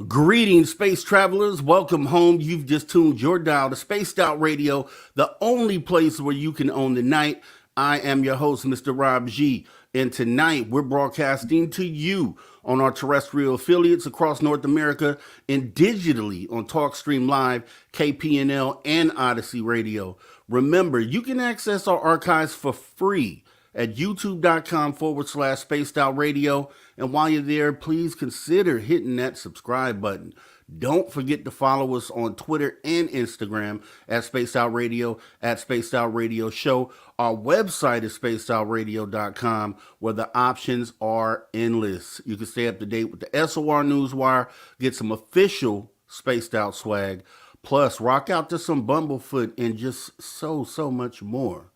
Greetings, space travelers. Welcome home. You've just tuned your dial to Spaced Out Radio, the only place where you can own the night. I am your host, Mr. Rob G. And tonight we're broadcasting to you on our terrestrial affiliates across North America and digitally on TalkStream Live, KPNL, and Odyssey Radio. Remember, you can access our archives for free at youtube.com/Spaced Out Radio. And while you're there, please consider hitting that subscribe button. Don't forget to follow us on Twitter and Instagram at Spaced Out Radio, at Spaced Out Radio Show. Our website is spacedoutradio.com, where the options are endless. You can stay up to date with the SOR Newswire, get some official Spaced Out swag, plus rock out to some Bumblefoot and just so much more.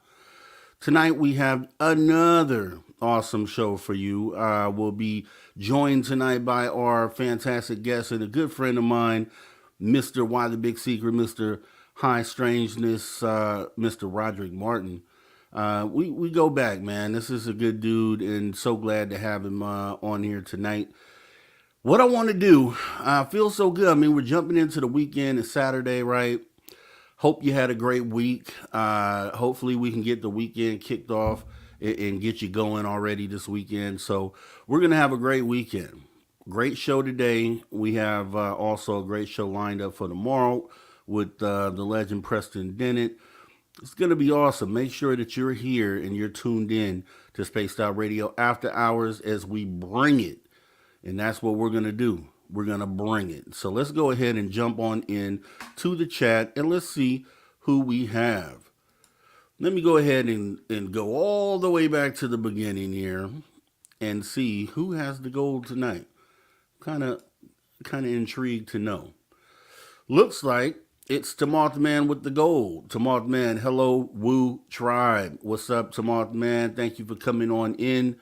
Tonight we have another awesome show for you. We'll be joined tonight by our fantastic guest and a good friend of mine, Mr. Why the Big Secret, Mr. High Strangeness, Mr. Roderick Martin. We go back, man. This is a good dude and so glad to have him on here tonight. What I want to do, I feel so good. I mean, we're jumping into the weekend. It's Saturday, right? Hope you had a great week. Hopefully we can get the weekend kicked off and get you going already this weekend. So we're going to have a great weekend. Great show today. We have also a great show lined up for tomorrow with the legend Preston Dennett. It's going to be awesome. Make sure that you're here and you're tuned in to Spaced Out Radio after hours as we bring it. And that's what we're going to do. We're going to bring it. So let's go ahead and jump on in to the chat and let's see who we have. Let me go ahead and go all the way back to the beginning here and see who has the gold tonight. Kind of intrigued to know. Looks like it's Tamoth Man with the gold. Tamoth Man, hello, Woo Tribe. What's up, Tamoth Man? Thank you for coming on in.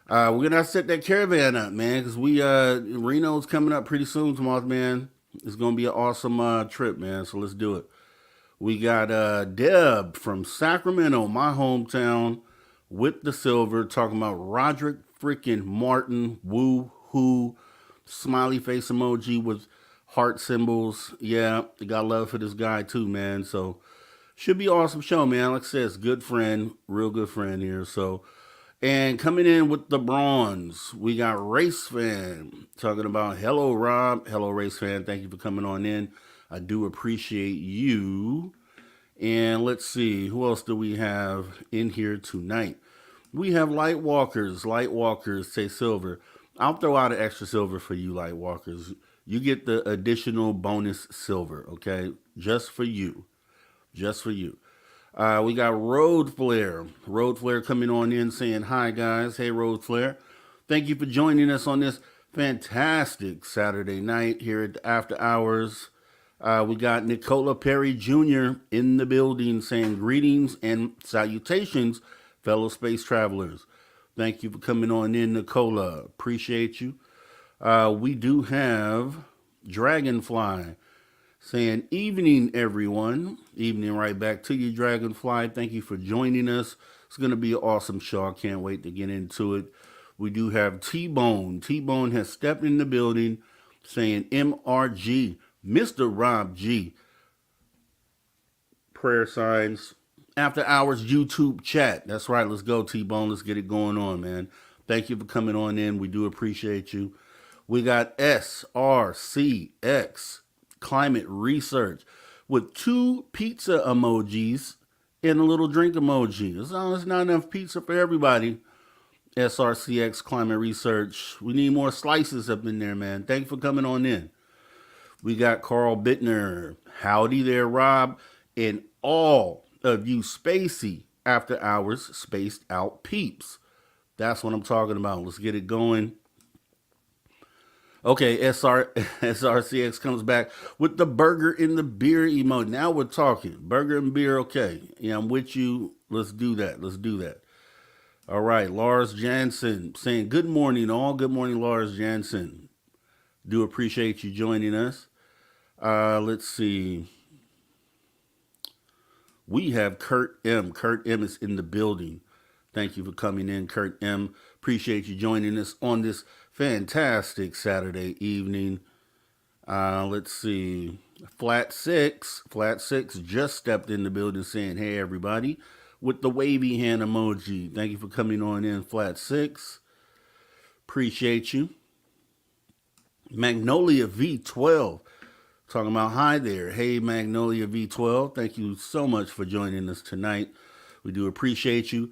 We're going to set that caravan up, man, because Reno's coming up pretty soon, Tamoth Man. It's going to be an awesome trip, man, so let's do it. We got Deb from Sacramento, my hometown, with the silver, talking about Roderick freaking Martin, woo-hoo, smiley face emoji with heart symbols. Yeah, I got love for this guy too, man, so should be an awesome show, man. Like I said, it's a good friend, real good friend here, so... And coming in with the bronze, we got Race Fan talking about, hello, Rob. Hello, Race Fan. Thank you for coming on in. I do appreciate you. And let's see, who else do we have in here tonight? We have Lightwalkers. Lightwalkers say silver. I'll throw out an extra silver for you, Lightwalkers. You get the additional bonus silver, okay? Just for you. Just for you. We got Road Flare. Road Flare coming on in saying, hi, guys. Hey, Road Flare. Thank you for joining us on this fantastic Saturday night here at the After Hours. We got Nicola Perry Jr. in the building saying, greetings and salutations, fellow space travelers. Thank you for coming on in, Nicola. Appreciate you. We do have Dragonfly saying, evening, everyone. Evening right back to you, Dragonfly. Thank you for joining us. It's going to be an awesome show. I can't wait to get into it. We do have T-Bone. T-Bone has stepped in the building saying, MRG, Mr. Rob G. Prayer signs. After Hours YouTube chat. That's right. Let's go, T-Bone. Let's get it going on, man. Thank you for coming on in. We do appreciate you. We got SRCX Climate Research with 2 pizza emojis and a little drink emoji. It's not enough pizza for everybody. SRCX Climate Research. We need more slices up in there, man. Thank you for coming on in. We got Carl Bittner. Howdy there, Rob. And all of you spacey After Hours spaced out peeps. That's what I'm talking about. Let's get it going. Okay, SRCX comes back with the burger and the beer emoji. Now we're talking. Burger and beer, okay. Yeah, I'm with you. Let's do that. Let's do that. All right, Lars Jansen saying, good morning, all. Good morning, Lars Jansen. Do appreciate you joining us. Let's see. We have Kurt M. Kurt M is in the building. Thank you for coming in, Kurt M. Appreciate you joining us on this fantastic Saturday evening. Let's see. Flat Six just stepped in the building saying, hey, everybody, with the wavy hand emoji. Thank you for coming on in, Flat Six. Appreciate you. Magnolia V12. Talking about hi there. Hey, Magnolia V12. Thank you so much for joining us tonight. We do appreciate you.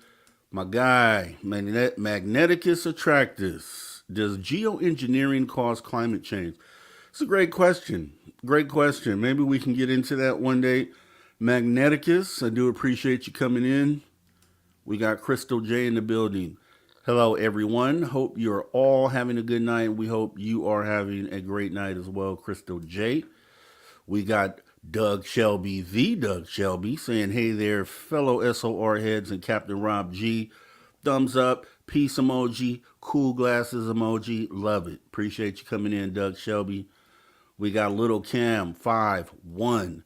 My guy, Magneticus Attractus. Does geoengineering cause climate change? It's a great question. Great question. Maybe we can get into that one day. Magneticus, I do appreciate you coming in. We got Crystal J in the building. Hello, everyone. Hope you're all having a good night. We hope you are having a great night as well, Crystal J. We got Doug Shelby, the Doug Shelby, saying, hey there, fellow SOR heads and Captain Rob G. Thumbs up, peace emoji, cool glasses emoji. Love it. Appreciate you coming in, Doug Shelby. We got Little Cam 5-1.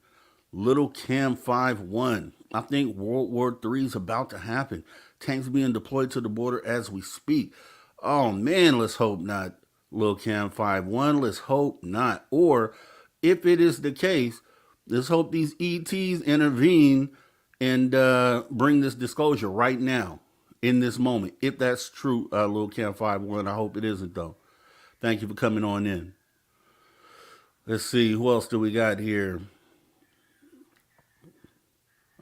Little Cam 5-1. I think World War III is about to happen. Tanks being deployed to the border as we speak. Oh, man, let's hope not. Little Cam 5-1, let's hope not. Or if it is the case, let's hope these ETs intervene and bring this disclosure right now, in this moment. If that's true, Lil Cam 5-1, I hope it isn't, though. Thank you for coming on in. Let's see, who else do we got here?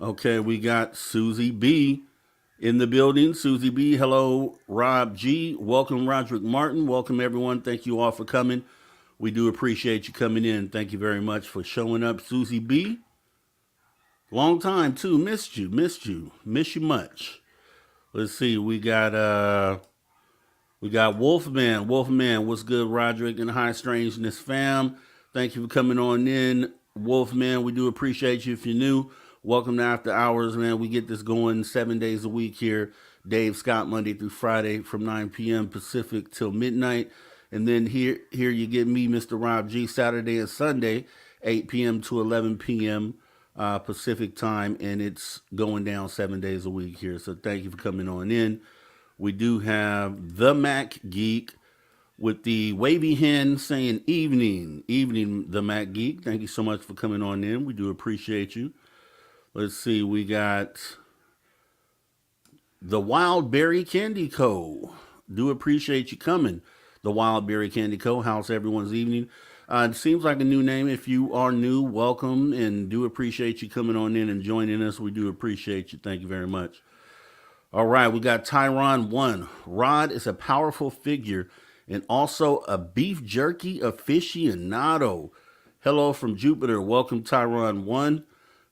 Okay, we got Susie B in the building. Susie B, hello, Rob G. Welcome, Roderick Martin. Welcome, everyone. Thank you all for coming. We do appreciate you coming in. Thank you very much for showing up, Susie B. Long time, too. Missed you. Miss you much. Let's see. We got Wolfman. Wolfman, what's good, Roderick and High Strangeness fam? Thank you for coming on in, Wolfman. We do appreciate you. If you're new, welcome to After Hours, man. We get this going 7 days a week here. Dave Scott, Monday through Friday from 9 p.m. Pacific till midnight. And then here you get me, Mr. Rob G, Saturday and Sunday, 8 p.m. to 11 p.m. Pacific time, and it's going down 7 days a week here. So thank you for coming on in. We do have the Mac Geek with the wavy hand saying evening, the Mac Geek. Thank you so much for coming on in. We do appreciate you. Let's see, we got the Wild Berry Candy Co. Do appreciate you coming. The Wild Berry Candy Co. How's everyone's evening? It seems like a new name. If you are new, welcome, and do appreciate you coming on in and joining us. We do appreciate you. Thank you very much. All right, we got Tyron 1. Rod is a powerful figure and also a beef jerky aficionado. Hello from Jupiter. Welcome, Tyron 1.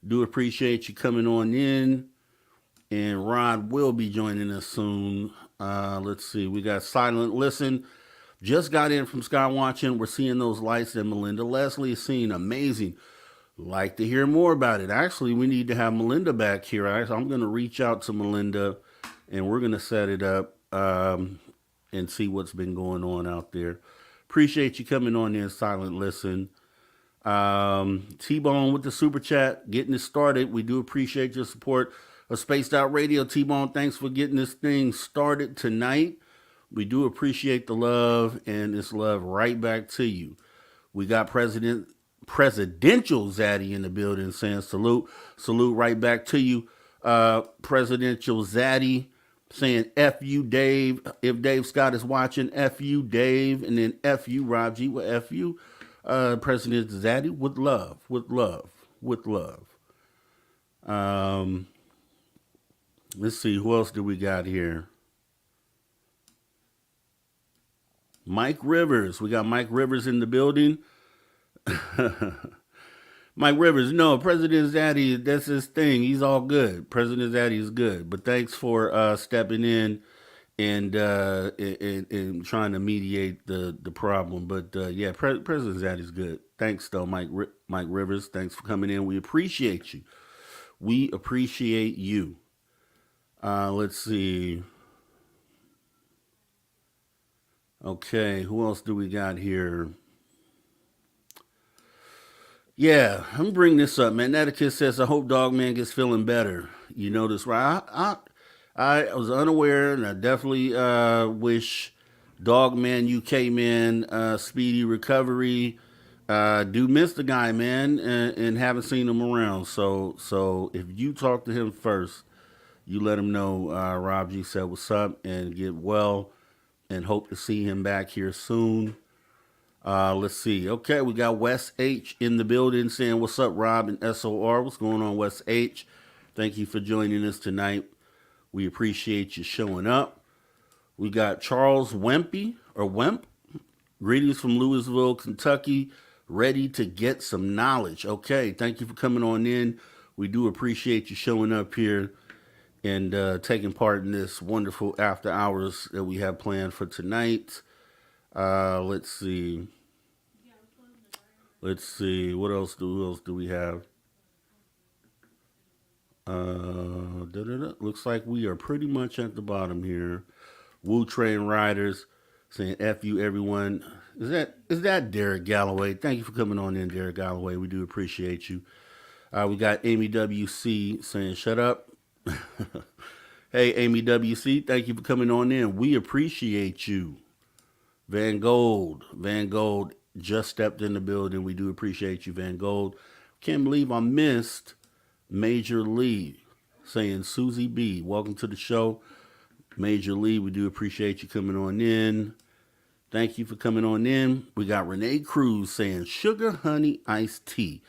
Do appreciate you coming on in. And Rod will be joining us soon. Let's see. We got Silent Listen. Just got in from Sky Watching. We're seeing those lights that Melinda Leslie is seeing. Amazing. Like to hear more about it. Actually, we need to have Melinda back here. I'm going to reach out to Melinda and we're going to set it up and see what's been going on out there. Appreciate you coming on in, Silent Listen. T-Bone with the super chat, getting it started. We do appreciate your support of Spaced Out Radio. T-Bone, thanks for getting this thing started tonight. We do appreciate the love, and this love right back to you. We got Presidential Zaddy in the building saying salute. Salute right back to you. Presidential Zaddy saying F you, Dave. If Dave Scott is watching, F you, Dave. And then F you, Rob G. Well, F you. President Zaddy, with love, with love, with love. Let's see, who else do we got here? Mike Rivers. We got Mike Rivers in the building. Mike Rivers, no, President Zaddy, that's his thing. He's all good. President Zaddy is good. But thanks for stepping in and trying to mediate the problem. But yeah, President Zaddy's good. Thanks, though, Mike Rivers. Thanks for coming in. We appreciate you. We appreciate you. Let's see. Okay, who else do we got here? Yeah, I'm gonna bring this up, man. Etiquette says, I hope Dogman gets feeling better. You know this, right? I was unaware, and I definitely wish Dogman, UK man, speedy recovery. Do miss the guy, man, and haven't seen him around. So if you talk to him first, you let him know Rob G said what's up and get well, and hope to see him back here soon. Let's see. Okay, we got Wes H in the building saying, what's up, Rob and SOR? What's going on, Wes H? Thank you for joining us tonight. We appreciate you showing up. We got Charles Wempy, or Wemp. Greetings from Louisville, Kentucky. Ready to get some knowledge. Okay, thank you for coming on in. We do appreciate you showing up here and taking part in this wonderful after hours that we have planned for tonight. Let's see. Let's see. What else do we have? Looks like we are pretty much at the bottom here. Wu Train Riders saying F you, everyone. Is that Derek Galloway? Thank you for coming on in, Derek Galloway. We do appreciate you. We got Amy WC saying shut up. Hey, Amy WC, thank you for coming on in. We appreciate you. Van Gold just stepped in the building. We do appreciate you, Van Gold. Can't believe I missed Major Lee saying Susie B. Welcome to the show. Major Lee, we do appreciate you coming on in. Thank you for coming on in. We got Renee Cruz saying sugar, honey, iced tea.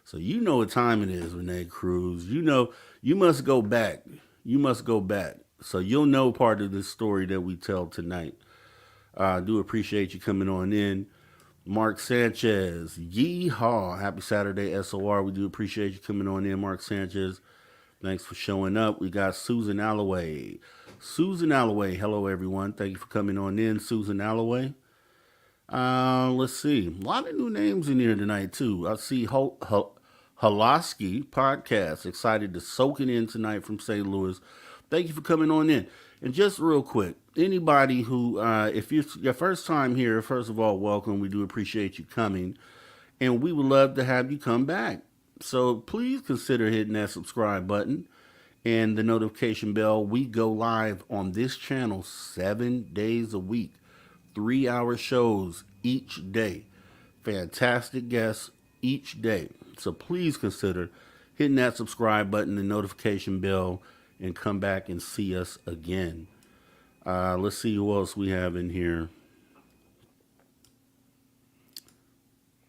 So you know what time it is, Renee Cruz. You know, you must go back. You must go back. So you'll know part of this story that we tell tonight. I do appreciate you coming on in. Mark Sanchez, yeehaw. Happy Saturday, SOR. We do appreciate you coming on in, Mark Sanchez. Thanks for showing up. We got Susan Alloway. Susan Alloway, hello, everyone. Thank you for coming on in, Susan Alloway. Let's see. A lot of new names in here tonight, too. I see Holoski Podcast. Excited to soak it in tonight from St. Louis. Thank you for coming on in. And just real quick, anybody who, if it's your first time here, first of all, welcome. We do appreciate you coming. And we would love to have you come back. So please consider hitting that subscribe button and the notification bell. We go live on this channel 7 days a week, 3-hour shows each day. Fantastic guests each day. So please consider hitting that subscribe button, the notification bell, and come back and see us again. Let's see who else we have in here.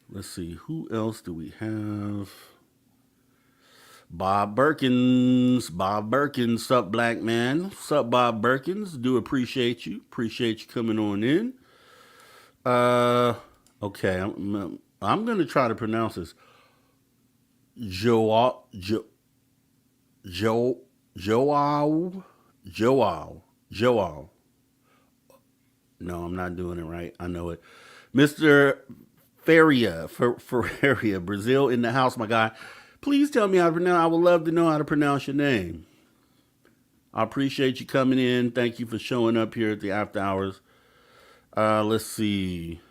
Let's see, who else do we have? Bob Berkins. Bob Berkins, sup, black man? Sup, Bob Berkins? Do appreciate you. Appreciate you coming on in. Okay, I'm going to try to pronounce this. Joao, jo, jo, Joao, Joao. No, I'm not doing it right. I know it. Mr. Ferreira, Brazil in the house, my guy. Please tell me how to pronounce. I would love to know how to pronounce your name. I appreciate you coming in. Thank you for showing up here at the after hours. Let's see.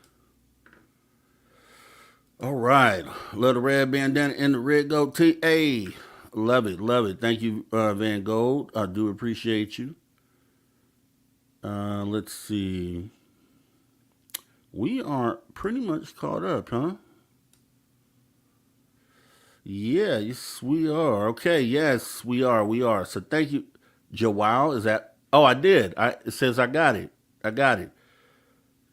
All right. Love the red bandana and the red goatee. Hey, love it, love it. Thank you, Van Gold. I do appreciate you. Let's see. We are pretty much caught up, huh? Yeah, yes, we are. Okay, yes, we are. We are. So thank you, Joao. Is that? Oh, I did. It says I got it. I got it.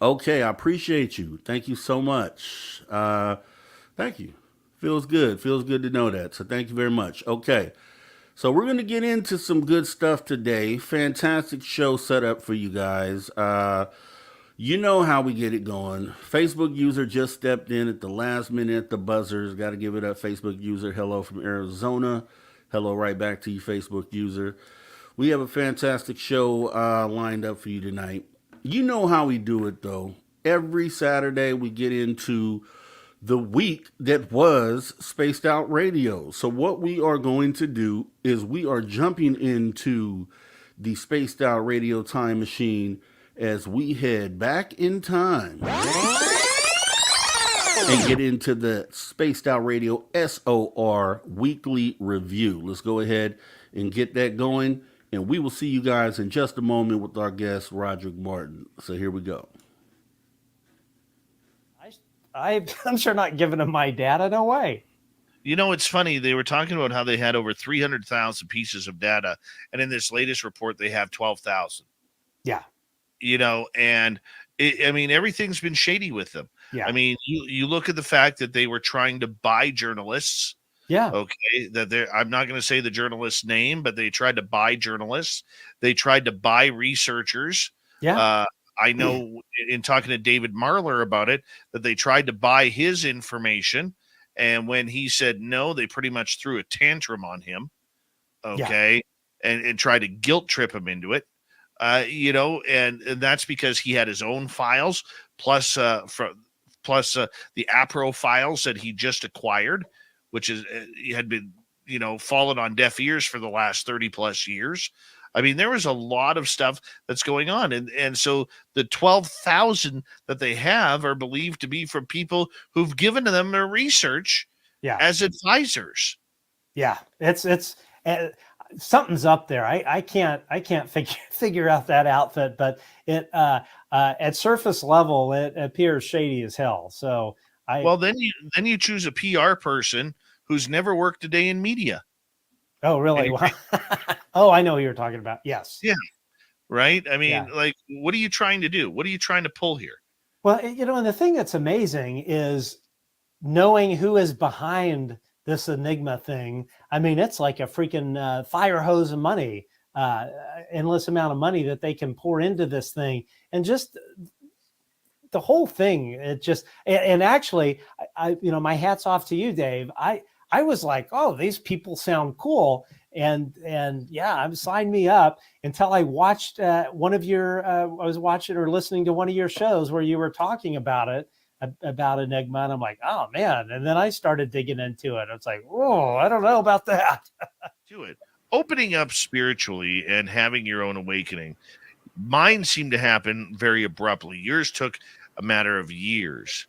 Okay, I appreciate you. Thank you so much. Thank you. Feels good. Feels good to know that. So thank you very much. Okay. So we're going to get into some good stuff today. Fantastic show set up for you guys. You know how we get it going. Facebook user just stepped in at the last minute at the buzzers. Got to give it up, Facebook user. Hello from Arizona. Hello right back to you, Facebook user. We have a fantastic show lined up for you tonight. You know how we do it, though. Every Saturday we get into the week that was Spaced Out Radio. So what we are going to do is we are jumping into the Spaced Out Radio time machine as we head back in time and get into the Spaced Out Radio SOR weekly review. Let's go ahead and get that going, and we will see you guys in just a moment with our guest, Roderick Martin. So here we go. I'm sure not giving them my data. No way. You know, it's funny. They were talking about how they had over 300,000 pieces of data. And in this latest report, they have 12,000. Yeah. You know, and I mean, everything's been shady with them. Yeah. I mean, you look at the fact that they were trying to buy journalists. Yeah. Okay. I'm not going to say the journalist's name, but they tried to buy journalists. They tried to buy researchers. Yeah. I know in talking to David Marler about it, that they tried to buy his information. And when he said no, they pretty much threw a tantrum on him. Okay. Yeah. And tried to guilt trip him into it. You know, and that's because he had his own files plus the APRO files that he just acquired, which is he had been, you know, fallen on deaf ears for the last 30 plus years. I mean, there was a lot of stuff that's going on. And so the 12,000 that they have are believed to be from people who've given them their research as advisors. Yeah, it's something's up there. I can't figure out that outfit, but it at surface level, it appears shady as hell. So then you choose a PR person who's never worked a day in media. Oh, really? Oh, I know who you're talking about. Yes. Yeah. Right. I mean, like, what are you trying to do? What are you trying to pull here? Well, you know, and the thing that's amazing is knowing who is behind this Enigma thing. I mean, it's like a freaking fire hose of money, endless amount of money that they can pour into this thing. And just the whole thing, it just, and actually, you know, my hat's off to you, Dave. I was like, oh, these people sound cool. And yeah, sign me up until I watched one of your, I was watching or listening to one of your shows where you were talking about it, about Enigma. And I'm like, oh man. And then I started digging into it. It's like, oh, I don't know about that. Do it. Opening up spiritually and having your own awakening. Mine seemed to happen very abruptly. Yours took a matter of years.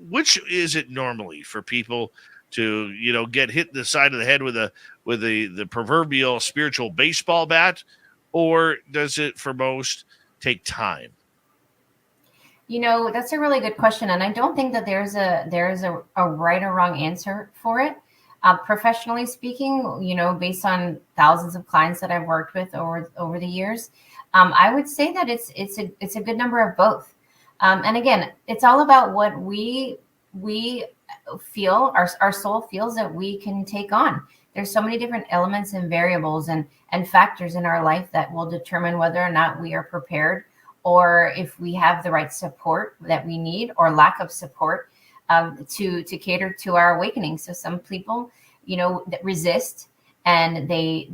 Which is it normally for people to, you know, get hit in the side of the head with the proverbial spiritual baseball bat, or does it for most take time? You know, that's a really good question, and I don't think that there's a right or wrong answer for it. Professionally speaking, you know, based on thousands of clients that I've worked with over the years, I would say that it's a good number of both. And again, it's all about what we feel, our soul feels that we can take on. There's so many different elements and variables and factors in our life that will determine whether or not we are prepared, or if we have the right support that we need or lack of support. to cater to our awakening. So some people, that resist, and they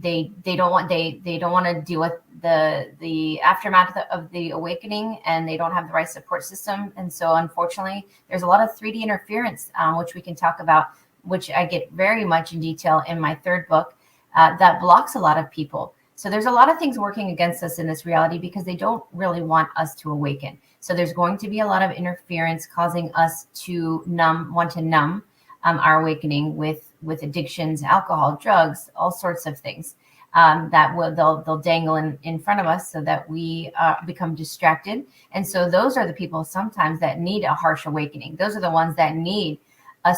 don't want to deal with the aftermath of the awakening, and they don't have the right support system. And so unfortunately, there's a lot of 3D interference, which we can talk about, which I get very much in detail in my third book, that blocks a lot of people. So there's a lot of things working against us in this reality because they don't really want us to awaken. So there's going to be a lot of interference causing us to want to numb our awakening with addictions, alcohol, drugs, all sorts of things that they'll dangle in front of us so that we become distracted. And so those are the people sometimes that need a harsh awakening. Those are the ones that need a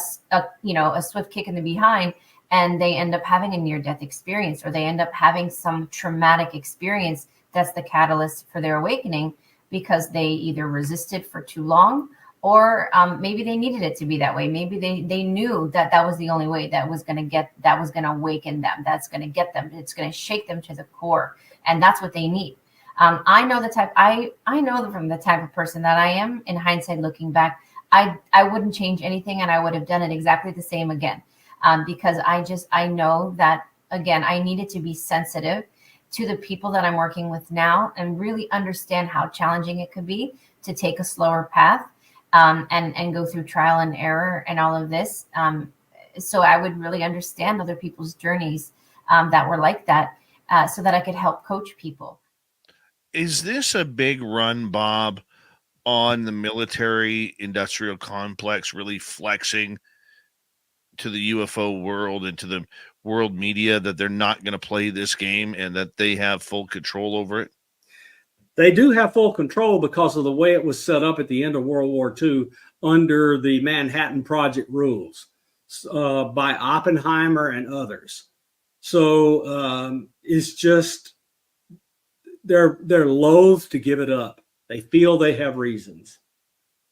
swift kick in the behind, and they end up having a near-death experience, or they end up having some traumatic experience that's the catalyst for their awakening, because they either resisted for too long, or maybe they needed it to be that way. Maybe they knew that was the only way that was going to awaken them. That's going to get them. It's going to shake them to the core, and that's what they need. I know from the type of person that I am. In hindsight, looking back, I wouldn't change anything, and I would have done it exactly the same again. Because I know that, again, I needed to be sensitive to the people that I'm working with now and really understand how challenging it could be to take a slower path and go through trial and error and all of this. So I would really understand other people's journeys that were like that, so that I could help coach people. Is this a big run, Bob, on the military industrial complex really flexing to the UFO world and to the world media that they're not going to play this game and that they have full control over it? They do have full control because of the way it was set up at the end of World War II under the Manhattan Project rules by Oppenheimer and others. So it's just they're loath to give it up. They feel they have reasons,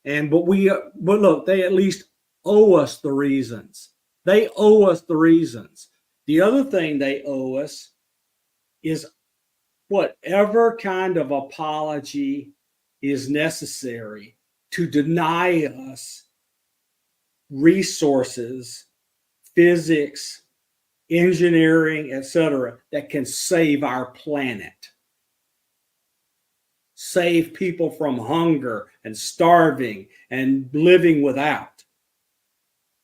but look, they at least owe us the reasons. They owe us the reasons. The other thing they owe us is whatever kind of apology is necessary to deny us resources, physics, engineering, etc., that can save our planet. Save people from hunger and starving and living without.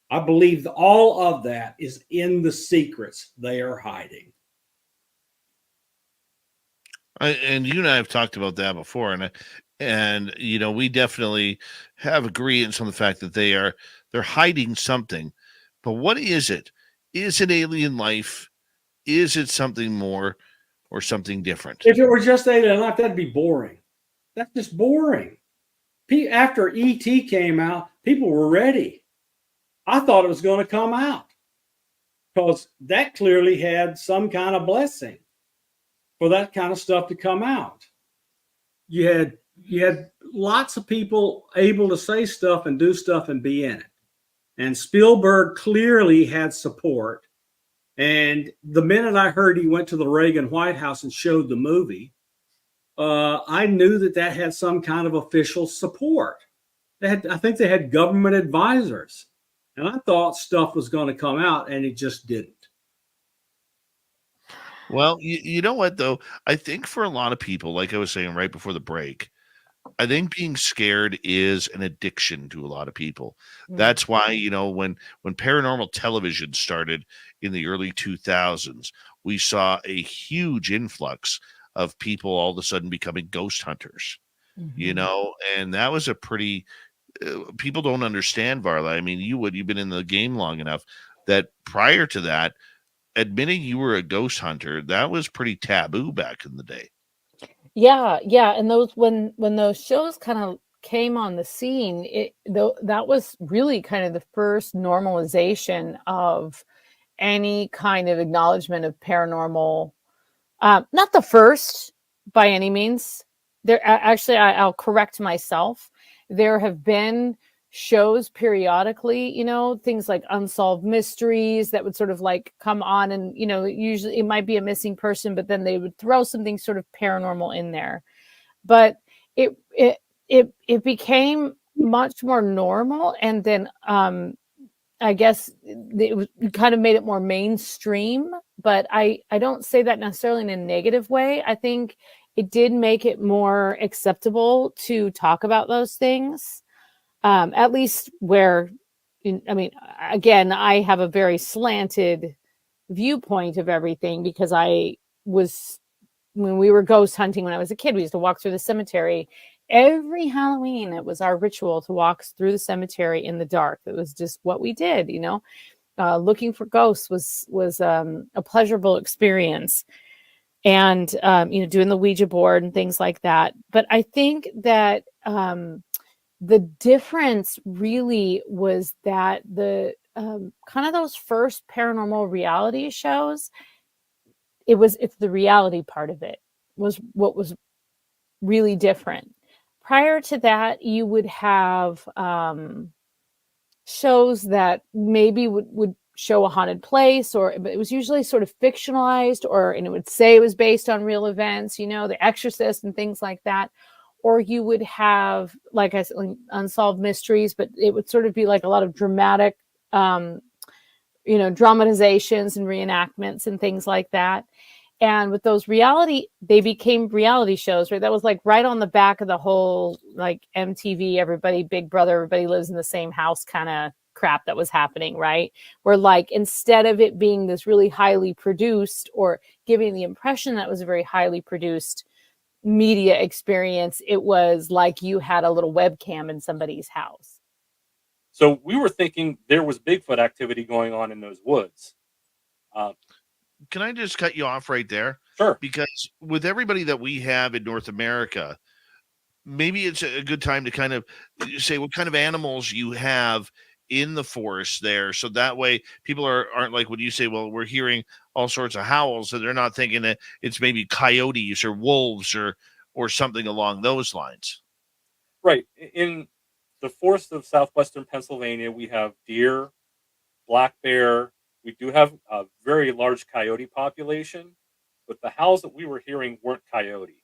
I believe that all of that is in the secrets they are hiding. And you and I have talked about that before, and we definitely have agreements on the fact that they're hiding something. But what is it? Is it alien life? Is it something more or something different? If it were just alien life, that'd be boring. That's just boring. After E.T. came out, people were ready. I thought it was going to come out because that clearly had some kind of blessing for that kind of stuff to come out. You had lots of people able to say stuff and do stuff and be in it. And Spielberg clearly had support. And the minute I heard he went to the Reagan White House and showed the movie, I knew that had some kind of official support. I think they had government advisors. And I thought stuff was going to come out, and it just didn't. Well, you know what, though? I think for a lot of people, like I was saying right before the break, I think being scared is an addiction to a lot of people. That's why, when paranormal television started in the early 2000s, we saw a huge influx of people all of a sudden becoming ghost hunters, and that was a pretty... people don't understand, Varla. I mean, you've been in the game long enough that prior to that, admitting you were a ghost hunter, that was pretty taboo back in the day. Yeah. And those when those shows kind of came on the scene, that was really kind of the first normalization of any kind of acknowledgement of paranormal. Not the first by any means. There actually, I'll correct myself. There have been shows periodically, things like Unsolved Mysteries that would sort of like come on and, usually it might be a missing person, but then they would throw something sort of paranormal in there. But it became much more normal. And then I guess it kind of made it more mainstream, but I don't say that necessarily in a negative way. I think it did make it more acceptable to talk about those things, at least where, I mean, again, I have a very slanted viewpoint of everything because when we were ghost hunting when I was a kid, we used to walk through the cemetery. Every Halloween, it was our ritual to walk through the cemetery in the dark. It was just what we did, looking for ghosts was a pleasurable experience. And, doing the Ouija board and things like that. But I think that the difference really was that the kind of those first paranormal reality shows, it's the reality part of it was what was really different. Prior to that, you would have shows that maybe would show a haunted place, but it was usually sort of fictionalized, and it would say it was based on real events, The Exorcist and things like that. Or you would have, like I said, unsolved mysteries, but it would sort of be like a lot of dramatic, dramatizations and reenactments and things like that. And with those they became reality shows, right? That was like right on the back of the whole, like MTV, everybody, Big Brother, everybody lives in the same house kind of crap that was happening, right? Where like, instead of it being this really highly produced or giving the impression that it was a very highly produced media experience, it was like you had a little webcam in somebody's house. So we were thinking there was Bigfoot activity going on in those woods. Can I just cut you off right there? Sure. Because with everybody that we have in North America, maybe it's a good time to kind of say what kind of animals you have in the forest there. So that way people aren't like when you say, well, we're hearing all sorts of howls, so they're not thinking that it's maybe coyotes or wolves or something along those lines. Right. In the forests of southwestern Pennsylvania, we have deer, black bear. We do have a very large coyote population, but the howls that we were hearing weren't coyote.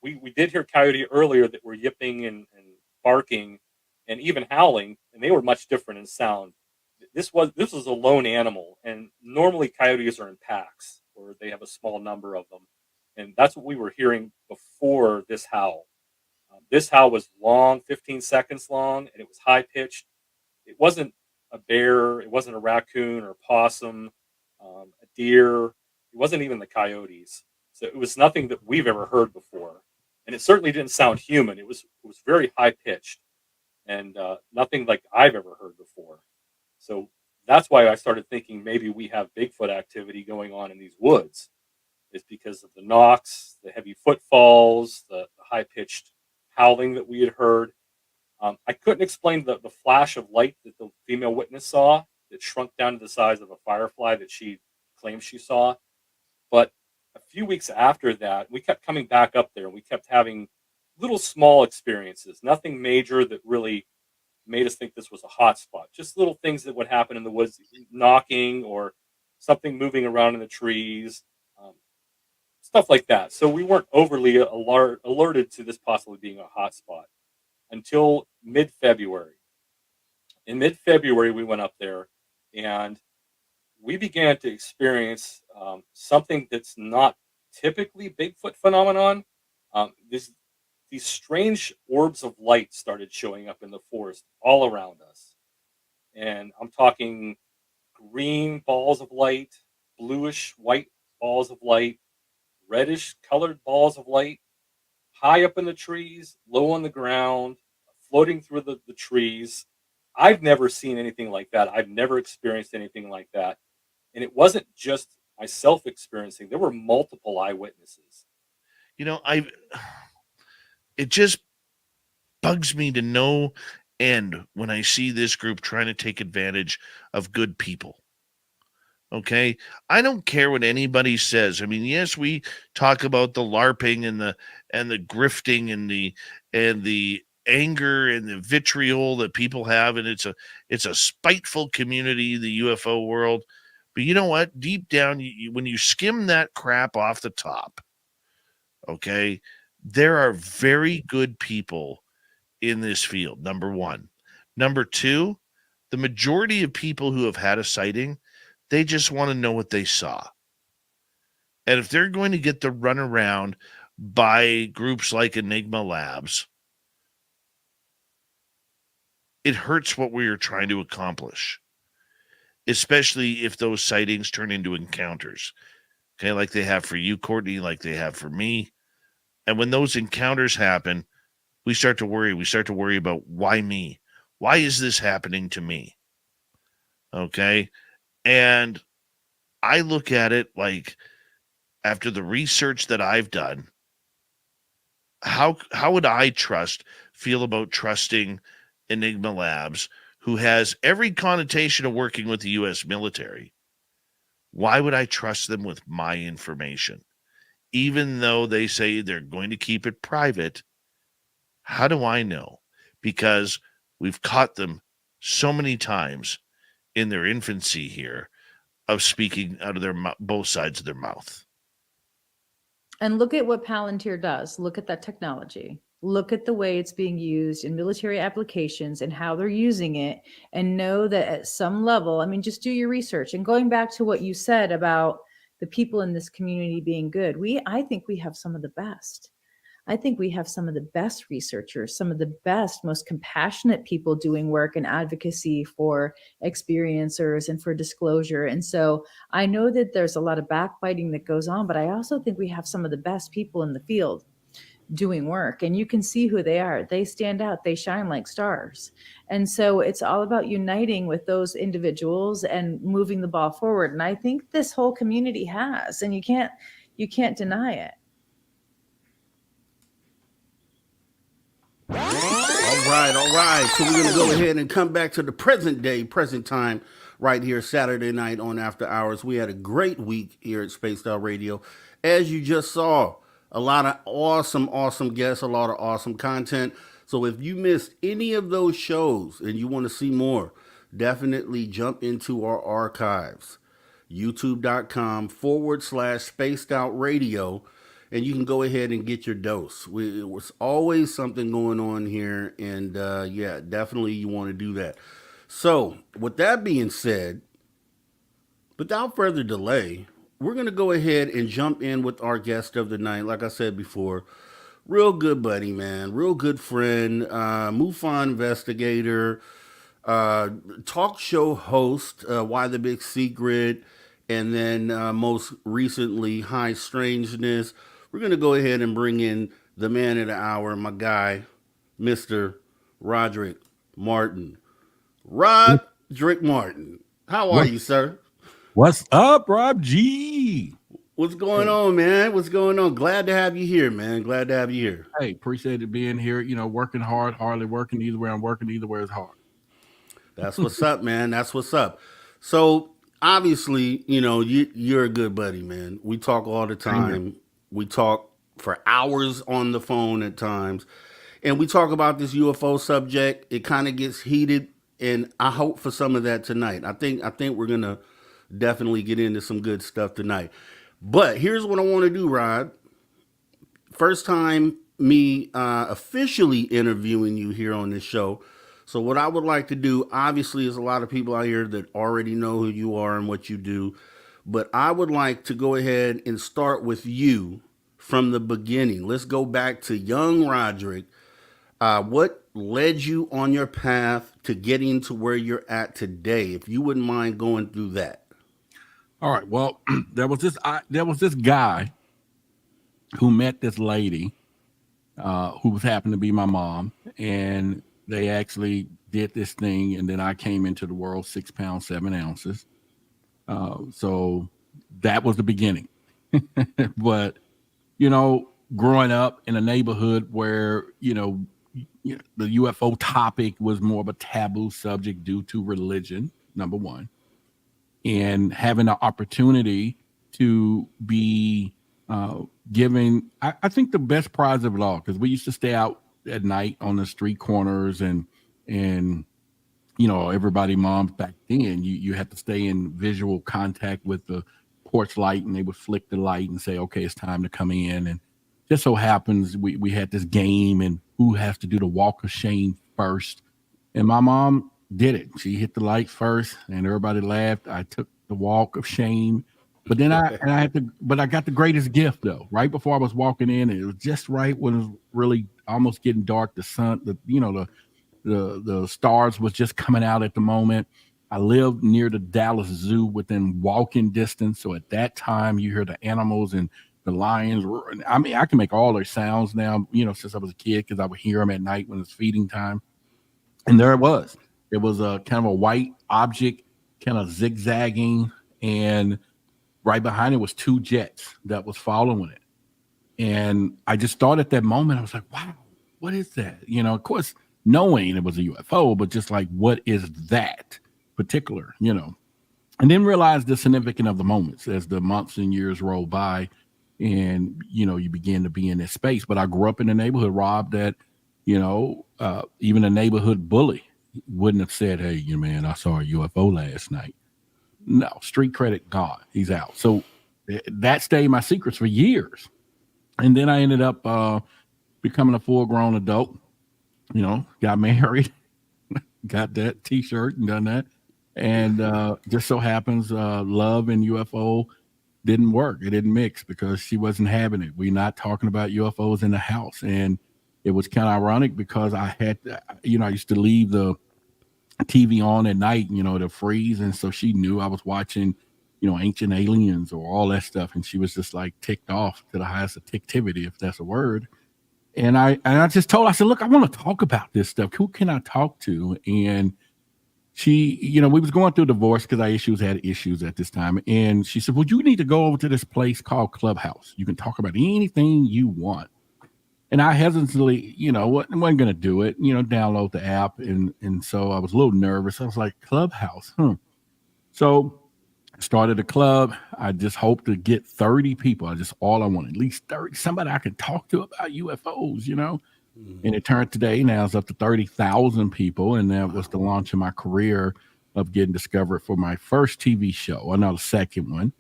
We did hear coyote earlier that were yipping and barking and even howling, and they were much different in sound. This was a lone animal, and normally coyotes are in packs, or they have a small number of them, and that's what we were hearing before this howl. This howl was long, 15 seconds long, and it was high pitched. It wasn't a bear, it wasn't a raccoon or possum, a deer. It wasn't even the coyotes. So it was nothing that we've ever heard before, and it certainly didn't sound human. It was very high pitched, and nothing like I've ever heard before. So that's why I started thinking maybe we have Bigfoot activity going on in these woods. It's because of the knocks, the heavy footfalls, the high pitched howling that we had heard. I couldn't explain the flash of light that the female witness saw that shrunk down to the size of a firefly that she claimed she saw. But a few weeks after that, we kept coming back up there and we kept having little small experiences, nothing major that really made us think this was a hot spot. Just little things that would happen in the woods, knocking or something moving around in the trees, stuff like that. So we weren't overly alerted to this possibly being a hot spot until mid-February. In mid-February, we went up there and we began to experience something that's not typically Bigfoot phenomenon. These strange orbs of light started showing up in the forest all around us. And I'm talking green balls of light, bluish white balls of light, reddish colored balls of light, high up in the trees, low on the ground, floating through the trees. I've never seen anything like that. I've never experienced anything like that. And it wasn't just myself experiencing. There were multiple eyewitnesses. It just bugs me to no end when I see this group trying to take advantage of good people. Okay, I don't care what anybody says. I mean, yes, we talk about the LARPing and the grifting and the anger and the vitriol that people have, and it's a spiteful community, the UFO world. But you know what? Deep down, when you skim that crap off the top, okay, there are very good people in this field, number one. Number two, the majority of people who have had a sighting, they just want to know what they saw. And if they're going to get the runaround by groups like Enigma Labs, it hurts what we are trying to accomplish, especially if those sightings turn into encounters. Okay, like they have for you, Courtney, like they have for me. And when those encounters happen, we start to worry. We start to worry about, why me? Why is this happening to me? Okay. And I look at it like, after the research that I've done, how would I feel about trusting Enigma Labs, who has every connotation of working with the U.S. military? Why would I trust them with my information? Even though they say they're going to keep it private, how do I know? Because we've caught them so many times in their infancy here of speaking out of their both sides of their mouth. And look at what Palantir does. Look at that technology. Look at the way it's being used in military applications and how they're using it, and know that at some level, I mean, just do your research. And going back to what you said about the people in this community being good, I think we have some of the best. I think we have some of the best researchers, some of the best, most compassionate people doing work and advocacy for experiencers and for disclosure. And so I know that there's a lot of backbiting that goes on, but I also think we have some of the best people in the field doing work, and you can see who they are. They stand out, they shine like stars. And so it's all about uniting with those individuals and moving the ball forward. And I think this whole community has, and you can't deny it. All right. So we're going to go ahead and come back to the present time, right here, Saturday night on After Hours. We had a great week here at Spaced Out Radio. As you just saw, a lot of awesome guests, a lot of awesome content. So if you missed any of those shows and you want to see more, definitely jump into our archives, youtube.com/Spaced Out Radio. And you can go ahead and get your dose. It was always something going on here. And yeah, definitely you want to do that. So with that being said, without further delay, we're going to go ahead and jump in with our guest of the night. Like I said before, real good buddy, man. Real good friend. MUFON investigator. Talk show host. Why the Big Secret. And then most recently, High Strangeness. We're going to go ahead and bring in the man of the hour, my guy, Mr. Roderick Martin. Roderick Martin, how are you, sir? What's up, Rob G? What's going on, man? What's going on? Glad to have you here, man. Glad to have you here. Hey, appreciate it being here. You know, working hard, hardly working. Either way I'm working, either way is hard. That's what's up, man. That's what's up. So, obviously, you know, you're a good buddy, man. We talk all the time. We talk for hours on the phone at times. And we talk about this UFO subject. It kind of gets heated. And I hope for some of that tonight. I think we're going to definitely get into some good stuff tonight. But here's what I want to do, Rod. First time me officially interviewing you here on this show. So what I would like to do, obviously, is a lot of people out here that already know who you are and what you do. But I would like to go ahead and start with you from the beginning. Let's go back to young Roderick. What led you on your path to getting to where you're at today? If you wouldn't mind going through that. All right. Well, there was this guy who met this lady who was happened to be my mom, and they actually did this thing, and then I came into the world 6 pounds 7 ounces. So that was the beginning. But you know, growing up in a neighborhood where you know the UFO topic was more of a taboo subject due to religion, number one, and having the opportunity to be given, I think, the best prize of it all, because we used to stay out at night on the street corners and you know, everybody moms back then, you had to stay in visual contact with the porch light, and they would flick the light and say, okay, it's time to come in. And just so happens we had this game, and who has to do the walk of shame first. And my mom did it. She hit the lights first, and everybody laughed. I took the walk of shame, but then I got the greatest gift though. Right before I was walking in, and it was just right when it was really almost getting dark. The sun, the stars was just coming out at the moment. I lived near the Dallas Zoo within walking distance. So at that time, you hear the animals and the lions. I mean, I can make all their sounds now, since I was a kid, because I would hear them at night when it's feeding time. And there it was. It was a kind of a white object, kind of zigzagging. And right behind it was two jets that was following it. And I just thought at that moment, I was like, wow, what is that? Of course, knowing it was a UFO, but just like, what is that particular, and then realize the significance of the moments as the months and years roll by, and you begin to be in this space. But I grew up in a neighborhood, Rob, that even a neighborhood bully wouldn't have said, hey, man, I saw a UFO last night. No, street credit gone, he's out. So that stayed my secrets for years. And then I ended up becoming a full-grown adult, got married, got that t-shirt and done that. And just so happens love and UFO didn't work. It didn't mix because she wasn't having it. We're not talking about UFOs in the house. And it was kind of ironic because I had, I used to leave the TV on at night, to freeze. And so she knew I was watching, Ancient Aliens or all that stuff. And she was just like ticked off to the highest addictivity, if that's a word. And I just told her, I said, look, I want to talk about this stuff. Who can I talk to? And she, we was going through divorce because I had issues at this time. And she said, well, you need to go over to this place called Clubhouse. You can talk about anything you want. And I hesitantly, wasn't going to do it, download the app. And so I was a little nervous. I was like, Clubhouse, So I started a club. I just hoped to get 30 people. All I wanted, at least 30, somebody I could talk to about UFOs, And it turned today now it's up to 30,000 people. And that was the launch of my career of getting discovered for my first TV show, another second one.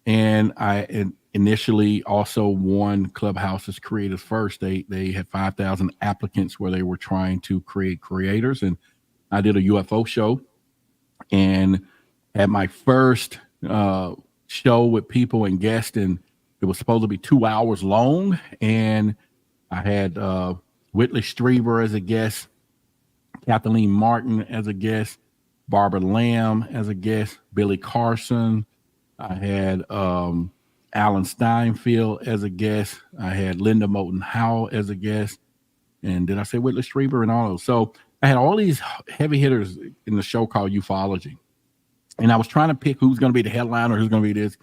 And I initially also won Clubhouse's Creators First. They had 5,000 applicants where they were trying to create creators. And I did a UFO show and had my first show with people and guests. And it was supposed to be 2 hours long. And I had Whitley Strieber as a guest, Kathleen Martin as a guest, Barbara Lamb as a guest, Billy Carson. I had Alan Steinfeld as a guest. I had Linda Moulton Howe as a guest. And did I say Whitley Strieber and all those? So I had all these heavy hitters in the show called Ufology. And I was trying to pick who's going to be the headliner, who's going to be this.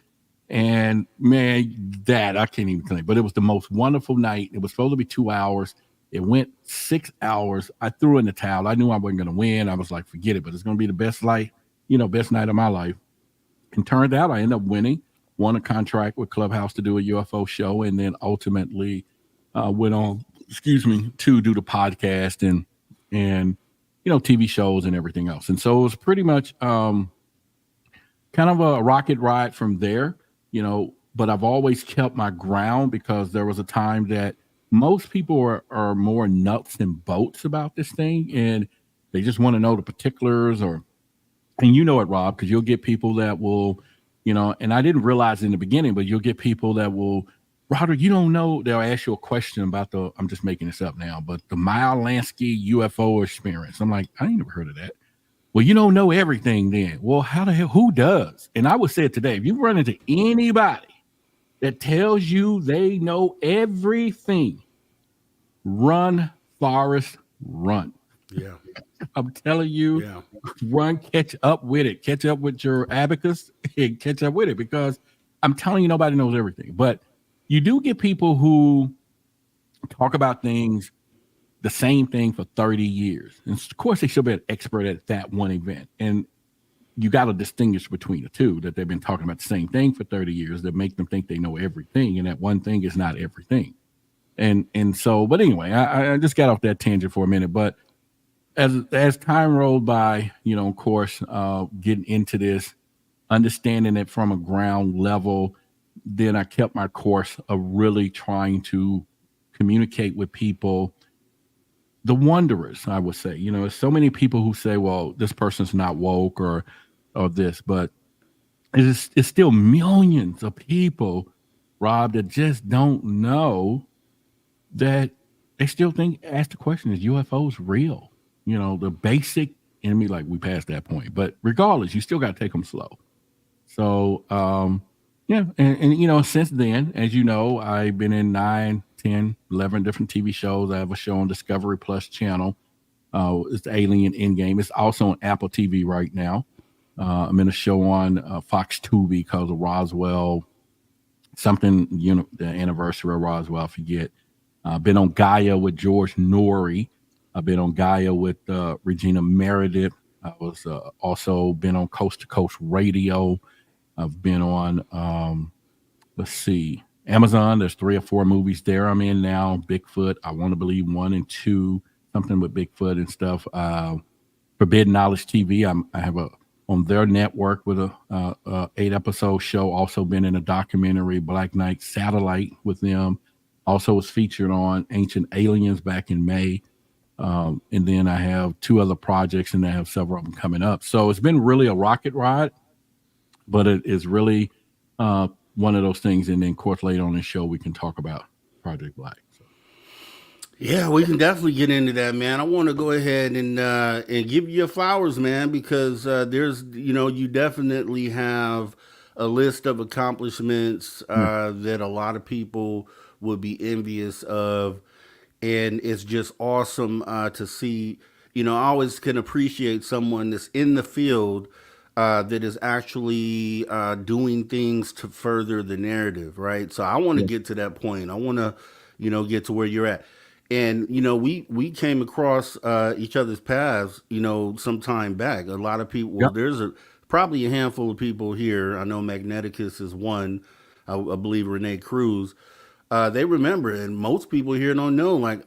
And man, I can't even think. But it was the most wonderful night. It was supposed to be 2 hours. It went 6 hours. I threw in the towel. I knew I wasn't going to win. I was like, forget it. But it's going to be the best night of my life. And turned out I ended up winning, won a contract with Clubhouse to do a UFO show, and then ultimately went on, to do the podcast and TV shows and everything else. And so it was pretty much kind of a rocket ride from there, but I've always kept my ground because there was a time that most people are more nuts than bolts about this thing, and they just want to know the particulars and you know it, Rob, because you'll get people that will, and I didn't realize in the beginning, but you'll get people that will, Roderick, you don't know, they'll ask you a question about I'm just making this up now, but the Meyer Lansky UFO experience. I'm like, I ain't never heard of that. Well, you don't know everything then. Well, how the hell, who does? And I would say it today, if you run into anybody that tells you they know everything, run, Forrest, run. Yeah. I'm telling you, Run, catch up with it. Catch up with your abacus and catch up with it, because I'm telling you, nobody knows everything. But you do get people who talk about things, the same thing for 30 years. And of course, they should be an expert at that one event. And you got to distinguish between the two, that they've been talking about the same thing for 30 years that make them think they know everything. And that one thing is not everything. And so, but anyway, I just got off that tangent for a minute. But as time rolled by, of course, getting into this, understanding it from a ground level, then I kept my course of really trying to communicate with people the wanderers, I would say. You know, there's so many people who say, well, this person's not woke or this, but it's still millions of people, Rob, that just don't know that they still ask the question, is UFOs real? You know, the basic enemy, like we passed that point. But regardless, you still got to take them slow. So, yeah. And, you know, since then, as you know, I've been in 9, 10, 11 different TV shows. I have a show on Discovery Plus channel. It's the Alien Endgame. It's also on Apple TV right now. I'm in a show on Fox Tubi called Roswell, something, you know, the anniversary of Roswell, I forget. I've been on GAIA with George Noory. I've been on GAIA with Regina Meredith. I was also been on Coast to Coast Radio. I've been on, let's see, Amazon. There's 3 or 4 movies there I'm in now. Bigfoot, I Want to Believe 1 and 2, something with Bigfoot and stuff. Forbidden Knowledge TV. I have on their network with a 8-episode show. Also been in a documentary, Black Knight Satellite, with them. Also was featured on Ancient Aliens back in May. And then I have 2 other projects, and I have several of them coming up. So it's been really a rocket ride, but it is really one of those things. And then, of course, later on in the show, we can talk about Project Black. So. Yeah, we can definitely get into that, man. I want to go ahead and give you your flowers, man, because there's, you know, you definitely have a list of accomplishments that a lot of people would be envious of, and it's just awesome to see. You know, I always can appreciate someone that's in the field that is actually doing things to further the narrative, right? So I want to get to that point. I want to, you know, get to where you're at. And, you know, we came across each other's paths, you know, some time back. A lot of people, well, there's probably a handful of people here. I know Magneticus is one. I believe Renee Cruz. They remember, and most people here don't know. Like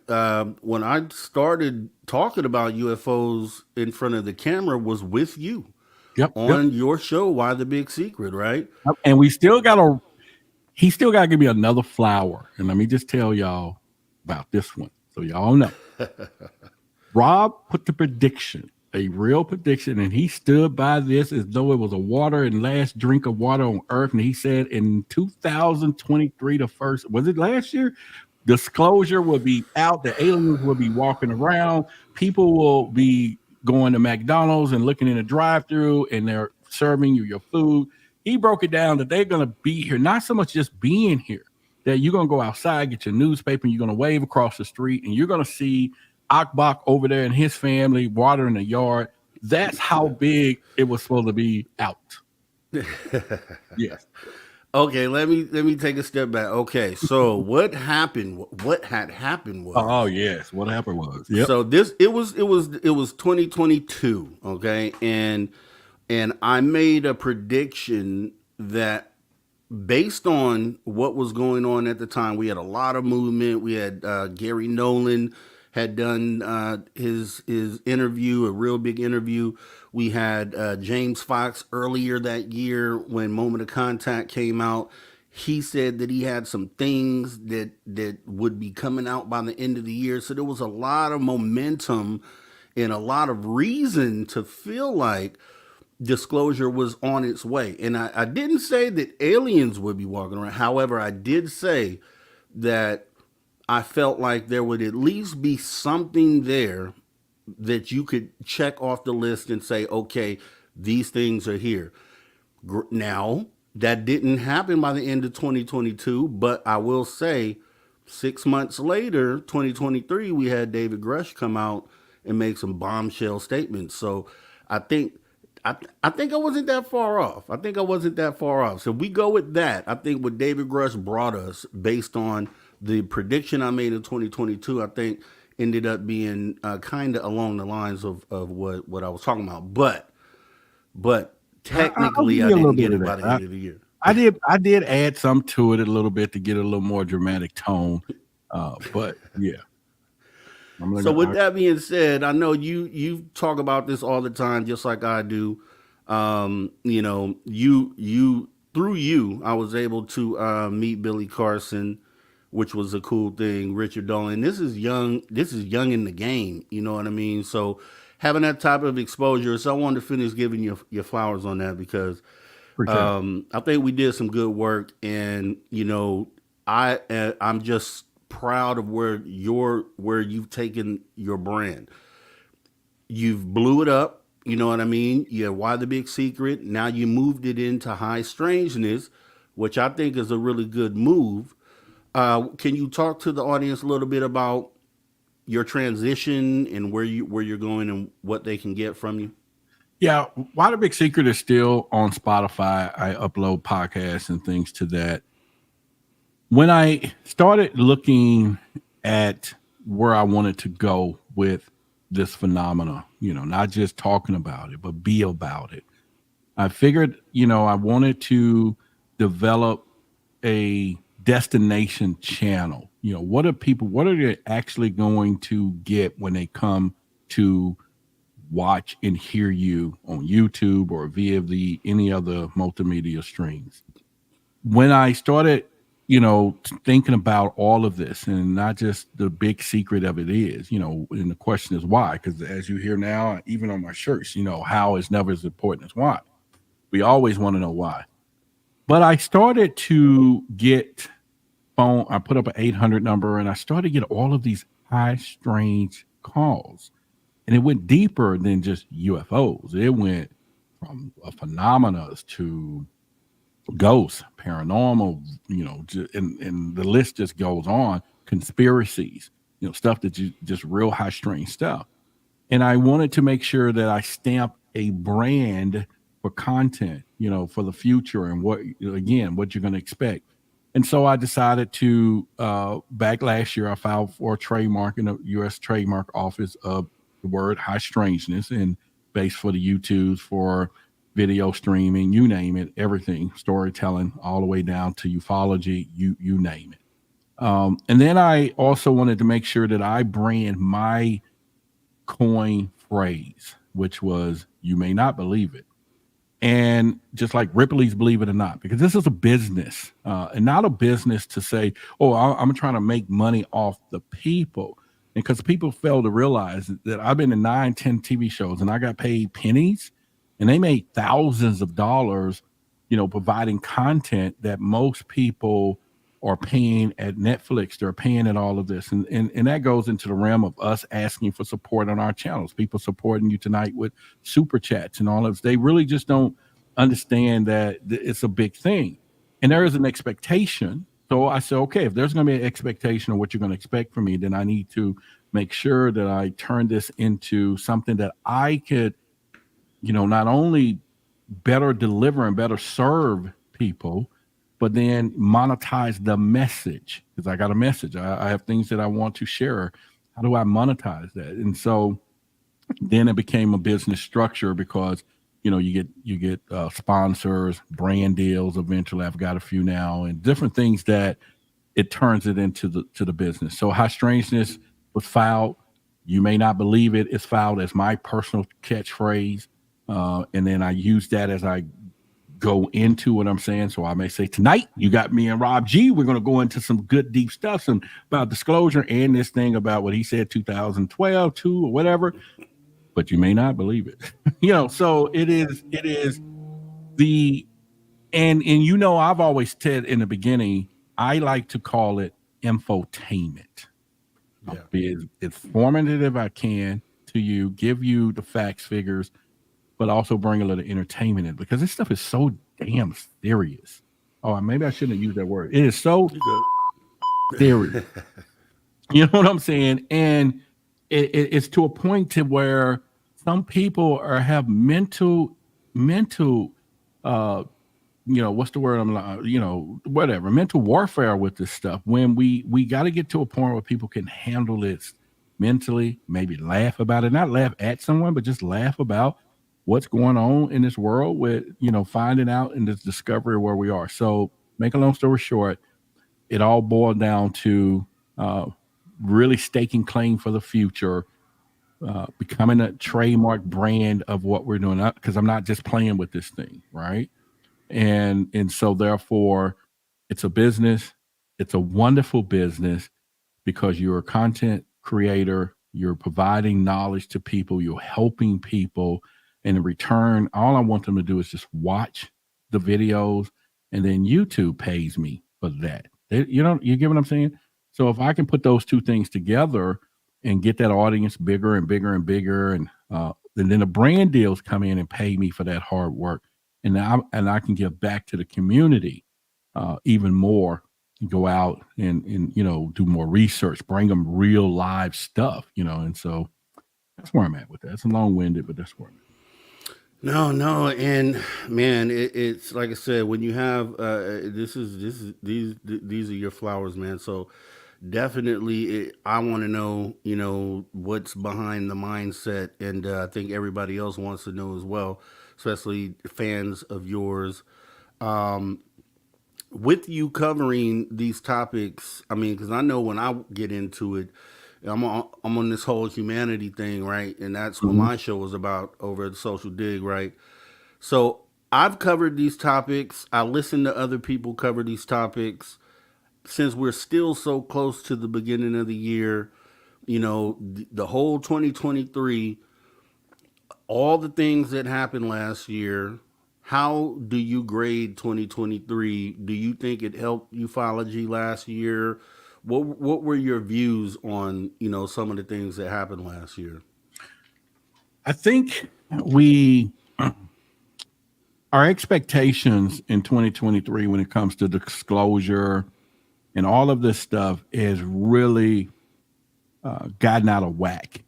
when I started talking about UFOs in front of the camera was with you on your show, Why the Big Secret, right? And he still got to give me another flower. And let me just tell y'all about this one, so y'all know. Rob put the prediction, a real prediction, and he stood by this as though it was a water and last drink of water on earth. And he said in 2023, the first, was it last year? Disclosure will be out. The aliens will be walking around. People will be going to McDonald's and looking in a drive-through, and they're serving you your food. He broke it down that they're going to be here, not so much just being here, that you're going to go outside, get your newspaper, and you're going to wave across the street, and you're going to see Akbach over there and his family watering the yard. That's how big it was supposed to be out. Yes. Okay, let me take a step back. Okay, so what happened? What had happened was. Oh yes, what happened was. Yep. So it was 2022. Okay, and I made a prediction that, based on what was going on at the time, we had a lot of movement. We had Gary Nolan had done his interview, a real big interview. We had James Fox earlier that year when Moment of Contact came out. He said that he had some things that would be coming out by the end of the year. So there was a lot of momentum and a lot of reason to feel like disclosure was on its way. And I didn't say that aliens would be walking around. However, I did say that I felt like there would at least be something there that you could check off the list and say, okay, these things are here. Now, that didn't happen by the end of 2022, but I will say 6 months later, 2023, we had David Grush come out and make some bombshell statements. So I think I wasn't that far off. So if we go with that, I think what David Grush brought us, based on the prediction I made in 2022, I think ended up being kind of along the lines of what I was talking about. But technically, I didn't get it by the end of the year. I did add some to it a little bit to get a little more dramatic tone. But yeah. So with that being said, I know you talk about this all the time, just like I do. You know, through you, I was able to meet Billy Carson which was a cool thing. Richard Dolan. This is young. This is young in the game. You know what I mean? So having that type of exposure. So I wanted to finish giving you your flowers on that because I think we did some good work, and you know, I'm just proud of where you've taken your brand. You've blew it up. You know what I mean? You had Why the Big Secret. Now you moved it into High Strangeness, which I think is a really good move. Can you talk to the audience a little bit about your transition and where you're going and what they can get from you? Yeah, Why the Big Secret is still on Spotify. I upload podcasts and things to that. When I started looking at where I wanted to go with this phenomena, you know, not just talking about it, but be about it, I figured, you know, I wanted to develop a destination channel. You know, what are they actually going to get when they come to watch and hear you on YouTube or via any other multimedia streams? When I started, you know, thinking about all of this, and not just the big secret of it is, you know, and the question is why, because as you hear now, even on my shirts, you know, how is never as important as why. We always want to know why. But I started to get I put up an 800 number, and I started to get all of these high strange calls. And it went deeper than just UFOs. It went from phenomena to ghosts, paranormal, you know, and the list just goes on. Conspiracies, you know, stuff that just real high strange stuff. And I wanted to make sure that I stamp a brand for content, you know, for the future and what you're going to expect. And so I decided to, back last year, I filed for a trademark in the U.S. Trademark Office of the word High Strangeness, and based for the YouTubes, for video streaming, you name it, everything, storytelling, all the way down to ufology, you name it. And then I also wanted to make sure that I brand my coin phrase, which was, you may not believe it. And just like Ripley's Believe It or Not, because this is a business, and not a business to say, oh, I'm trying to make money off the people. And because people fail to realize that I've been in 9-10 TV shows and I got paid pennies, and they made thousands of dollars, you know, providing content that most people are paying at Netflix. They're paying at all of this. And that goes into the realm of us asking for support on our channels, people supporting you tonight with super chats and all of this. They really just don't understand that it's a big thing. And there is an expectation. So I said, okay, if there's going to be an expectation of what you're going to expect from me, then I need to make sure that I turn this into something that I could, you know, not only better deliver and better serve people, but then monetize the message, because I got a message. I have things that I want to share. How do I monetize that? And so then it became a business structure, because, you know, you get sponsors, brand deals. Eventually, I've got a few now, and different things that it turns it into the business. So High Strangeness was filed. You may not believe it. It's filed as my personal catchphrase. And then I use that as I go into what I'm saying. So I may say, tonight you got me and Rob G. We're going to go into some good deep stuff, some about disclosure and this thing about what he said 2012, 2 or whatever. But you may not believe it. You know, so it is the and you know, I've always said in the beginning, I like to call it infotainment. Yeah. I'll be as informative I can to you, give you the facts, figures, but also bring a little entertainment in, because this stuff is so damn serious. Oh, maybe I shouldn't have used that word. It is so serious. You know what I'm saying? And it's to a point to where some people have mental, you know, what's the word? You know, whatever, mental warfare with this stuff. When we got to get to a point where people can handle it mentally, maybe laugh about it, not laugh at someone, but just laugh about what's going on in this world with, you know, finding out in this discovery where we are. So make a long story short, it all boiled down to really staking claim for the future, becoming a trademark brand of what we're doing, because I'm not just playing with this thing, right? And so therefore it's a business, It's a wonderful business because you're a content creator, you're providing knowledge to people, you're helping people. And in return, all I want them to do is just watch the videos, and then YouTube pays me for that. You get what I'm saying? So if I can put those two things together and get that audience bigger and bigger and bigger, and then the brand deals come in and pay me for that hard work, and I can give back to the community even more. Go out and do more research, bring them real live stuff, and so that's where I'm at with that. It's long-winded, but that's where I'm at. No, and man, it's like I said, when you have these are your flowers, man. So definitely, I want to know, what's behind the mindset, and I think everybody else wants to know as well, especially fans of yours. With you covering these topics, I mean, because I know when I get into it, I'm on this whole humanity thing, right? And that's what my show was about over at Social Dig, right? So I've covered these topics. I listen to other people cover these topics. Since we're still so close to the beginning of the year, the whole 2023, all the things that happened last year, how do you grade 2023? Do you think it helped ufology last year? What were your views on, some of the things that happened last year? I think our expectations in 2023 when it comes to disclosure and all of this stuff is really gotten out of whack.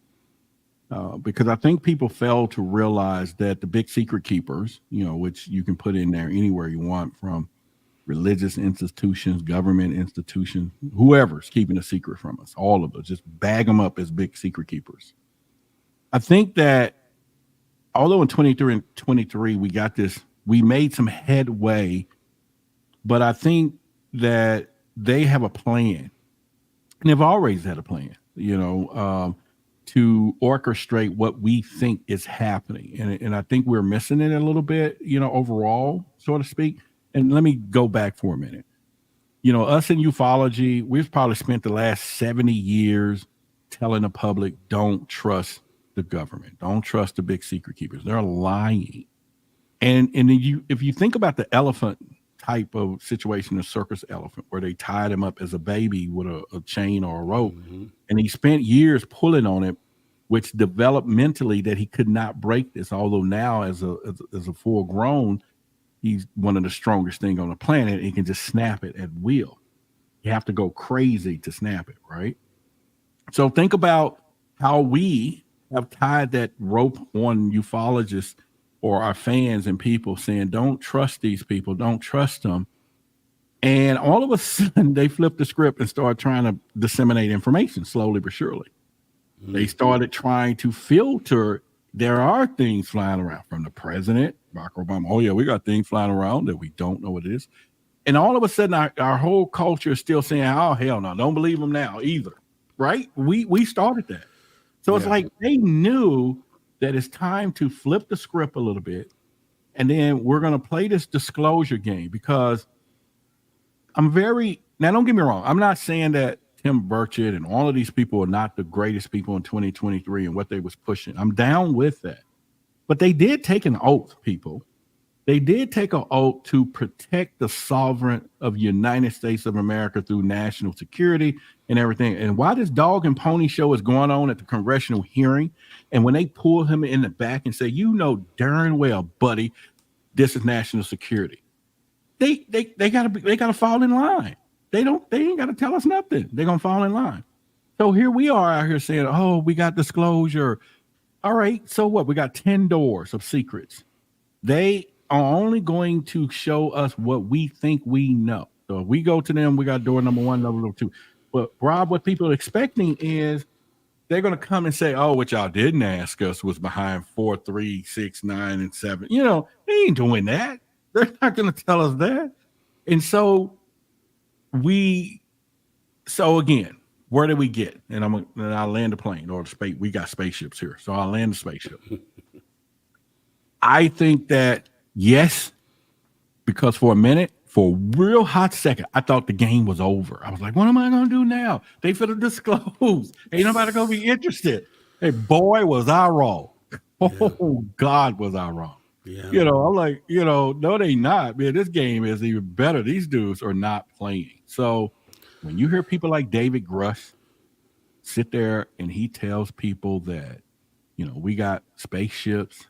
Because I think people fail to realize that the big secret keepers, which you can put in there anywhere you want, from religious institutions, government institutions, whoever's keeping a secret from us, all of us, just bag them up as big secret keepers. I think that although in 23 and 23 we made some headway, but I think that they have a plan, and they've always had a plan, to orchestrate what we think is happening. And I think we're missing it a little bit, overall, so to speak. And let me go back for a minute. Us in ufology, we've probably spent the last 70 years telling the public, don't trust the government. Don't trust the big secret keepers. They're lying. And if you think about the elephant type of situation, a circus elephant, where they tied him up as a baby with a chain or a rope, and he spent years pulling on it, which developed mentally that he could not break this. Although now, as a full grown, he's one of the strongest things on the planet. He can just snap it at will. You have to go crazy to snap it, right? So think about how we have tied that rope on ufologists or our fans and people, saying, don't trust these people, don't trust them. And all of a sudden they flipped the script and started trying to disseminate information slowly but surely. They started trying to filter. There are things flying around from the president, Barack Obama. Oh yeah, we got things flying around that we don't know what it is. And all of a sudden our whole culture is still saying, oh, hell no, don't believe them now either. Right? We started that. So it's like they knew that it's time to flip the script a little bit. And then we're going to play this disclosure game, because now don't get me wrong. I'm not saying that Tim Burchett and all of these people are not the greatest people in 2023 and what they was pushing. I'm down with that. But they did take an oath, people. They did take an oath to protect the sovereignty of the United States of America through national security and everything. And while this dog and pony show is going on at the congressional hearing, and when they pull him in the back and say, darn well, buddy, this is national security, they gotta fall in line. They ain't gotta tell us nothing. They're gonna fall in line. So here we are out here saying, oh, we got disclosure. All right, so what? We got 10 doors of secrets. They are only going to show us what we think we know. So if we go to them, we got door number 1, number 2. But Rob, what people are expecting is they're going to come and say, oh, what y'all didn't ask us was behind 4, 3, 6, 9, and 7. They ain't doing that. They're not going to tell us that. And so again, where do we get? And I'll land the plane or the space. We got spaceships here. So I'll land the spaceship. I think that, yes, because for a minute, for a real hot second, I thought the game was over. I was like, what am I going to do now? They finna disclose. Ain't nobody going to be interested. Hey, boy, was I wrong. Oh, God, was I wrong. Yeah. You know, I'm like, you know, no, they not. Man, this game is even better. These dudes are not playing. So when you hear people like David Grush sit there and he tells people that, you know, we got spaceships.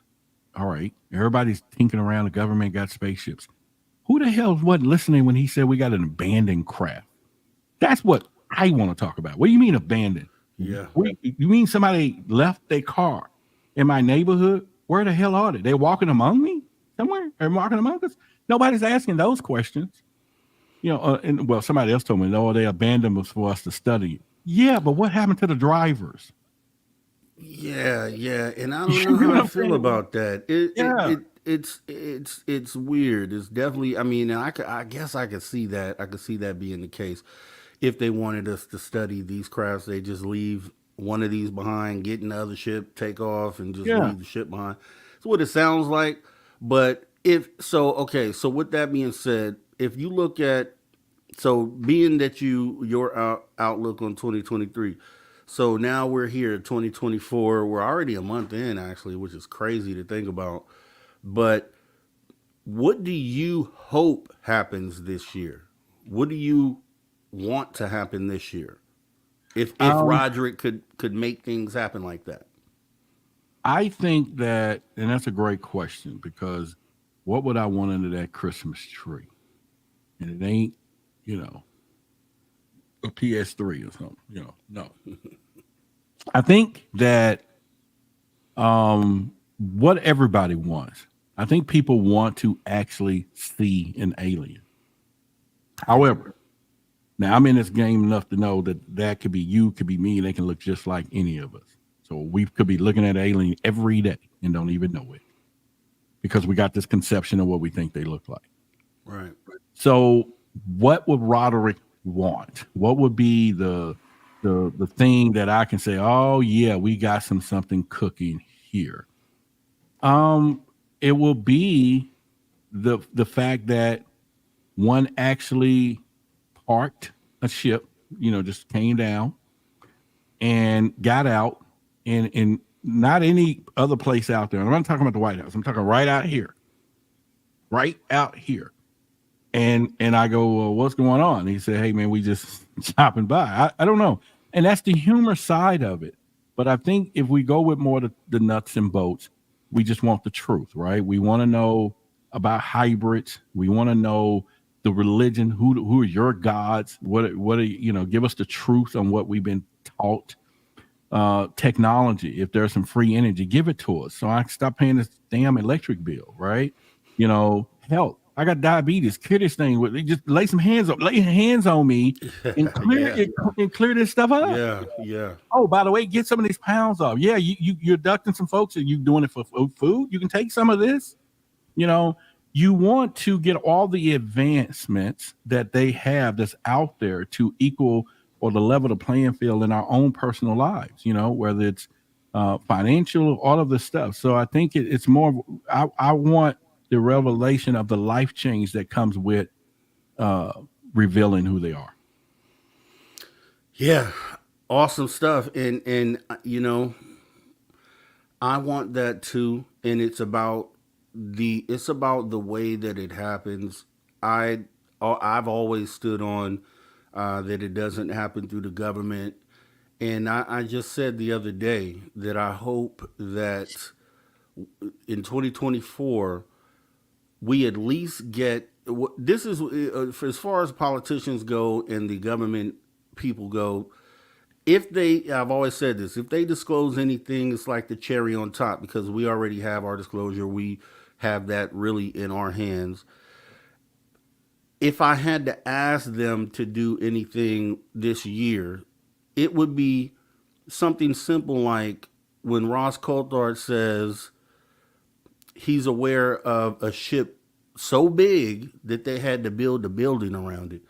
All right. Everybody's tinking around. The government got spaceships. Who the hell wasn't listening when he said we got an abandoned craft? That's what I want to talk about. What do you mean abandoned? Yeah. You mean somebody left their car in my neighborhood? Where the hell are they? They walking among me somewhere? They're walking among us? Nobody's asking those questions. You know, and well, somebody else told me, no, they abandoned us for us to study. Yeah, but what happened to the drivers? Yeah, and I don't know how I feel about that. It's weird. It's definitely. I mean, I guess I could see that. I could see that being the case. If they wanted us to study these crafts, they just leave one of these behind, get in the other ship, take off, and just leave the ship behind. That's what it sounds like. But if so, okay. So with that being said, if you look at being that your outlook on 2023. So now we're here, 2024. We're already a month in, actually, which is crazy to think about. But what do you hope happens this year? What do you want to happen this year? If Roderick could make things happen like that. I think that, and that's a great question, because what would I want under that Christmas tree? And it ain't, you know, a PS3 or something, you know, no. I think that what everybody wants, I think people want to actually see an alien. However, now I'm in this game enough to know that could be you, could be me, and they can look just like any of us. So we could be looking at an alien every day and don't even know it, because we got this conception of what we think they look like. Right. So what would Roderick want? What would be the thing that I can say, oh yeah, we got something cooking here? It will be the fact that one actually parked a ship, you know, just came down and got out, and not any other place out there. I'm not talking about the White House. I'm talking right out here. And I go, well, what's going on? And he said, hey man, we just chopping by. I don't know. And that's the humor side of it. But I think if we go with more the nuts and bolts, we just want the truth, right? We want to know about hybrids. We want to know the religion. Who are your gods? What are you know? Give us the truth on what we've been taught. Technology. If there's some free energy, give it to us, so I can stop paying this damn electric bill, right? You know, health. I got diabetes. Clear this thing with just lay hands on me and clear this stuff up. Yeah. Oh, by the way, get some of these pounds off. Yeah, you're abducting some folks, and you doing it for food. You can take some of this. You know, you want to get all the advancements that they have that's out there to equal or to level the playing field in our own personal lives. You know, whether it's financial, all of this stuff. So I think it's more. I want the revelation of the life change that comes with revealing who they are. Yeah, awesome stuff. And you know, I want that too. And it's about the way that it happens. I've always stood on that it doesn't happen through the government. And I just said the other day that I hope that in 2024 we at least get this is as far as politicians go and the government people go. I've always said this, if they disclose anything, it's like the cherry on top, because we already have our disclosure. We have that really in our hands. If I had to ask them to do anything this year, it would be something simple like when Ross Coulthard says he's aware of a ship so big that they had to build a building around it.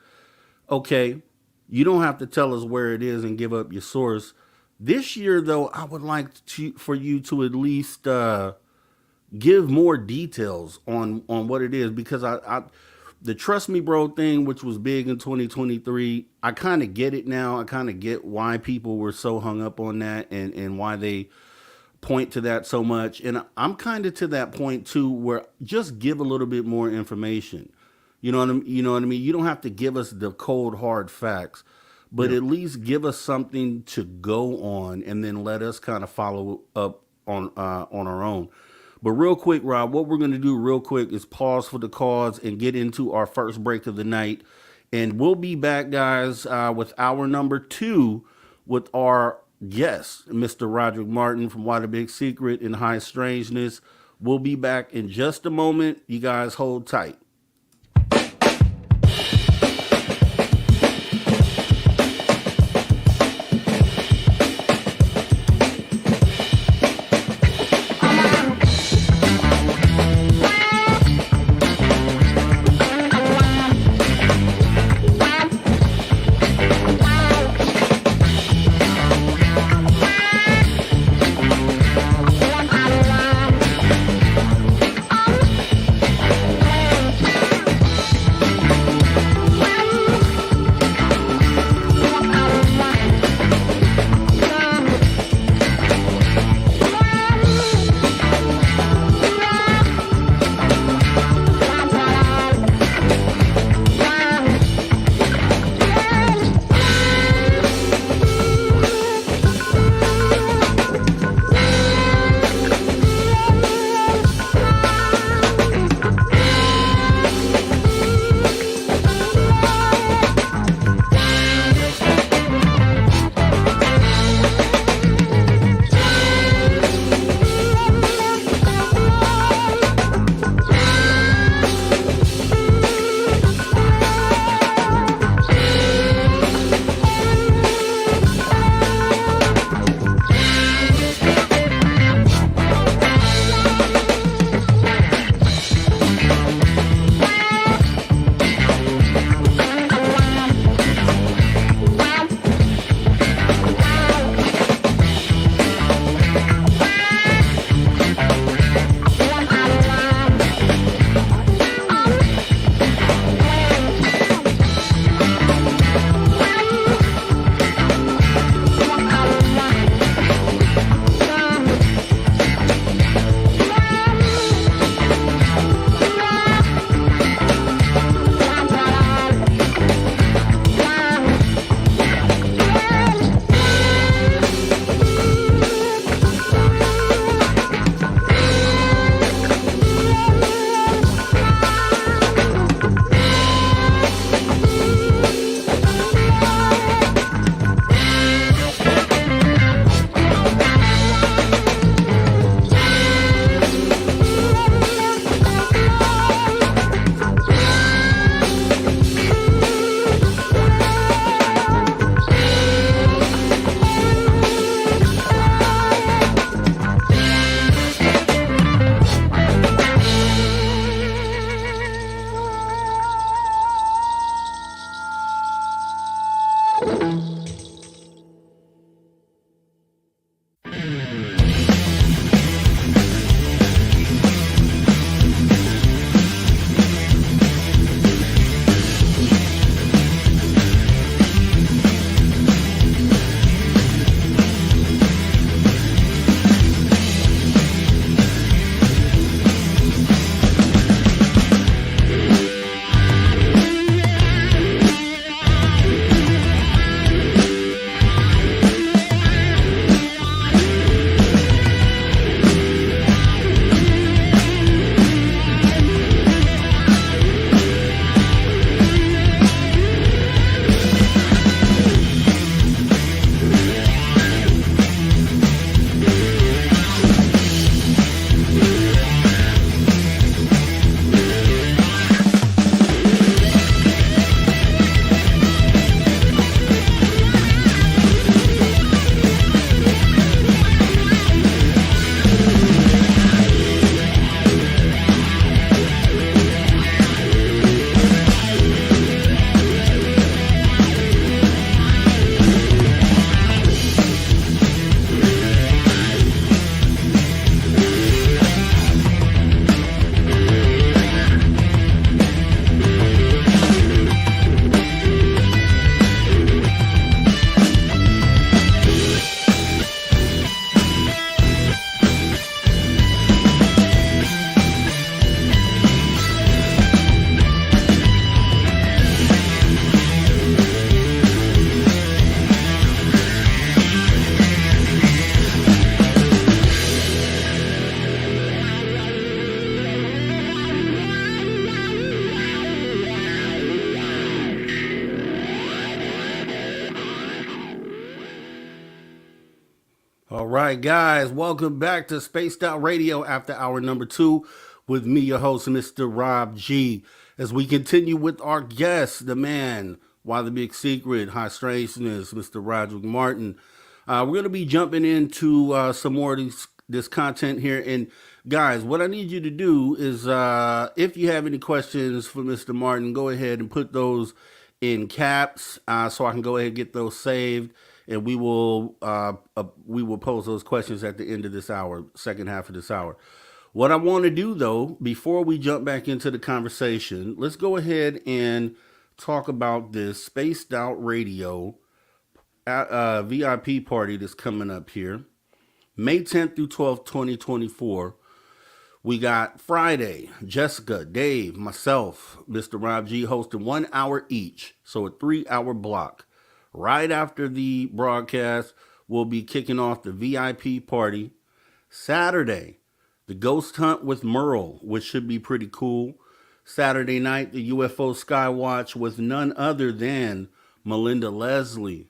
Okay, you don't have to tell us where it is and give up your source. This year, though, I would like for you to at least give more details on what it is, because The Trust Me Bro thing, which was big in 2023, I kind of get it now. I kind of get why people were so hung up on that and why they point to that so much. And I'm kind of to that point too, where just give a little bit more information. You know what I mean? You don't have to give us the cold hard facts, but at least give us something to go on, and then let us kind of follow up on our own. But real quick, Rob, what we're going to do real quick is pause for the cause and get into our first break of the night. And we'll be back, guys, with hour number 2 with our guest, Mr. Roderick Martin from Why the Big Secret and High Strangeness. We'll be back in just a moment. You guys hold tight. All right, guys, welcome back to Spaced Out Radio after hour number 2 with me, your host, Mr. Rob G. As we continue with our guest, the man, Why the Big Secret, High Strangeness, Mr. Roderick Martin. We're going to be jumping into some more of this content here. And guys, what I need you to do is if you have any questions for Mr. Martin, go ahead and put those in caps so I can go ahead and get those saved. And we will pose those questions at the end of this hour, second half of this hour. What I want to do, though, before we jump back into the conversation, let's go ahead and talk about this Spaced Out Radio VIP party that's coming up here. May 10th through 12th, 2024. We got Friday, Jessica, Dave, myself, Mr. Rob G hosting 1 hour each. So a 3-hour block. Right after the broadcast, we'll be kicking off the VIP party. Saturday, the Ghost Hunt with Merle, which should be pretty cool. Saturday night, the UFO Skywatch with none other than Melinda Leslie.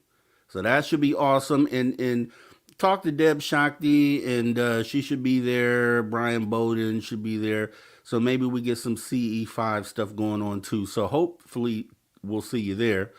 So that should be awesome. And talk to Deb Shakti, and she should be there. Brian Bowden should be there. So maybe we get some CE5 stuff going on too. So hopefully we'll see you there.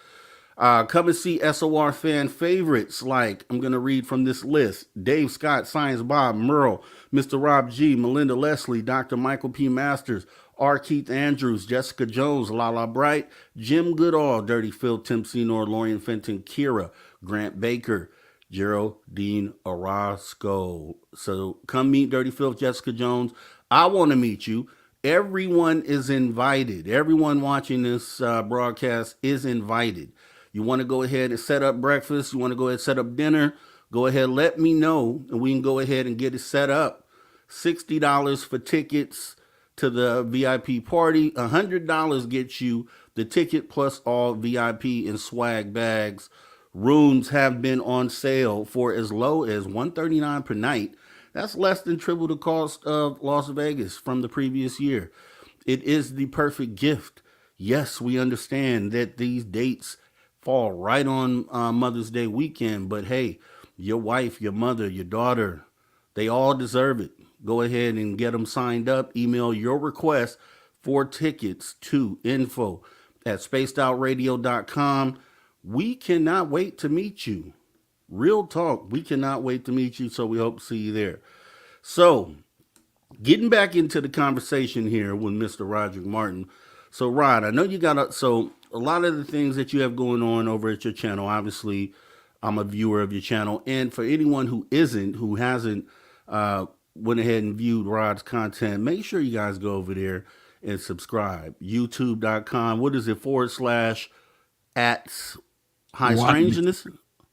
Come and see SOR fan favorites like, I'm going to read from this list: Dave Scott, Science Bob, Merle, Mr. Rob G, Melinda Leslie, Dr. Michael P. Masters, R. Keith Andrews, Jessica Jones, Lala Bright, Jim Goodall, Dirty Phil, Tim Senor, Lorian Fenton, Kira, Grant Baker, Geraldine Orozco. So come meet Dirty Phil, Jessica Jones. I want to meet you. Everyone is invited. Everyone watching this broadcast is invited. You want to go ahead and set up breakfast, you want to go ahead and set up dinner, go ahead, let me know, and we can go ahead and get it set up. $60 for tickets to the VIP party. $100 gets you the ticket plus all VIP and swag bags. Rooms have been on sale for as low as $139 per night. That's less than triple the cost of Las Vegas from the previous year. It is the perfect gift. Yes, we understand that these dates fall right on Mother's Day weekend, but hey, your wife, your mother, your daughter, they all deserve it. Go ahead and get them signed up. Email your request for tickets to info@spacedoutradio.com. We cannot wait to meet you. Real talk, we cannot wait to meet you, so we hope to see you there. So, getting back into the conversation here with Mr. Roderick Martin. So, Rod, I know you got a lot of the things that you have going on over at your channel. Obviously, I'm a viewer of your channel. And for anyone who hasn't went ahead and viewed Rod's content, make sure you guys go over there and subscribe. YouTube.com. What is it? / at High Strangeness?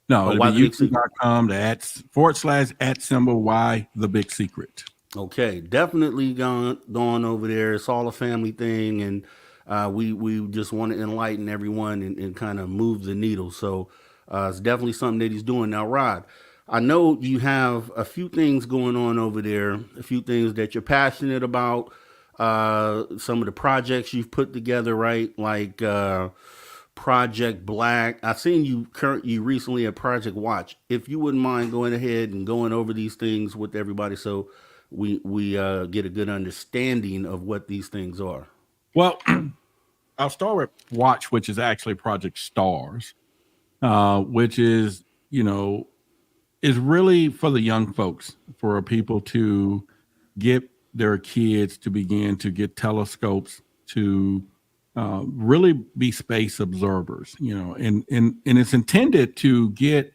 No, it'll be youtube.com / @why the big secret. Okay, definitely gone over there. It's all a family thing, and we just want to enlighten everyone and kind of move the needle. So it's definitely something that he's doing. Now, Rod, I know you have a few things going on over there, a few things that you're passionate about, some of the projects you've put together, right? Like Project Black. I've seen you recently at Project Watch. If you wouldn't mind going ahead and going over these things with everybody so we get a good understanding of what these things are. Well, I'll start with Watch, which is actually Project Stars, which is, is really for the young folks, for people to get their kids to begin to get telescopes, to really be space observers, and it's intended to get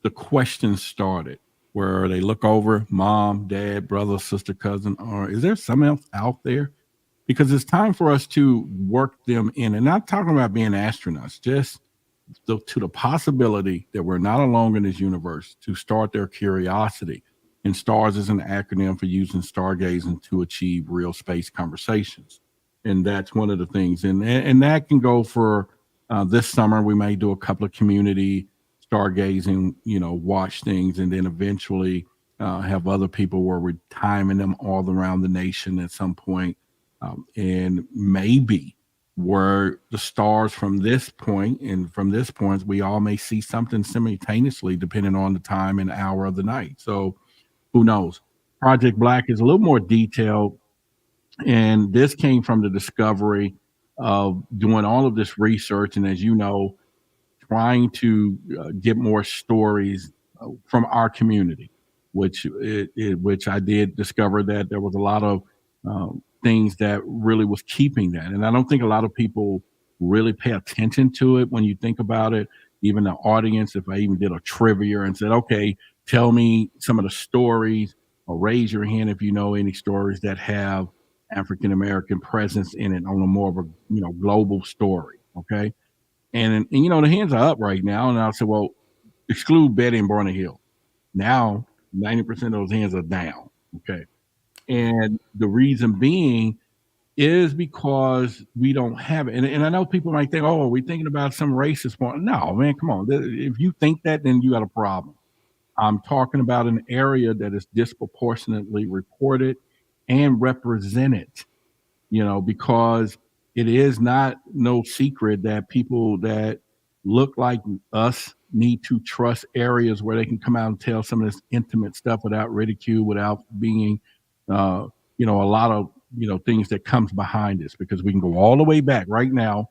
the questions started where they look over mom, dad, brother, sister, cousin, or is there something else out there? Because it's time for us to work them in, and not talking about being astronauts, just to the possibility that we're not alone in this universe, to start their curiosity. And STARS is an acronym for using stargazing to achieve real space conversations. And that's one of the things. And that can go for this summer. We may do a couple of community stargazing, watch things, and then eventually have other people where we're timing them all around the nation at some point. And maybe were the stars from this point, and from this point, we all may see something simultaneously depending on the time and hour of the night. So who knows? Project Black is a little more detailed, and this came from the discovery of doing all of this research, and as you know, trying to get more stories from our community, which I did discover that there was a lot of things that really was keeping that, and I don't think a lot of people really pay attention to it when you think about it. Even the audience, if I even did a trivia and said, "Okay, tell me some of the stories," or raise your hand if you know any stories that have African American presence in it on a more of a global story. Okay, and the hands are up right now, and I'll say, well, exclude Betty and Barney Hill. Now 90% of those hands are down. Okay, and the reason being is because we don't have it. And I know people might think, oh, are we thinking about some racist point? No, man, come on. If you think that, then you got a problem. I'm talking about an area that is disproportionately reported and represented, because it is not no secret that people that look like us need to trust areas where they can come out and tell some of this intimate stuff without ridicule, without being, a lot of, things that comes behind this, because we can go all the way back right now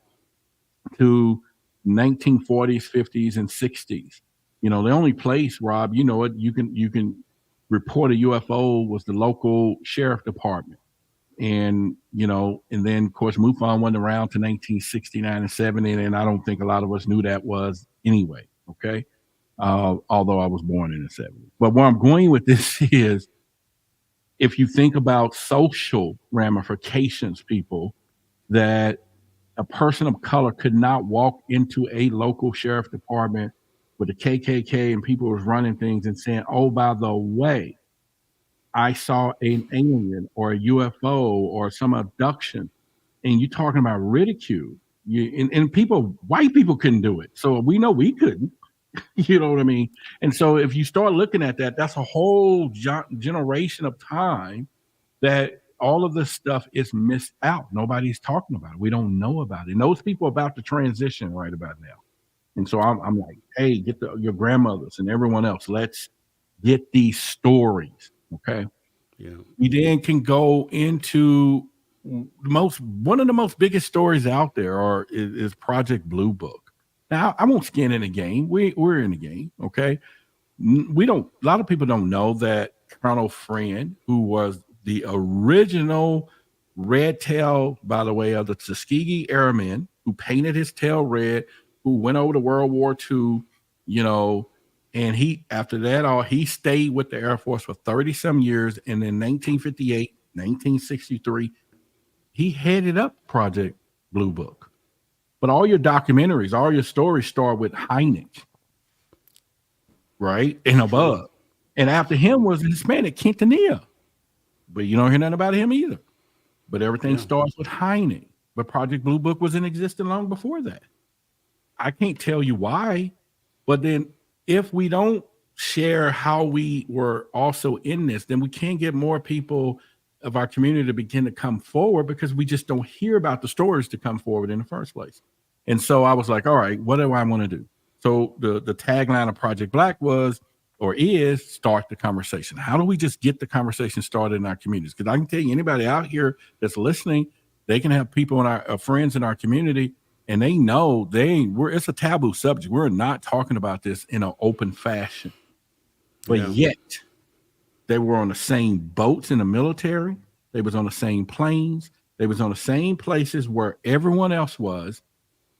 to 1940s, 50s, and 60s. The only place, Rob, you can report a UFO was the local sheriff department. And and then of course MUFON went around to 1969 and 70, and I don't think a lot of us knew that was anyway. Okay, although I was born in the 70s. But where I'm going with this is, if you think about social ramifications, people, that a person of color could not walk into a local sheriff department with the KKK and people was running things and saying, "Oh, by the way, I saw an alien or a UFO or some abduction," and you're talking about ridicule. And people, white people couldn't do it, so we know we couldn't. You know what I mean? And so if you start looking at that, that's a whole generation of time that all of this stuff is missed out. Nobody's talking about it. We don't know about it. And those people are about to transition right about now. And so I'm like, hey, get your grandmothers and everyone else. Let's get these stories. Okay. Yeah. We then can go into one of the most biggest stories out there is Project Blue Book. Now, I won't skin in the game. We're in the game. Okay. A lot of people don't know that Colonel Friend, who was the original red tail, by the way, of the Tuskegee Airmen, who painted his tail red, who went over to World War II, and after that, he stayed with the Air Force for 30 some years. And in 1958, 1963, he headed up Project Blue Book. But all your documentaries, all your stories start with Hynek, right? And above. And after him was Hispanic Quintanilla. But you don't hear nothing about him either. But everything starts with Hynek. But Project Blue Book was in existence long before that. I can't tell you why. But then if we don't share how we were also in this, then we can't get more people of our community to begin to come forward, because we just don't hear about the stories to come forward in the first place. And so I was like, all right, what do I want to do? So the tagline of Project Black is start the conversation. How do we just get the conversation started in our communities? Because I can tell you, anybody out here that's listening, they can have people in our friends in our community, and they know it's a taboo subject. We're not talking about this in an open fashion. But yet they were on the same boats in the military. They was on the same planes. They was on the same places where everyone else was,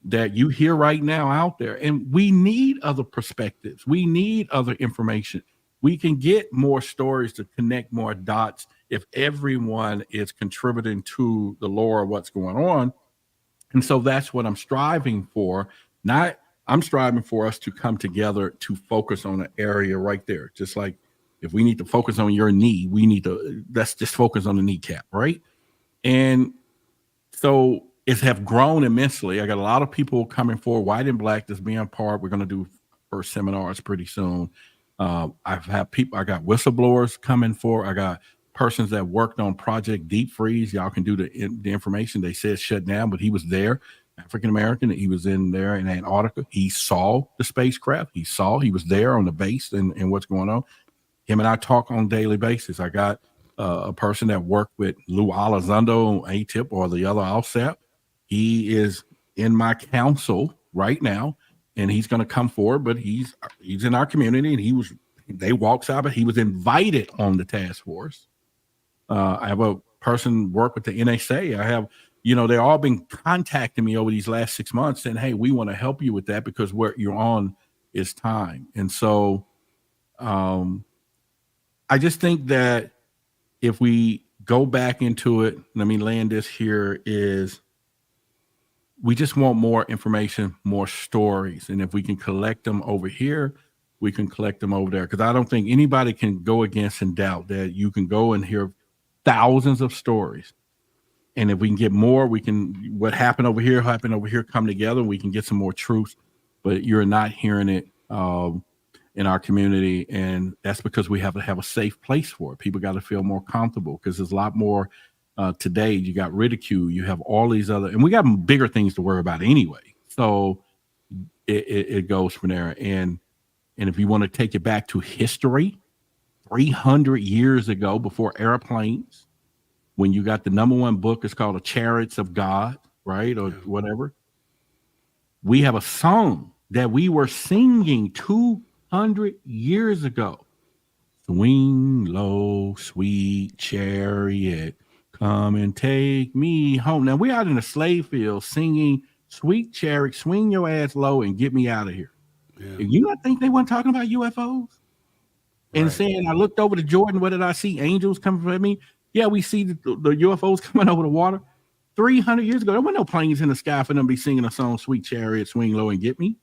that you hear right now out there. And we need other perspectives. We need other information. We can get more stories to connect more dots if everyone is contributing to the lore of what's going on. And so that's what I'm striving for. I'm striving for us to come together to focus on an area right there. Just like if we need to focus on your knee, let's just focus on the kneecap, right? And so it have grown immensely. I got a lot of people coming forward, white and black, that's being part. We're going to do first seminars pretty soon. I got whistleblowers coming forward. I got persons that worked on Project Deep Freeze. Y'all can do the information. They said shut down, but he was there, African American. He was in there in Antarctica. He saw the spacecraft. He was there on the base and what's going on. Him and I talk on a daily basis. I got a person that worked with Lou Elizondo on ATIP or the other OSAP. He is in my council right now, and he's going to come forward, but he's in our community, and they walked out, but he was invited on the task force. I have a person work with the NSA. I have, they've all been contacting me over these last 6 months saying, hey, we want to help you with that because what you're on is time. And so I just think that if we go back into it, let me land this here, is we just want more information, more stories. And if we can collect them over here, we can collect them over there. Because I don't think anybody can go against and doubt that you can go and hear thousands of stories. And if we can get more, what happened over here, come together, we can get some more truth. But you're not hearing it in our community, and that's because we have to have a safe place for it. People got to feel more comfortable because there's a lot more today. You got ridicule, you have all these other, and we got bigger things to worry about anyway. So it goes from there. And if you want to take it back to history, 300 years ago, before airplanes, when you got the number one book, it's called The Chariots of God, right? Or whatever. We have a song that we were singing 200 years ago. Swing low, sweet chariot, come and take me home. Now we're out in the slave field singing, sweet chariot, swing your ass low and get me out of here. Yeah. You not think they weren't talking about UFOs? And saying, I looked over to Jordan, what did I see? Angels coming from me. Yeah, we see the UFOs coming over the water. 300 years ago, there were no planes in the sky for them to be singing a song, Sweet Chariot, Swing Low and Get Me.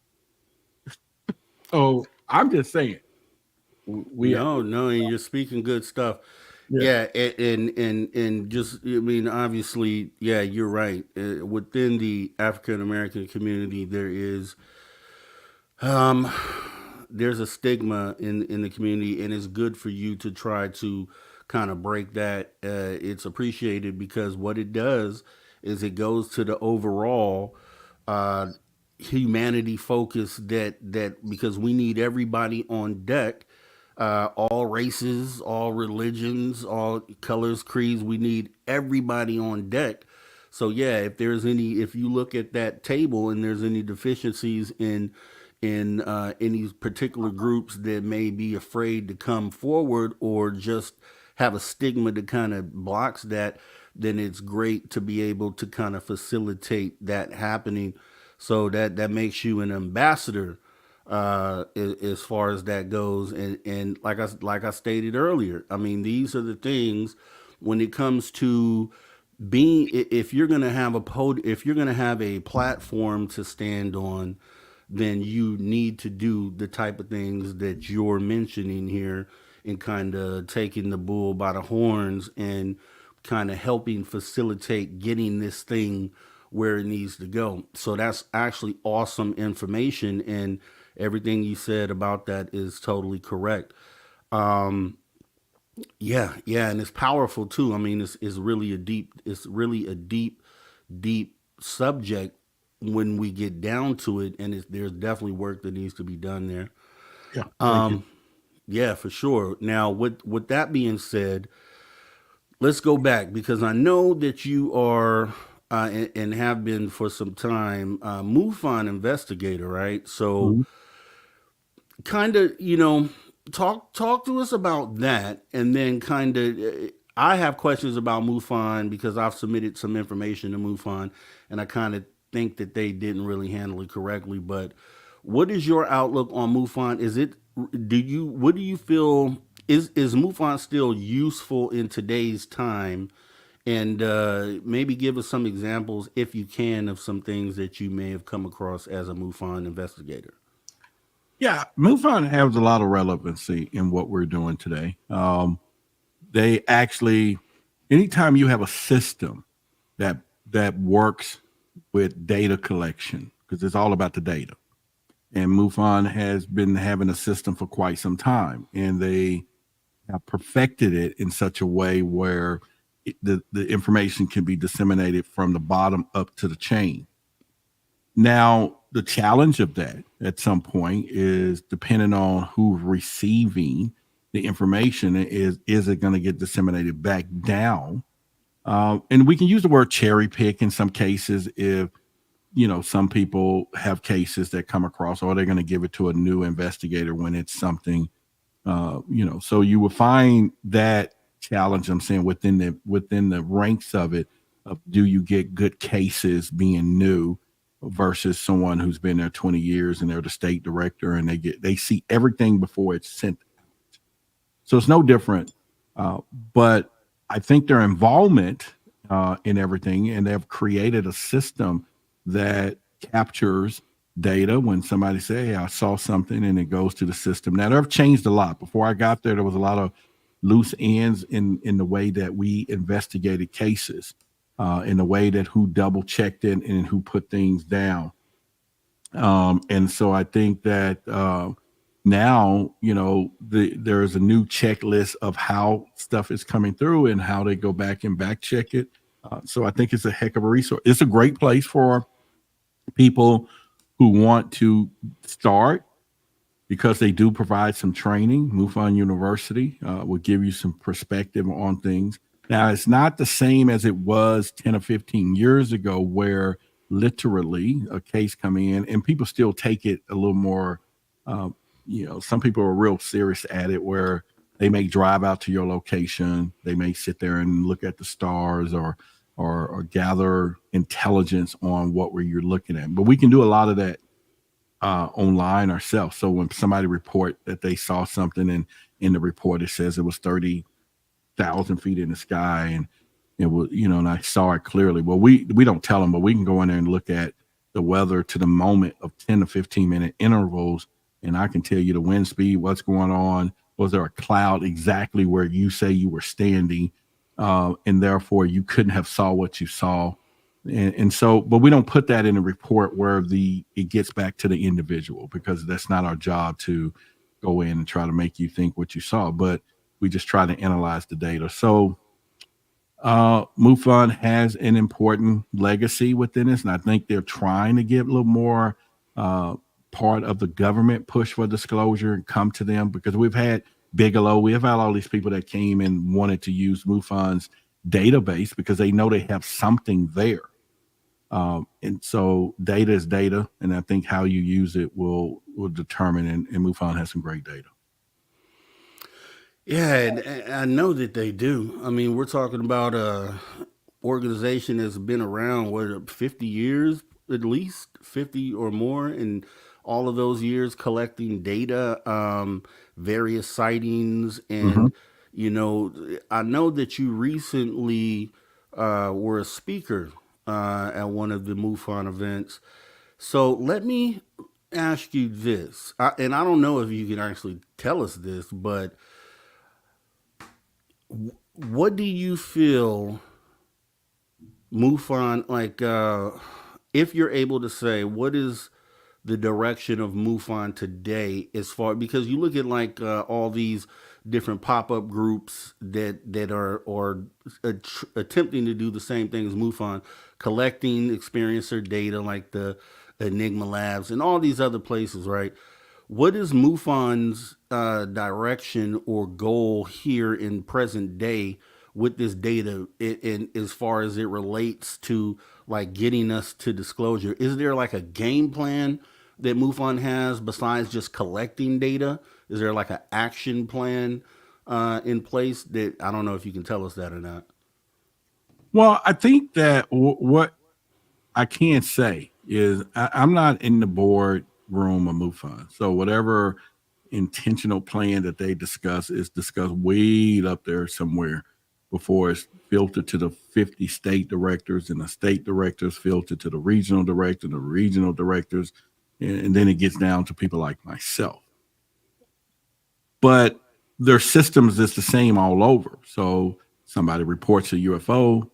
Oh, I'm just saying. No, and you're speaking good stuff. Yeah, and just, I mean, obviously, yeah, you're right. Within the African American community, there's a stigma in the community, and it's good for you to try to kind of break that. It's appreciated because what it does is it goes to the overall humanity focus that because we need everybody on deck, all races, all religions, all colors, creeds. We need everybody on deck. So yeah, if you look at that table and there's any deficiencies in any particular groups that may be afraid to come forward or just have a stigma that kind of blocks that, then it's great to be able to kind of facilitate that happening. So that makes you an ambassador as far as that goes. And like I stated earlier, I mean, these are the things when it comes to being, if you're going to have a platform to stand on, then you need to do the type of things that you're mentioning here and kind of taking the bull by the horns and kind of helping facilitate getting this thing where it needs to go. So that's actually awesome information, and everything you said about that is totally correct. And it's powerful too. I mean, it's really a deep subject when we get down to it, and there's definitely work that needs to be done there. Yeah, for sure. Now, with that being said, let's go back, because I know that you are and have been for some time MUFON investigator, right? So, kind of, talk to us about that, and then kind of. I have questions about MUFON because I've submitted some information to MUFON, and I kind of think that they didn't really handle it correctly. But what is your outlook on MUFON? What do you feel is MUFON still useful in today's time? And maybe give us some examples, if you can, of some things that you may have come across as a MUFON investigator. Yeah, MUFON has a lot of relevancy in what we're doing today. They actually, anytime you have a system that works with data collection, because it's all about the data. And MUFON has been having a system for quite some time, and they have perfected it in such a way where the information can be disseminated from the bottom up to the chain. Now, the challenge of that at some point is depending on who's receiving the information, is it going to get disseminated back down? And we can use the word cherry pick in some cases if, some people have cases that come across, or they're going to give it to a new investigator when it's something, so you will find that challenge, I'm saying, within the ranks of it, of do you get good cases being new versus someone who's been there 20 years and they're the state director and they see everything before it's sent out. So it's no different. But I think their involvement in everything, and they've created a system that captures data when somebody say, hey, I saw something, and it goes to the system. Now, they've changed a lot. Before I got there was a lot of loose ends in the way that we investigated cases, in the way that who double checked it and who put things down. And so I think that now, there's a new checklist of how stuff is coming through and how they go back and back check it. So I think it's a heck of a resource. It's a great place for people who want to start, because they do provide some training. MUFON University will give you some perspective on things. Now, it's not the same as it was 10 or 15 years ago, where literally a case come in and people still take it a little more, some people are real serious at it, where they may drive out to your location. They may sit there and look at the stars or gather intelligence on what you're looking at. But we can do a lot of that online ourselves. So when somebody report that they saw something, and in the report it says it was 30,000 feet in the sky, and it was, and I saw it clearly. Well, we don't tell them, but we can go in there and look at the weather to the moment of 10 to 15 minute intervals, and I can tell you the wind speed, what's going on. Was there a cloud exactly where you say you were standing, and therefore you couldn't have saw what you saw. And so, but we don't put that in a report where it gets back to the individual, because that's not our job to go in and try to make you think what you saw, but we just try to analyze the data. So MUFON has an important legacy within this, and I think they're trying to get a little more part of the government push for disclosure and come to them, because we've had Bigelow, we have had all these people that came and wanted to use MUFON's database because they know they have something there. And so data is data, and I think how you use it will determine, and MUFON has some great data. Yeah, and I know that they do. I mean, we're talking about a organization that's been around, 50 years, at least 50 or more, and all of those years collecting data, various sightings, and I know that you recently were a speaker at one of the MUFON events. So let me ask you this, and I don't know if you can actually tell us this, but what do you feel MUFON, like, if you're able to say, what is the direction of MUFON today, as far, because you look at like all these different pop-up groups that are attempting to do the same thing as MUFON, collecting experiencer data like the Enigma Labs and all these other places, right? What is MUFON's direction or goal here in present day with this data, in as far as it relates to like getting us to disclosure? Is there like a game plan that MUFON has besides just collecting data? Is there like an action plan in place that, I don't know if you can tell us that or not? Well, I think that what I can say is I'm not in the board room of MUFON. So whatever intentional plan that they discuss is discussed way up there somewhere before it's filtered to the 50 state directors, and the state directors filtered to the regional directors, and then it gets down to people like myself. But their systems is the same all over. So somebody reports a UFO,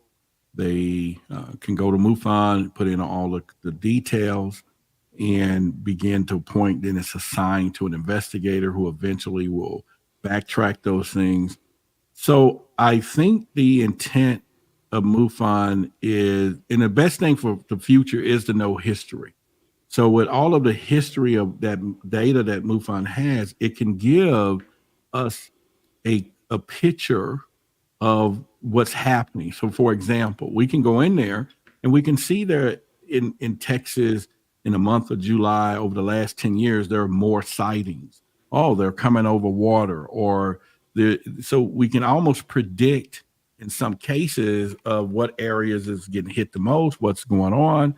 they can go to MUFON, put in all the details, and begin to point. Then it's assigned to an investigator who eventually will backtrack those things. So I think the intent of MUFON is, and the best thing for the future is to know history. So with all of the history of that data that MUFON has, it can give us a picture of what's happening. So for example, we can go in there and we can see there in Texas in the month of July over the last 10 years, there are more sightings. Oh, they're coming over water, or so we can almost predict in some cases of what areas is getting hit the most, what's going on.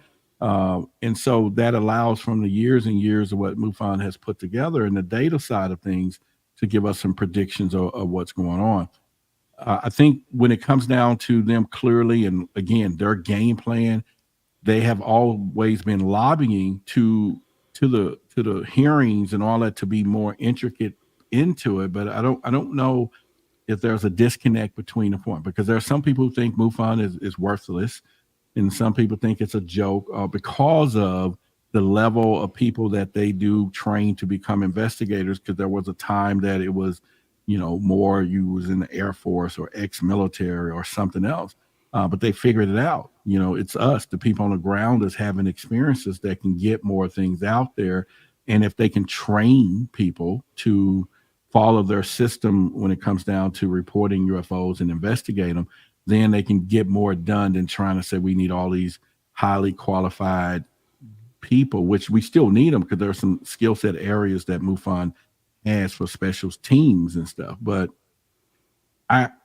And so that allows from the years and years of what MUFON has put together and the data side of things to give us some predictions of what's going on. I think when it comes down to them clearly, and again, their game plan, they have always been lobbying to the hearings and all that to be more intricate into it. But I don't know if there's a disconnect between the point, because there are some people who think MUFON is worthless, and some people think it's a joke because of the level of people that they do train to become investigators. Because there was a time that it was, more you was in the Air Force or ex-military or something else. But they figured it out. It's us, the people on the ground, is having experiences that can get more things out there. And if they can train people to follow their system when it comes down to reporting UFOs and investigate them, then they can get more done than trying to say we need all these highly qualified people, which we still need them because there are some skill set areas that MUFON has for special teams and stuff. But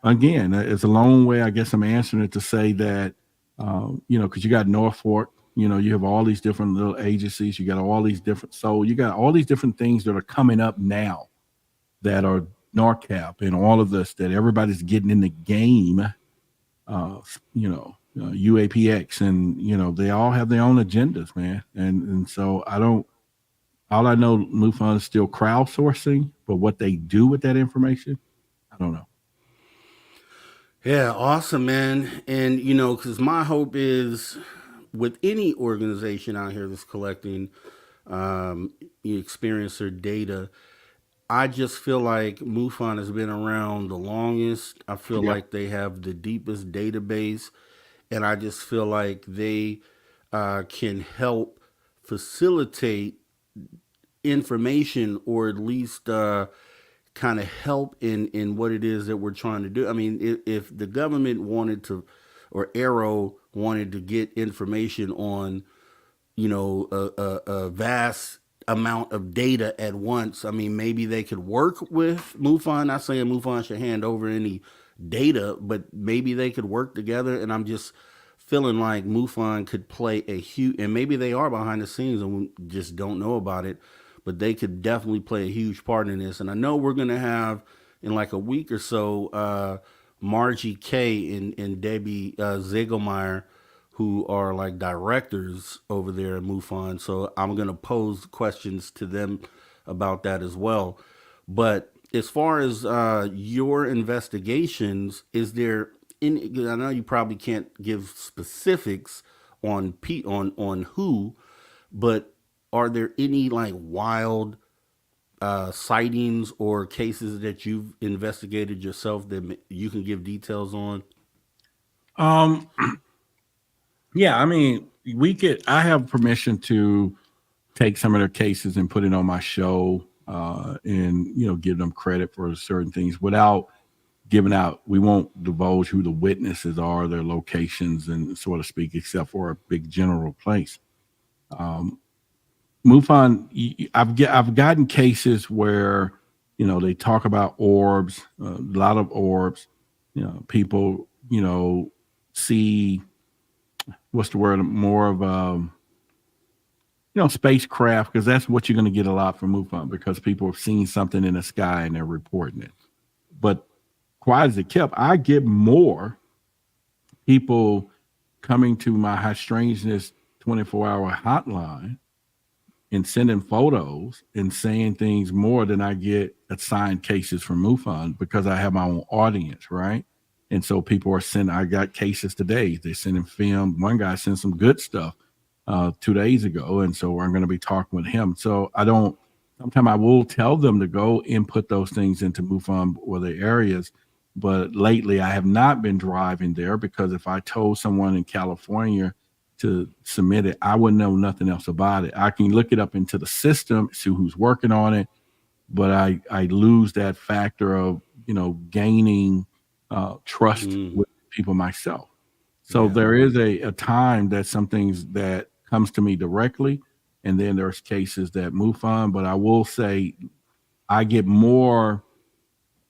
again, it's a long way. I guess I'm answering it to say that, because you got Norfolk, you have all these different little agencies, you got all these different, so you got all these different things that are coming up now that are NORCAP and all of this, that everybody's getting in the game, UAPX, and, they all have their own agendas, man. And so all I know, MUFON is still crowdsourcing, but what they do with that information, I don't know. Yeah, awesome, man. And, because my hope is with any organization out here that's collecting experiencer data, I just feel like MUFON has been around the longest. I feel like they have the deepest database, and I just feel like they can help facilitate information, or at least kind of help in what it is that we're trying to do. I mean, if the government wanted to, or Arrow wanted to get information on, a vast amount of data at once, I mean, maybe they could work with MUFON. Not saying MUFON should hand over any data, but maybe they could work together. And I'm just feeling like MUFON could play a huge, and maybe they are behind the scenes and we just don't know about it, but they could definitely play a huge part in this. And I know we're going to have, in like a week or so, Margie K and Debbie Zegelmeyer, who are like directors over there at MUFON. So I'm going to pose questions to them about that as well. But as far as your investigations, is there any, I know you probably can't give specifics on who, but are there any like wild sightings or cases that you've investigated yourself that you can give details on? Yeah, I mean, I have permission to take some of their cases and put it on my show, and, give them credit for certain things without giving out. We won't divulge who the witnesses are, their locations, and so to speak, except for a big general place. MUFON, I've gotten cases where, they talk about orbs, a lot of orbs, people, see, what's the word, more of, spacecraft, because that's what you're going to get a lot from MUFON, because people have seen something in the sky and they're reporting it. But quiet as it kept, I get more people coming to my High Strangeness 24-hour hotline and sending photos and saying things more than I get assigned cases from MUFON, because I have my own audience, right? And so people are sending, I got cases today. They're sending film. One guy sent some good stuff 2 days ago. And so I'm going to be talking with him. So I don't sometimes I will tell them to go and put those things into MUFON or the areas. But lately, I have not been driving there, because if I told someone in California to submit it, I wouldn't know nothing else about it. I can look it up into the system, see who's working on it, but I lose that factor of, gaining trust with people myself. So there is a time that some things that comes to me directly, and then there's cases that MUFON. But I will say I get more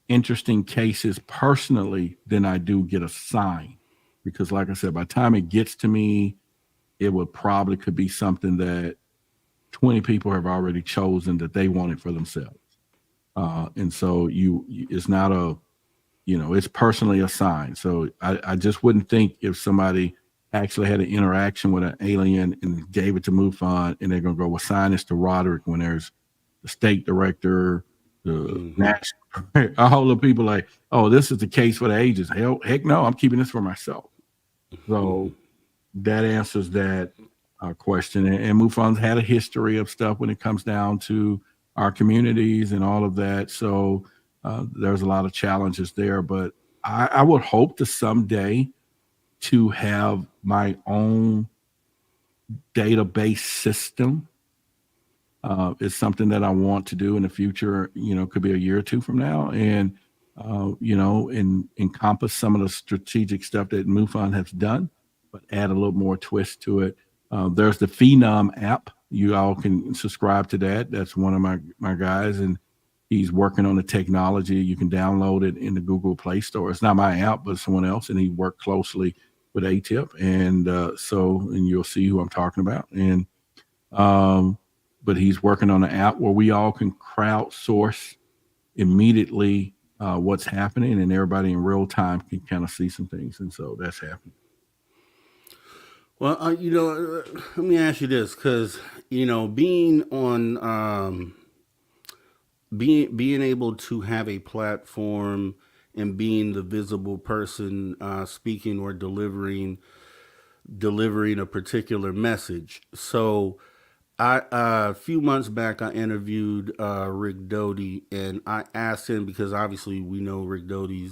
interesting cases personally than I do get a sign, because like I said, by the time it gets to me, it would probably could be something that 20 people have already chosen that they want it for themselves. And so it's not it's personally assigned. So I just wouldn't think if somebody actually had an interaction with an alien and gave it to MUFON and they're going to go assign this to Roderick when there's the state director, the national, all the people like, oh, this is the case for the agents. Heck no, I'm keeping this for myself. So that answers that question. And MUFON's had a history of stuff when it comes down to our communities and all of that. So there's a lot of challenges there. But I would hope to someday to have my own database system. It's something that I want to do in the future, could be a year or two from now. And, and encompass some of the strategic stuff that MUFON has done, but add a little more twist to it. There's the Phenom app. You all can subscribe to that. That's one of my guys, and he's working on the technology. You can download it in the Google Play Store. It's not my app, but someone else, and he worked closely with ATIP, and and you'll see who I'm talking about. And but he's working on an app where we all can crowdsource immediately what's happening, and everybody in real time can kind of see some things. And so that's happening. Well, let me ask you this, because being on being able to have a platform and being the visible person speaking or delivering a particular message. So a few months back, I interviewed Rick Doty, and I asked him, because obviously we know Rick Doty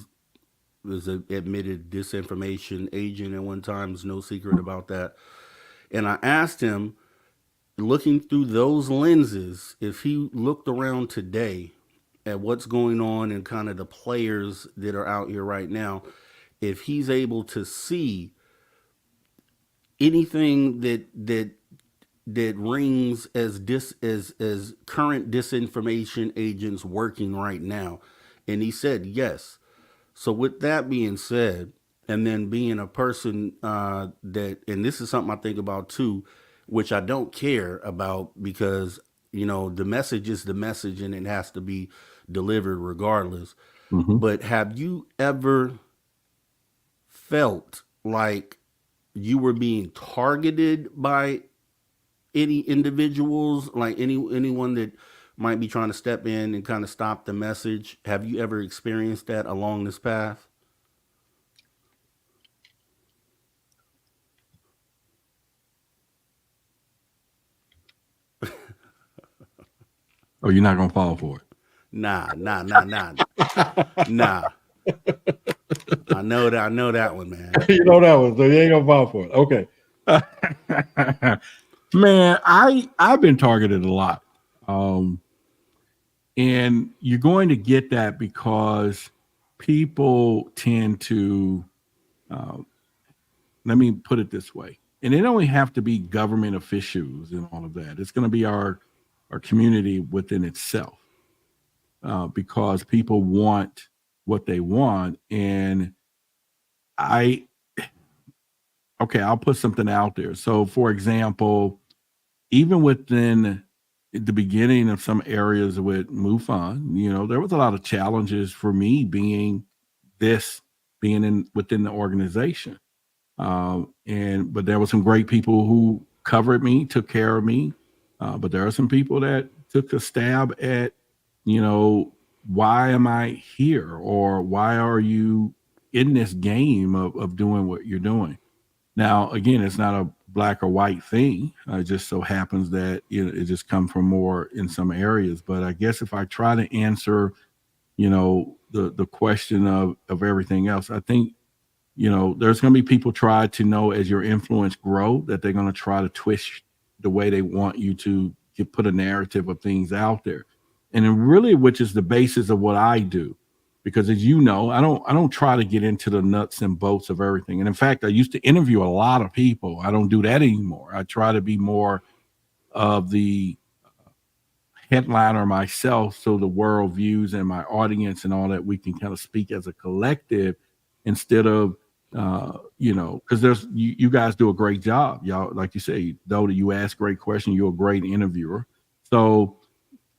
was an admitted disinformation agent at one time. There's no secret about that. And I asked him, looking through those lenses, if he looked around today at what's going on and kind of the players that are out here right now, if he's able to see anything that rings as current disinformation agents working right now. And he said yes. So with that being said, and then being a person that, and this is something I think about too, which I don't care about, because the message is the message and it has to be delivered regardless. But have you ever felt like you were being targeted by any individuals, like anyone that might be trying to step in and kind of stop the message? Have you ever experienced that along this path? Oh, you're not gonna fall for it? Nah. Nah. I know that one, man. You know that one, so you ain't gonna fall for it. Okay. Man, I've been targeted a lot. And you're going to get that because people tend to, let me put it this way, and it don't only have to be government officials and all of that. It's going to be our community within itself, because people want what they want. And I'll put something out there. So for example, even within the beginning of some areas with MUFON, there was a lot of challenges for me being within the organization. But there were some great people who covered me, took care of me. But there are some people that took a stab at, why am I here? Or why are you in this game of doing what you're doing? Now, again, it's not a black or white thing. It just so happens that it just comes from more in some areas. But I guess if I try to answer, the question of everything else, I think, there's going to be people try to know as your influence grow that they're going to try to twist the way they want you to put a narrative of things out there. And then really, which is the basis of what I do. Because as you know, I don't try to get into the nuts and bolts of everything. And in fact, I used to interview a lot of people. I don't do that anymore. I try to be more of the headliner myself, so the world views and my audience and all that, we can kind of speak as a collective instead of because there's you guys do a great job, y'all. Like you say, though, you ask great questions, you're a great interviewer. So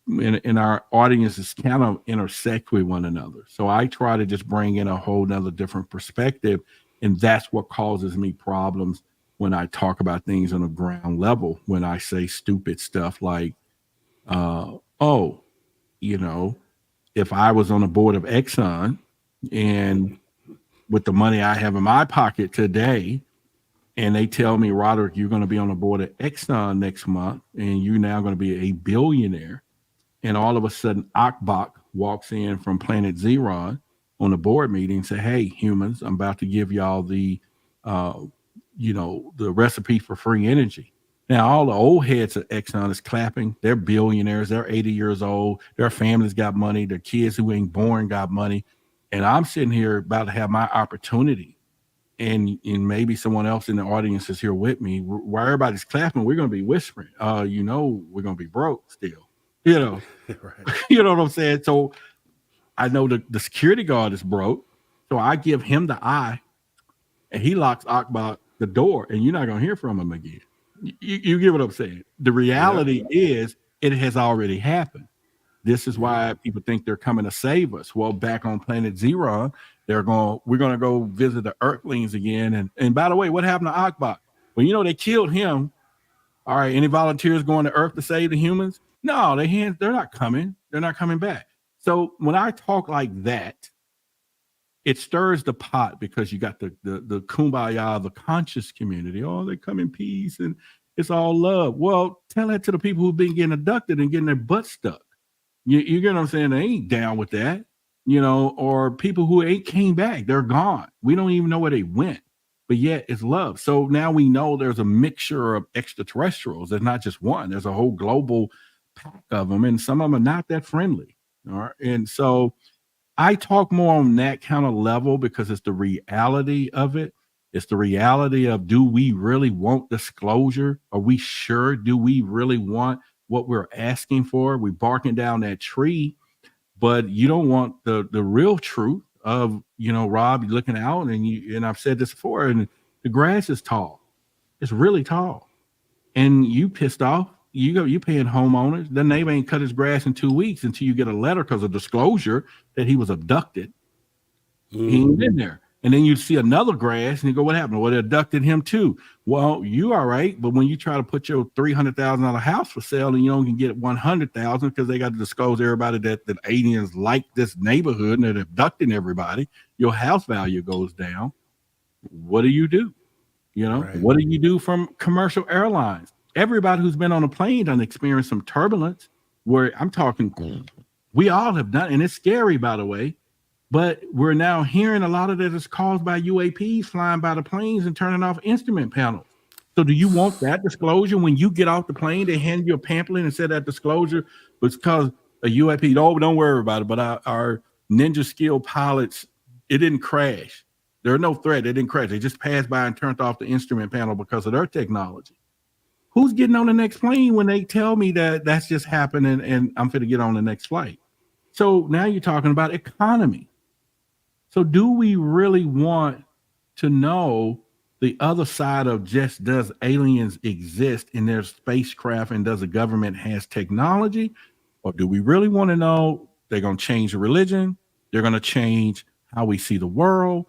and our audiences kind of intersect with one another. So I try to just bring in a whole nother different perspective. And that's what causes me problems when I talk about things on a ground level, when I say stupid stuff like, if I was on the board of Exxon and with the money I have in my pocket today, and they tell me, Roderick, you're going to be on the board of Exxon next month, and you're now going to be a billionaire. And all of a sudden, Akbach walks in from Planet Zeron on the board meeting and say, hey, humans, I'm about to give y'all the recipe for free energy. Now, all the old heads of Exxon is clapping. They're billionaires. They're 80 years old. Their families got money. Their kids who ain't born got money. And I'm sitting here about to have my opportunity. And maybe someone else in the audience is here with me. While everybody's clapping, we're going to be whispering, we're going to be broke still. Right. You know what I'm saying? So I know the security guard is broke. So I give him the eye and he locks Akbach the door, and you're not going to hear from him again. You get what I'm saying? The reality is it has already happened. This is why people think they're coming to save us. Well, back on Planet Zeron, we're going to go visit the Earthlings again. And by the way, what happened to Akbach? Well, they killed him. All right, any volunteers going to Earth to save the humans? No, they're not coming. They're not coming back. So when I talk like that, it stirs the pot because you got the kumbaya, the conscious community. Oh, they come in peace and it's all love. Well, tell that to the people who've been getting abducted and getting their butt stuck. You get what I'm saying? They ain't down with that, or people who ain't came back. They're gone. We don't even know where they went. But yet it's love. So now we know there's a mixture of extraterrestrials. There's not just one. There's a whole global pack of them, and some of them are not that friendly. All right. And so I talk more on that kind of level because it's the reality of it. It's the reality of, do we really want disclosure? Are we sure? Do we really want what we're asking for? We're barking down that tree, but you don't want the real truth of, Rob, you're looking out and I've said this before, and the grass is tall. It's really tall. And you pissed off. You paying homeowners. The neighbor ain't cut his grass in 2 weeks until you get a letter because of disclosure that he was abducted. He ain't been there. And then you see another grass and you go, what happened? Well, they abducted him too. Well, you all right, but when you try to put your $300,000 house for sale and you only get 100,000 because they got to disclose everybody that aliens like this neighborhood and they're abducting everybody, your house value goes down. What do you do? Right. What do you do from commercial airlines? Everybody who's been on a plane done experienced some turbulence where I'm talking, we all have done, and it's scary, by the way. But we're now hearing a lot of that is caused by UAPs flying by the planes and turning off instrument panels. So do you want that disclosure when you get off the plane? They hand you a pamphlet and say that disclosure was because a UAP. Oh, don't worry about it. But our Ninja Skill pilots, it didn't crash. There are no threat. They didn't crash. They just passed by and turned off the instrument panel because of their technology. Who's getting on the next plane when they tell me that that's just happening and I'm going to get on the next flight? So now you're talking about economy. So do we really want to know the other side of just, does aliens exist in their spacecraft and does the government has technology? Or do we really want to know they're going to change the religion? They're going to change how we see the world?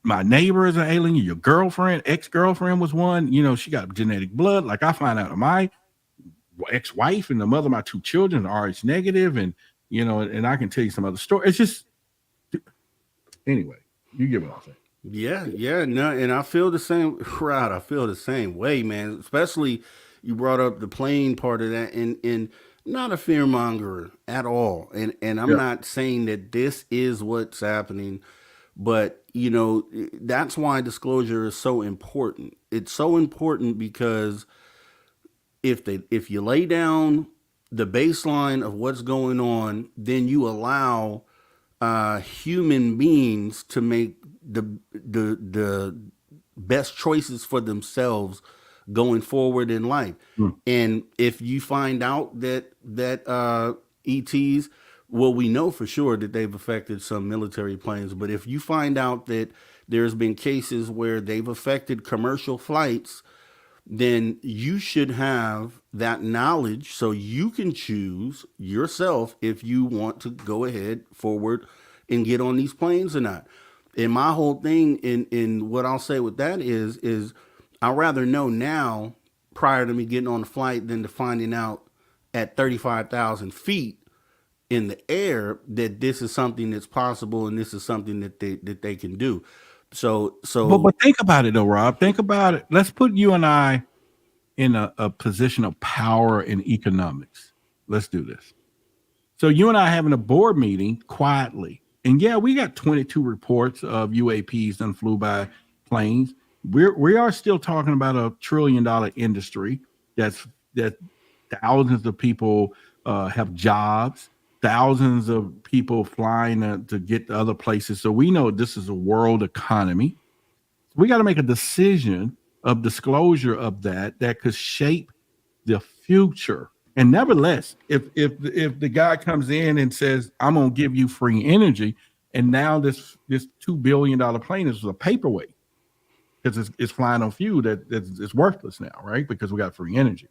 My neighbor is an alien. Your girlfriend, ex-girlfriend was one. She got genetic blood. Like I find out my ex-wife and the mother of my 2 children are Rh negative. And, and I can tell you some other story. It's just, anyway, you get what I'm saying. Yeah, no, and I feel the same. Rod, I feel the same way, man. Especially you brought up the plane part of that, and not a fear monger at all. And I'm Yeah. not saying that this is what's happening, but that's why disclosure is so important. It's so important because if you lay down the baseline of what's going on, then you allow human beings to make the best choices for themselves going forward in life. Mm. And if you find out that ETs, well, we know for sure that they've affected some military planes. But if you find out that there's been cases where they've affected commercial flights, then you should have that knowledge so you can choose yourself if you want to go ahead forward and get on these planes or not. And my whole thing in what I'll say with that is I'd rather know now prior to me getting on the flight than to finding out at 35,000 feet in the air that this is something that's possible and this is something that they can do. But think about it though, Rob. Think about it. Let's put you and I in a position of power in economics. Let's do this. So you and I having a board meeting quietly. And yeah, we got 22 reports of UAPs done flew by planes. We are still talking about a $1 trillion industry that thousands of people have jobs, thousands of people flying to get to other places. So we know this is a world economy. We got to make a decision of disclosure of that could shape the future. And nevertheless, if the guy comes in and says, I'm gonna give you free energy, and now this $2 billion plane is a paperweight because it's flying on fuel it's worthless now, right? Because we got free energy.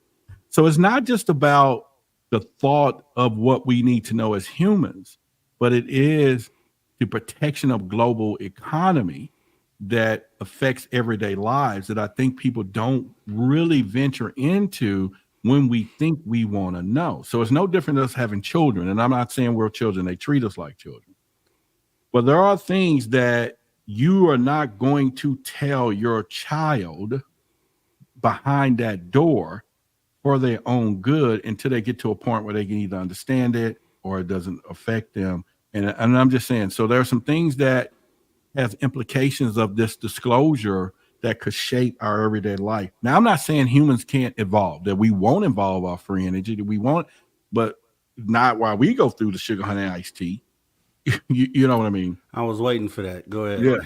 So it's not just about the thought of what we need to know as humans, but it is the protection of global economy that affects everyday lives that I think people don't really venture into when we think we want to know. So it's no different than us having children. And I'm not saying we're children, they treat us like children. But there are things that you are not going to tell your child behind that door for their own good until they get to a point where they can either understand it or it doesn't affect them. And I'm just saying, so there are some things that have implications of this disclosure that could shape our everyday life. Now, I'm not saying humans can't evolve, that we won't evolve our free energy, that we won't, but not while we go through the sugar honey iced tea. You know what I mean? I was waiting for that. Go ahead. Yeah.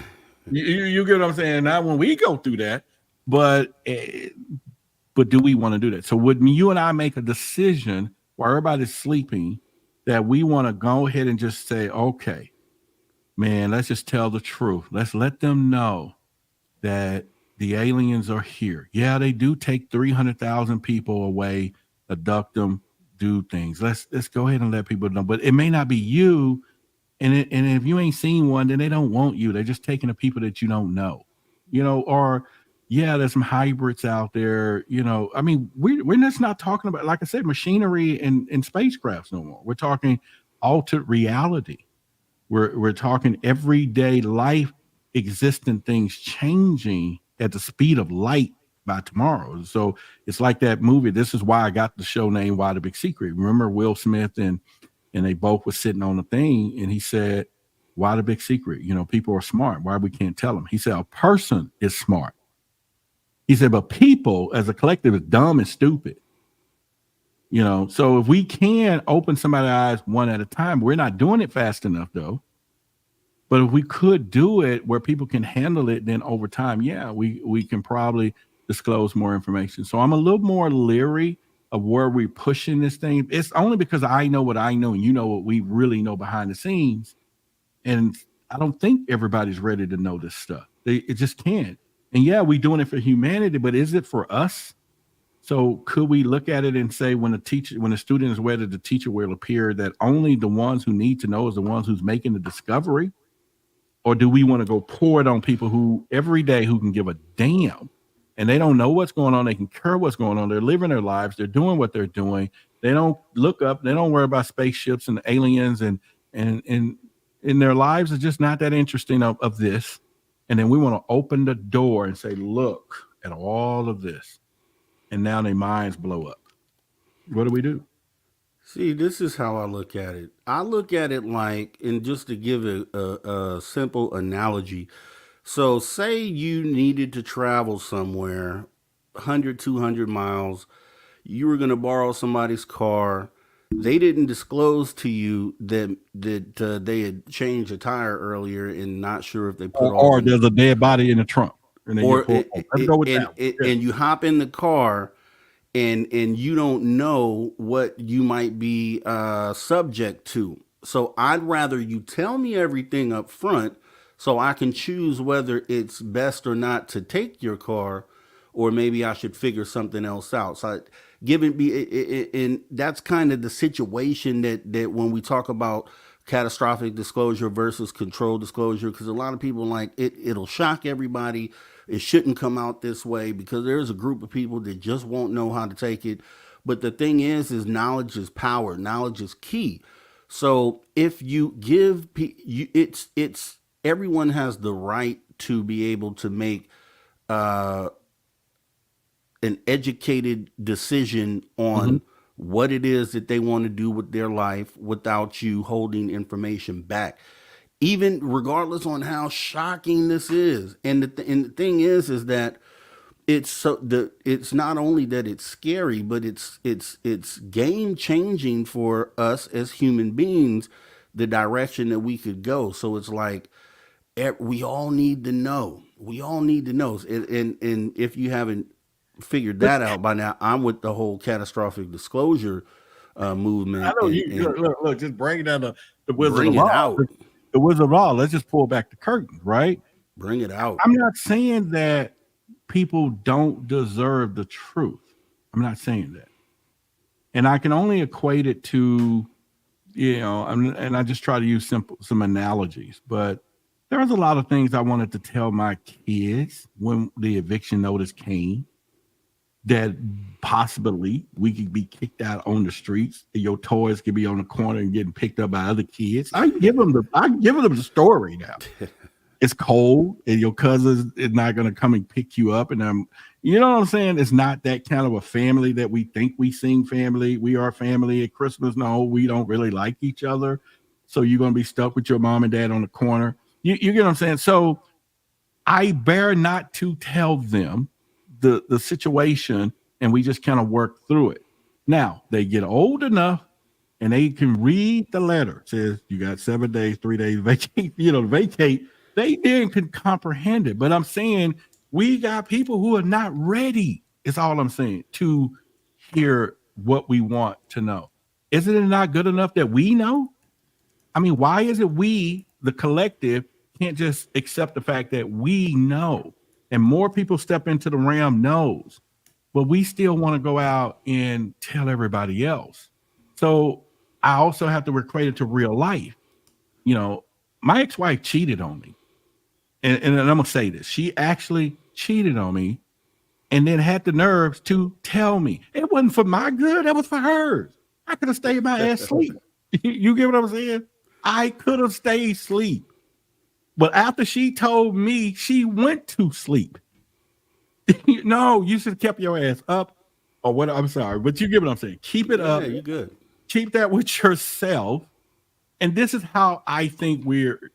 You get what I'm saying? Not when we go through that, but do we want to do that? So would you and I make a decision while everybody's sleeping that we want to go ahead and just say, okay, man, let's just tell the truth. Let's let them know that the aliens are here. Yeah, they do take 300,000 people away, abduct them, do things. Let's go ahead and let people know. But it may not be you. And if you ain't seen one, then they don't want you. They're just taking the people that you don't know. Or yeah, there's some hybrids out there. I mean, we're just not talking about, like I said, machinery and spacecrafts no more. We're talking altered reality. We're talking everyday life, existent things changing at the speed of light by tomorrow. So it's like that movie. This is why I got the show named Why the Big Secret. Remember Will Smith and they both were sitting on the thing, and he said, "Why the big secret? People are smart. Why we can't tell them?" He said, "A person is smart." He said, "But people as a collective is dumb and stupid." So if we can open somebody's eyes one at a time, we're not doing it fast enough though. But if we could do it where people can handle it, then over time, yeah, we can probably disclose more information. So I'm a little more leery of where we're pushing this thing. It's only because I know what I know and you know what we really know behind the scenes. And I don't think everybody's ready to know this stuff. It just can't. And yeah, we're doing it for humanity, but is it for us? So could we look at it and say when a student is wedded, the teacher will appear that only the ones who need to know is the ones who's making the discovery? Or do we want to go pour it on people who every day who can give a damn and they don't know what's going on? They can care what's going on. They're living their lives. They're doing what they're doing. They don't look up. They don't worry about spaceships and aliens and their lives are just not that interesting of this. And then we want to open the door and say, look at all of this. And now their minds blow up. What do we do? See, this is how I look at it. I look at it like, and just to give a simple analogy. So say you needed to travel somewhere 100, 200 miles. You were going to borrow somebody's car. They didn't disclose to you that they had changed a tire earlier and not sure if they put Or there's a dead body in the trunk. And then or let's go with that. and you hop in the car and you don't know what you might be subject to. So I'd rather you tell me everything up front so I can choose whether it's best or not to take your car, or maybe I should figure something else out. So and that's kind of the situation that when we talk about catastrophic disclosure versus controlled disclosure, because a lot of people like it'll shock everybody. It shouldn't come out this way because there's a group of people that just won't know how to take it. But the thing is knowledge is power. Knowledge is key. So if you give it's everyone has the right to be able to make an educated decision on what it is that they want to do with their life without you holding information back, even regardless on how shocking this is. And the thing is that it's not only that it's scary, but it's game changing for us as human beings, the direction that we could go. So it's like we all need to know. We all need to know. And if you haven't figured that out by now, I'm with the whole catastrophic disclosure movement. I know look, just bring down the Wizard bring of it Oz. out. The Wizard of Oz. Let's just pull back the curtain, right? Bring it out. I'm not saying that people don't deserve the truth. I'm not saying that. And I can only equate it to, and I just try to use some analogies, but there was a lot of things I wanted to tell my kids when the eviction notice came, that possibly we could be kicked out on the streets. Your toys could be on the corner and getting picked up by other kids. I give them the story now. It's cold and your cousin is not going to come and pick you up. And you know what I'm saying? It's not that kind of a family that we think we sing family. We are family at Christmas. No, we don't really like each other. So you're going to be stuck with your mom and dad on the corner. You get what I'm saying? So I bear not to tell them the situation, and we just kind of work through it. Now they get old enough and they can read the letter. It says you got 7 days, 3 days vacate, vacate. They then can comprehend it. But I'm saying we got people who are not ready, is all I'm saying, to hear what we want to know. Isn't it not good enough that we know? I mean, why is it we, the collective, can't just accept the fact that we know? And more people step into the realm knows, but we still want to go out and tell everybody else. So I also have to equate it to real life. My ex-wife cheated on me. And I'm going to say this. She actually cheated on me and then had the nerves to tell me. It wasn't for my good. It was for hers. I could have stayed my ass asleep. You get what I'm saying? I could have stayed asleep. But after she told me, she went to sleep. No, you should have kept your ass up. Or what? I'm sorry, but you get what I'm saying. Keep it up. Yeah, you're good. Keep that with yourself. And this is how I think we're,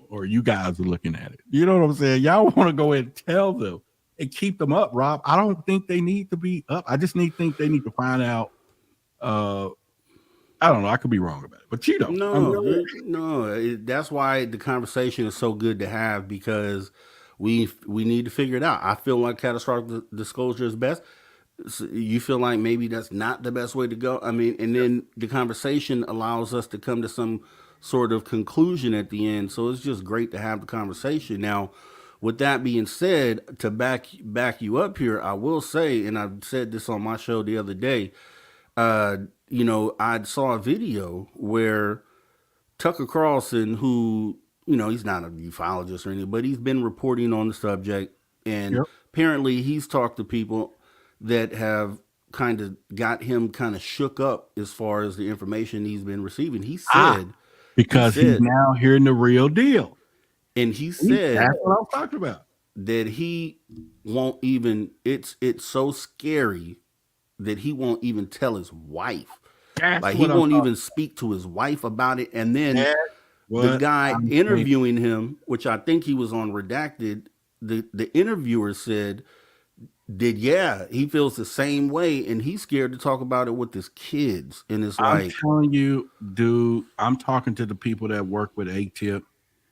or you guys are looking at it. You know what I'm saying? Y'all want to go ahead and tell them and keep them up, Rob. I don't think they need to be up. I just think they need to find out. I don't know. I could be wrong about it, but you don't. No. That's why the conversation is so good to have, because we need to figure it out. I feel like catastrophic disclosure is best. So you feel like maybe that's not the best way to go. I mean, and then the conversation allows us to come to some sort of conclusion at the end. So it's just great to have the conversation. Now, with that being said, to back you up here, I will say, and I said this on my show the other day, I saw a video where Tucker Carlson, who, he's not a ufologist or anything, but he's been reporting on the subject. And apparently he's talked to people that have kind of got him kind of shook up as far as the information he's been receiving. He said, because he's now hearing the real deal. And he said That's what I was talking about. that he won't even, it's so scary that he won't even tell his wife. That's Like, he what I'm won't talking even speak to his wife about it. And then That's the what guy I'm saying. interviewing him, which I think he was on Redacted, the interviewer said he feels the same way, and he's scared to talk about it with his kids. And it's I'm like, telling you, dude, I'm talking to the people that work with ATIP,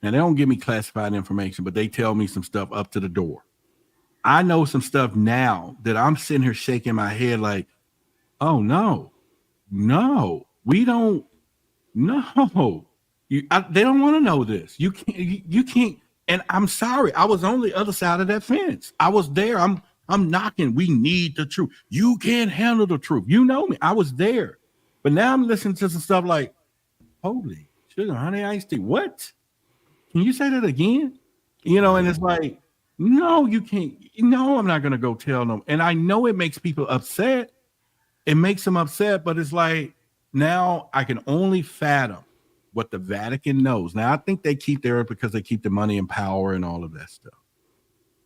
and they don't give me classified information, but they tell me some stuff up to the door. I know some stuff now that I'm sitting here shaking my head like, oh no, we don't. No, they don't want to know this. You can't. You can't. And I'm sorry, I was on the other side of that fence. I was there. I'm knocking. We need the truth. You can't handle the truth. You know me. I was there. But now I'm listening to some stuff like, holy sugar, honey, iced tea. What? Can you say that again? And it's like, no, you can't. No, I'm not going to go tell them. And I know it makes people upset. It makes them upset, but it's like, now I can only fathom what the Vatican knows. Now, I think they keep there because they keep the money and power and all of that stuff.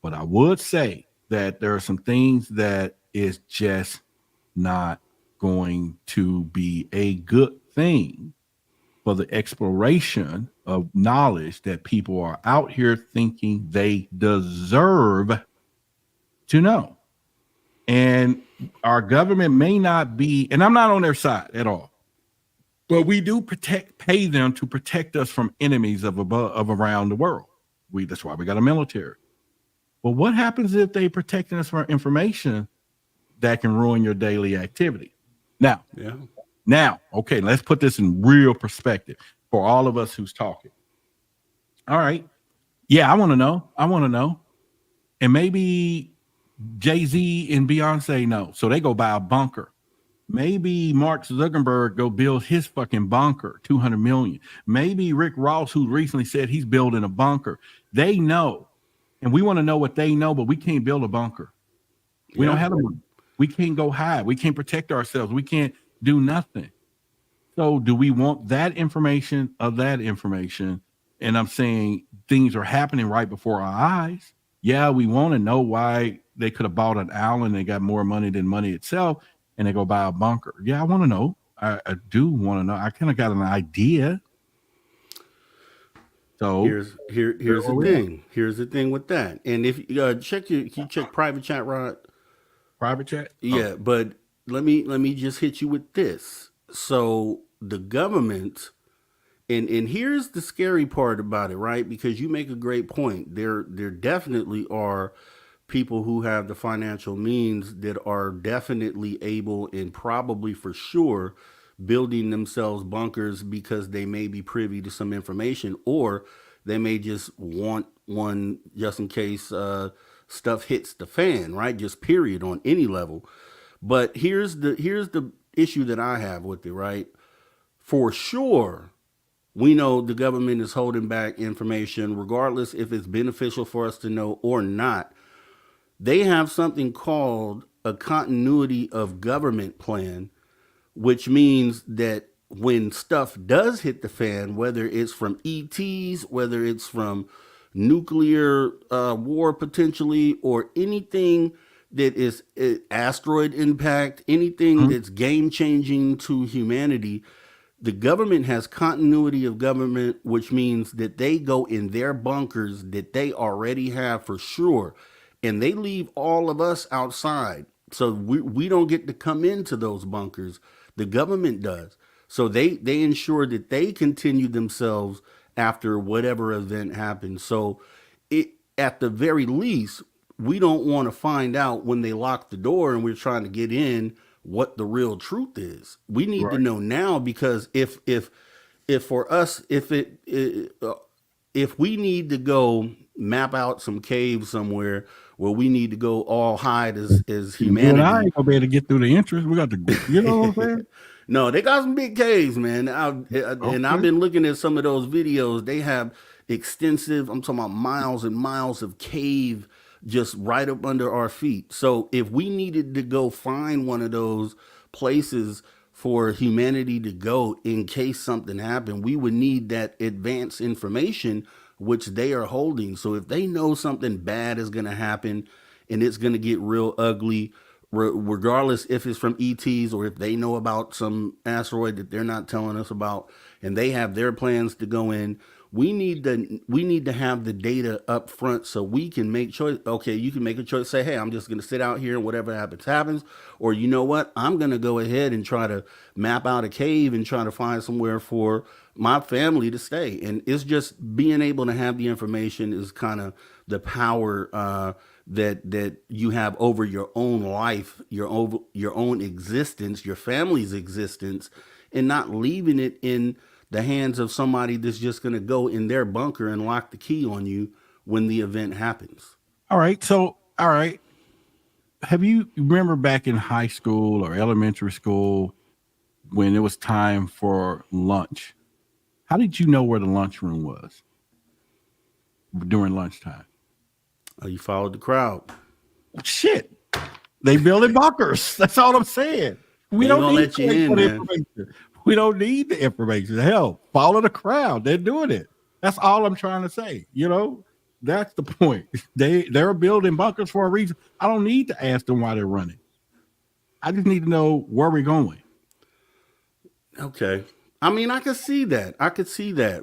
But I would say that there are some things that is just not going to be a good thing for the exploration of knowledge that people are out here thinking they deserve to know. And our government may not be, and I'm not on their side at all, but we do pay them to protect us from enemies of around the world. That's why we got a military. But what happens if they protecting us from information that can ruin your daily activity? Now, okay, let's put this in real perspective for all of us who's talking. All right. Yeah, I want to know. And maybe Jay-Z and Beyonce know. So they go buy a bunker. Maybe Mark Zuckerberg go build his fucking bunker, 200 million. Maybe Rick Ross, who recently said he's building a bunker. They know. And we want to know what they know, but we can't build a bunker. We don't have the money. We can't go hide. We can't protect ourselves. We can't do nothing. So do we want that information of that information? And I'm saying things are happening right before our eyes. Yeah, we want to know why they could have bought an island. They got more money than money itself, and they go buy a bunker. Yeah, I want to know. I do want to know. I kind of got an idea. So here's the thing. Here's the thing with that. And if you check private chat, Rod. Private chat? Yeah, but let me just hit you with this. So the government, and here's the scary part about it, right? Because you make a great point. There definitely are people who have the financial means that are definitely able and probably for sure building themselves bunkers because they may be privy to some information, or they may just want one just in case stuff hits the fan, right? Just period on any level. But here's the issue that I have with it, right? For sure, we know the government is holding back information, regardless if it's beneficial for us to know or not. They have something called a continuity of government plan, which means that when stuff does hit the fan, whether it's from ETs, whether it's from nuclear war potentially, or anything that is asteroid impact, anything that's game changing to humanity, the government has continuity of government, which means that they go in their bunkers that they already have for sure, and they leave all of us outside. So we don't get to come into those bunkers. The government does. So they ensure that they continue themselves after whatever event happens. So at the very least, we don't want to find out when they lock the door and we're trying to get in what the real truth is. We need to know now, because if for us, if we need to go map out some cave somewhere where we need to go all hide as humanity. You and I ain't gonna be able to get through the entrance. We got to, you know what I'm saying? No, they got some big caves, man. And I've been looking at some of those videos. They have extensive, I'm talking about miles and miles of cave just right up under our feet. So if we needed to go find one of those places for humanity to go in case something happened, we would need that advanced information, which they are holding. So if they know something bad is going to happen and it's going to get real ugly, regardless if it's from ETs or if they know about some asteroid that they're not telling us about, and they have their plans to go in, we need to have the data up front so we can make choice. Okay, you can make a choice, say, hey, I'm just going to sit out here and whatever happens, or you know what, I'm going to go ahead and try to map out a cave and try to find somewhere for my family to stay. And it's just being able to have the information is kind of the power that you have over your own life, your own existence, your family's existence, and not leaving it in the hands of somebody that's just going to go in their bunker and lock the key on you when the event happens. All right. So, all right. Have you remember back in high school or elementary school when it was time for lunch? How did you know where the lunchroom was during lunchtime? You followed the crowd. Shit. They building bunkers. That's all I'm saying. We don't need to information. We don't need the information. Hell, follow the crowd. They're doing it. That's all I'm trying to say. You know, that's the point. They're building bunkers for a reason. I don't need to ask them why they're running. I just need to know where we're going. Okay. I mean, I could see that.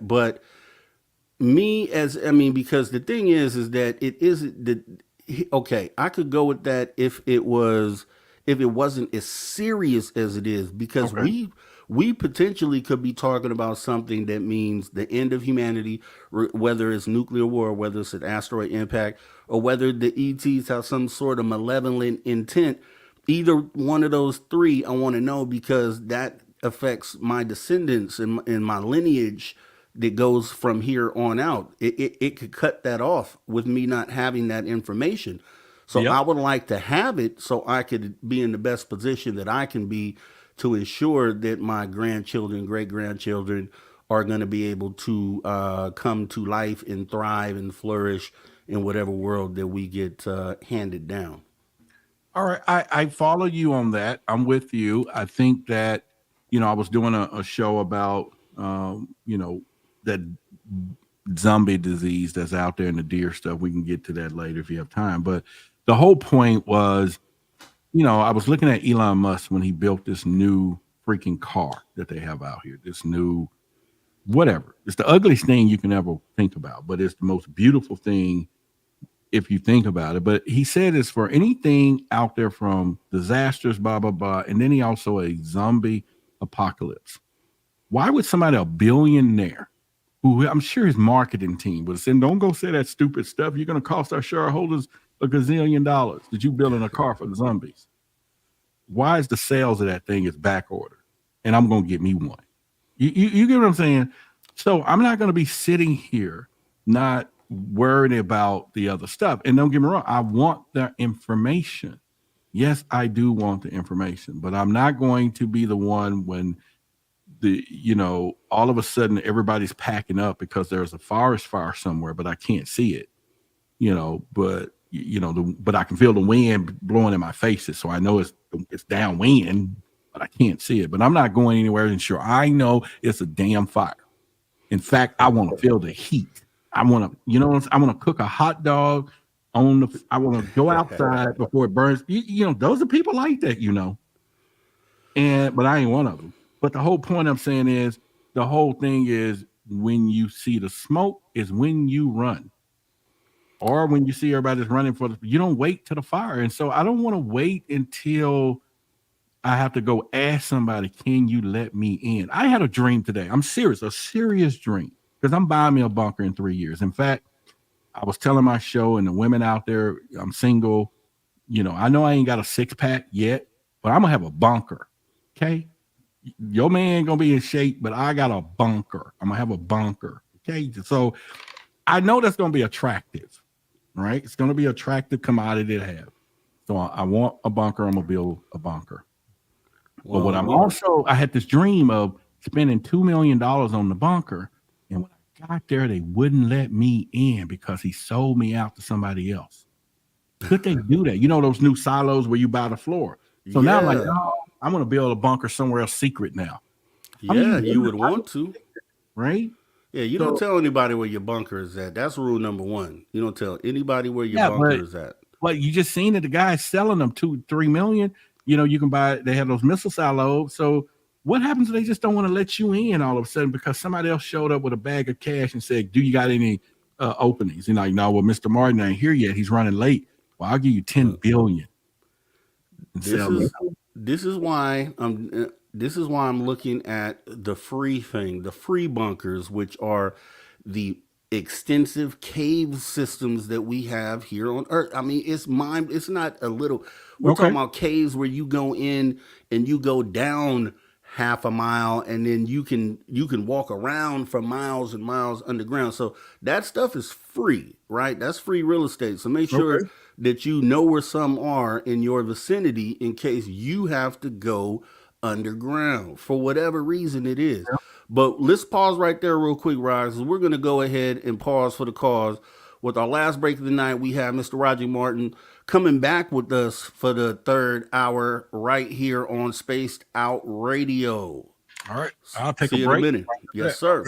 But because the thing is that it isn't that. Okay, I could go with that if it wasn't as serious as it is, because we potentially could be talking about something that means the end of humanity, whether it's nuclear war, whether it's an asteroid impact, or whether the ETs have some sort of malevolent intent. Either one of those three, I want to know, because that affects my descendants and my lineage that goes from here on out. It could cut that off with me not having that information. So I would like to have it so I could be in the best position that I can be to ensure that my grandchildren, great grandchildren are going to be able to come to life and thrive and flourish in whatever world that we get handed down. All right. I follow you on that. I'm with you. I think that, I was doing a show about, that zombie disease that's out there in the deer stuff. We can get to that later if you have time. But the whole point was, I was looking at Elon Musk when he built this new freaking car that they have out here, this new whatever. It's the ugliest thing you can ever think about, but it's the most beautiful thing if you think about it. But he said it's for anything out there from disasters, blah, blah, blah. And then he also a zombie apocalypse. Why would somebody, a billionaire, who I'm sure his marketing team was saying, don't go say that stupid stuff. You're going to cost our shareholders $1 gazillion that you building a car for the zombies. Why is the sales of that thing is back order? And I'm going to get me one. You get what I'm saying? So I'm not going to be sitting here not worried about the other stuff. And don't get me wrong, I want the information. Yes, I do want the information, but I'm not going to be the one when all of a sudden everybody's packing up because there's a forest fire somewhere, but I can't see it, but I can feel the wind blowing in my faces. So I know it's downwind, but I can't see it. But I'm not going anywhere until I know it's a damn fire. In fact, I want to feel the heat. I want to, I want to cook a hot dog I want to go outside before it burns. Those are people like that, but I ain't one of them. But the whole point I'm saying is the whole thing is when you see the smoke is when you run. Or when you see everybody's running you don't wait till the fire. And so I don't want to wait until I have to go ask somebody, can you let me in? I had a dream today. I'm serious, a serious dream, because I'm buying me a bunker in 3 years. In fact, I was telling my show and the women out there, I'm single. I know I ain't got a 6-pack yet, but I'm going to have a bunker. Okay. Your man ain't going to be in shape, but I got a bunker. I'm going to have a bunker. Okay. So I know that's going to be attractive, right? It's going to be attractive commodity to have. So I want a bunker. I'm going to build a bunker. Well, but I had this dream of spending $2 million on the bunker. And when I got there, they wouldn't let me in because he sold me out to somebody else. Could they do that? Those new silos where you buy the floor. So now I'm like, no, I'm going to build a bunker somewhere else secret now. Yeah, you would want to. Right? Yeah, you So- don't tell anybody where your bunker is at. That's rule number one. You don't tell anybody where your Yeah, bunker but- is at. Well, you just seen it. The guy's selling them 2-3 million. You know, you can buy. They have those missile silos. So what happens if they just don't want to let you in all of a sudden because somebody else showed up with a bag of cash and said, "Do you got any openings?" And like, no, well, Mr. Martin ain't here yet. He's running late. Well, I'll give you 10 billion. And sell me. This is why I'm looking at the free thing, the free bunkers, which are the extensive cave systems that we have here on Earth. I mean, it's not a little. We're Okay. talking about caves where you go in and you go down half a mile and then you can walk around for miles and miles underground. So that stuff is free, right? That's free real estate. So make sure Okay. that you know where some are in your vicinity in case you have to go underground for whatever reason it is. But let's pause right there real quick, Ryan, because we're going to go ahead and pause for the cause. With our last break of the night, we have Mr. Roderick Martin coming back with us for the third hour right here on Spaced Out Radio. All right. I'll take See a you break. in a minute. Yes, sir.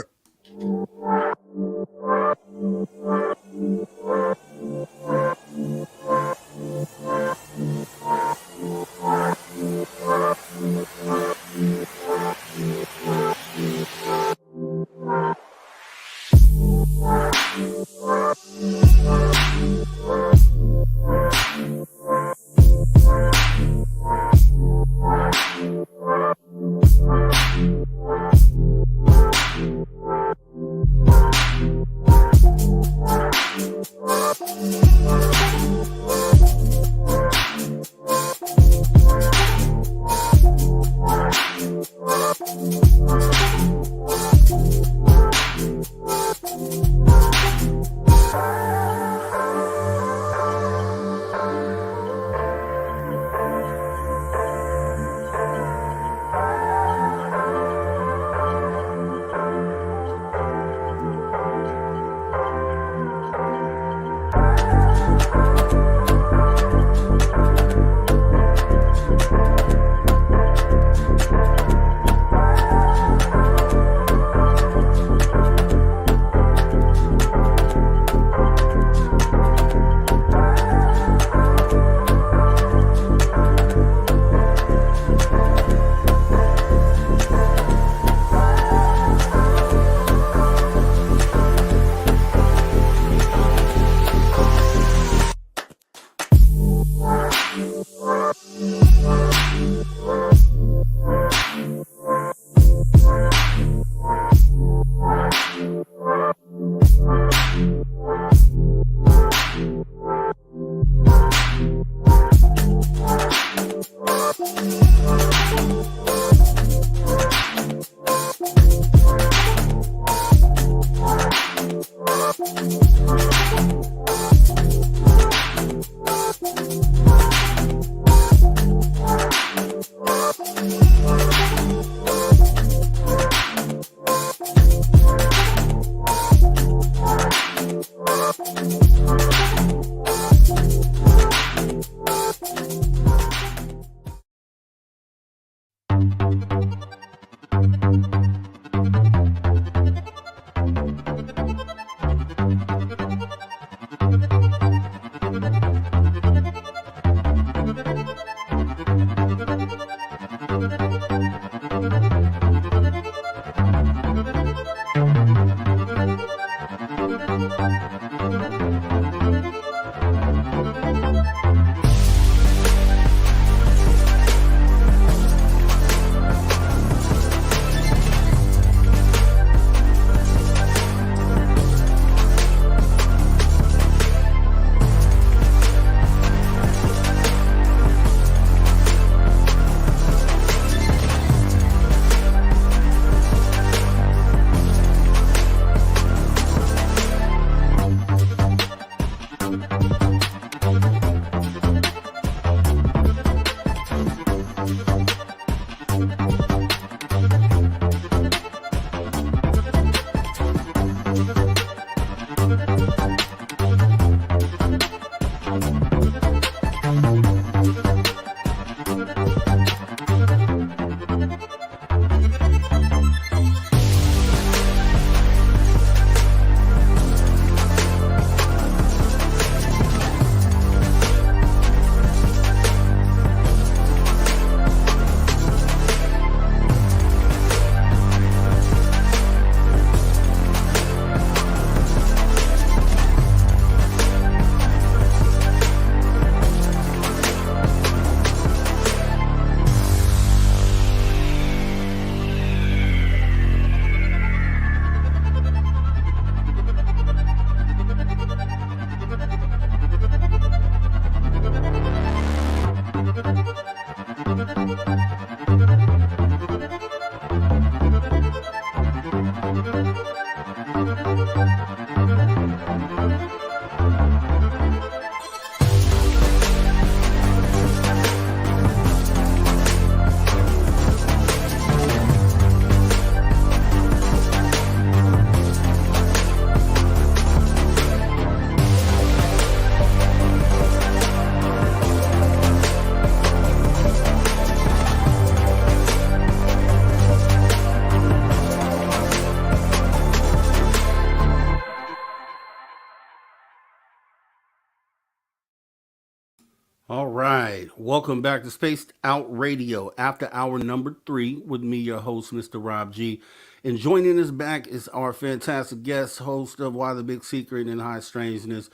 All right. Welcome back to Spaced Out Radio, after hour number 3, with me, your host, Mr. Rob G. And joining us back is our fantastic guest, host of Why the Big Secret and High Strangeness,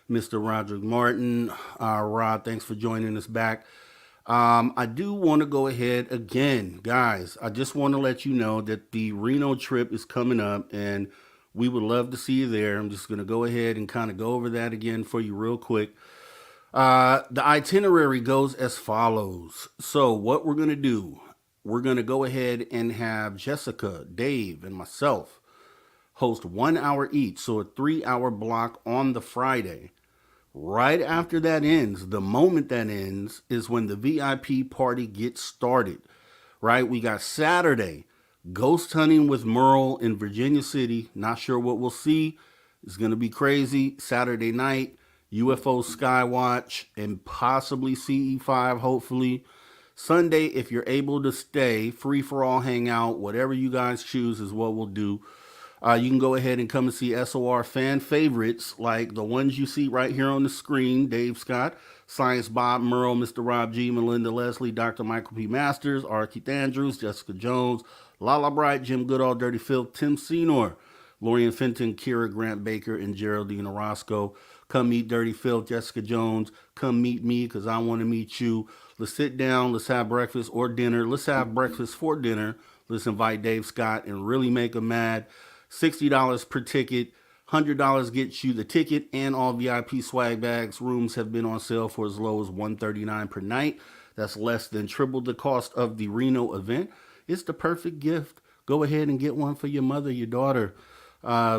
Mr. Roderick Martin. Rod, thanks for joining us back. I do want to go ahead again, guys. I just want to let you know that the Reno trip is coming up, and we would love to see you there. I'm just going to go ahead and kind of go over that again for you real quick. The itinerary goes as follows. So what we're going to do, we're going to go ahead and have Jessica, Dave, and myself host 1 hour each. So a 3-hour block on the Friday. Right after that ends, the moment that ends is when the VIP party gets started, right? We got Saturday, ghost hunting with Merle in Virginia City. Not sure what we'll see. It's going to be crazy. Saturday night, UFO Skywatch and possibly CE5, hopefully. Sunday, if you're able to stay, free for all hangout, whatever you guys choose is what we'll do. You can go ahead and come and see SOR fan favorites like the ones you see right here on the screen: Dave Scott, Science Bob, Merle, Mr. Rob G, Melinda Leslie, Dr. Michael P. Masters, R. Keith Andrews, Jessica Jones, Lala Bright, Jim Goodall, Dirty Phil, Tim Senor, Lorian Fenton, Kira Grant Baker, and Geraldine Orozco. Come meet Dirty Phil, Jessica Jones. Come meet me because I want to meet you. Let's sit down. Let's have breakfast or dinner. Let's have breakfast for dinner. Let's invite Dave Scott and really make him mad. $60 per ticket. $100 gets you the ticket and all VIP swag bags. Rooms have been on sale for as low as $139 per night. That's less than triple the cost of the Reno event. It's the perfect gift. Go ahead and get one for your mother, your daughter.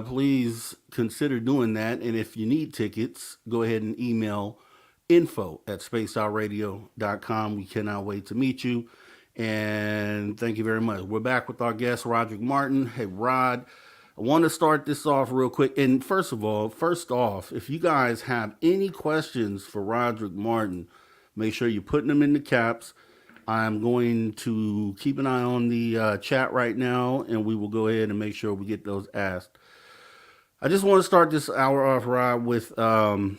Please consider doing that. And if you need tickets, go ahead and email info@spacedoutradio.com. We cannot wait to meet you. And thank you very much. We're back with our guest, Roderick Martin. Hey, Rod, I want to start this off real quick. And first off, if you guys have any questions for Roderick Martin, make sure you're putting them in the caps. I'm going to keep an eye on the chat right now, and we will go ahead and make sure we get those asked. I just want to start this hour off, Rod, with the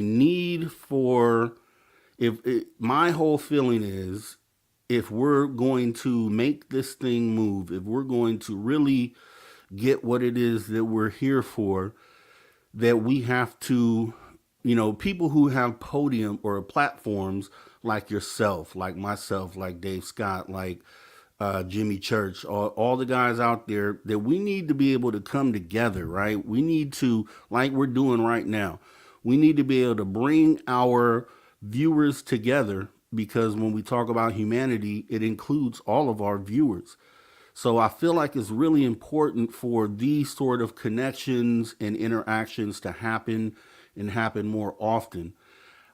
need for, my whole feeling is, if we're going to make this thing move, if we're going to really get what it is that we're here for, that we have to, people who have podium or platforms like yourself, like myself, like Dave Scott, like Jimmy Church, all the guys out there, that we need to be able to come together, right? We need to, like we're doing right now, we need to be able to bring our viewers together, because when we talk about humanity, it includes all of our viewers. So I feel like it's really important for these sort of connections and interactions to happen and happen more often.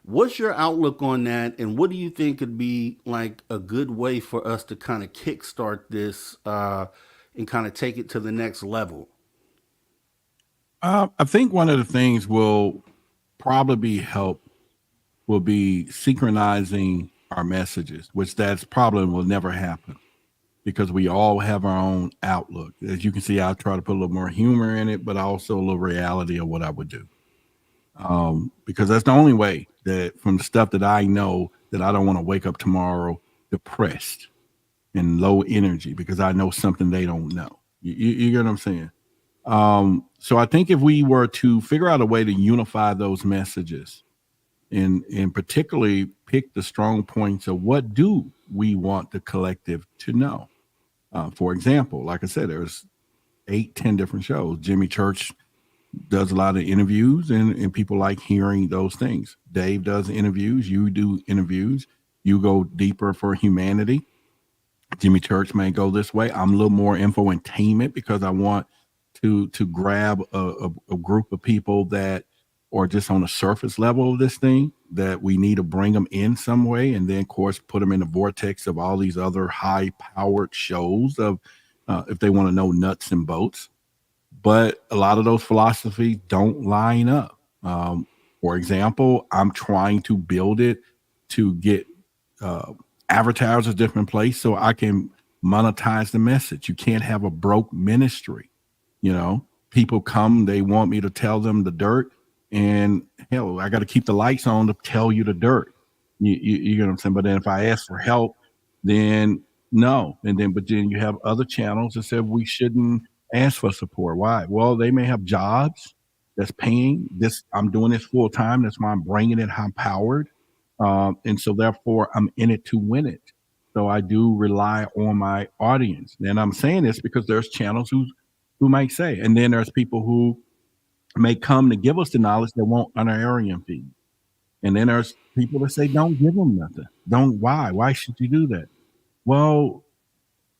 What's your outlook on that? And what do you think could be like a good way for us to kind of kickstart this and kind of take it to the next level? I think one of the things will probably will be synchronizing our messages, which that's probably will never happen because we all have our own outlook. As you can see, I try to put a little more humor in it, but also a little reality of what I would do. Because that's the only way that, from the stuff that I know, that I don't want to wake up tomorrow depressed and low energy because I know something they don't know. You get what I'm saying? So I think if we were to figure out a way to unify those messages and particularly pick the strong points of what do we want the collective to know. For example, like I said, there's 8-10 different shows. Jimmy Church does a lot of interviews and people like hearing those things. Dave does interviews. You do interviews. You go deeper for humanity. Jimmy Church may go this way. I'm a little more infotainment because I want to grab a group of people that are just on the surface level of this thing, that we need to bring them in some way, and then of course put them in the vortex of all these other high powered shows of if they want to know nuts and bolts. But a lot of those philosophies don't line up. For example, I'm trying to build it to get advertisers a different place so I can monetize the message. You can't have a broke ministry. People come, they want me to tell them the dirt, and hell, I got to keep the lights on to tell you the dirt. You know what I'm saying? But then if I ask for help, then no. But then you have other channels that said we shouldn't ask for support. Why? Well, they may have jobs that's paying this. I'm doing this full time. That's why I'm bringing it high powered. And so therefore I'm in it to win it. So I do rely on my audience. And I'm saying this because there's channels who might say, and then there's people who may come to give us the knowledge that won't honorarium fee. And then there's people that say, don't give them nothing. Why should you do that? Well,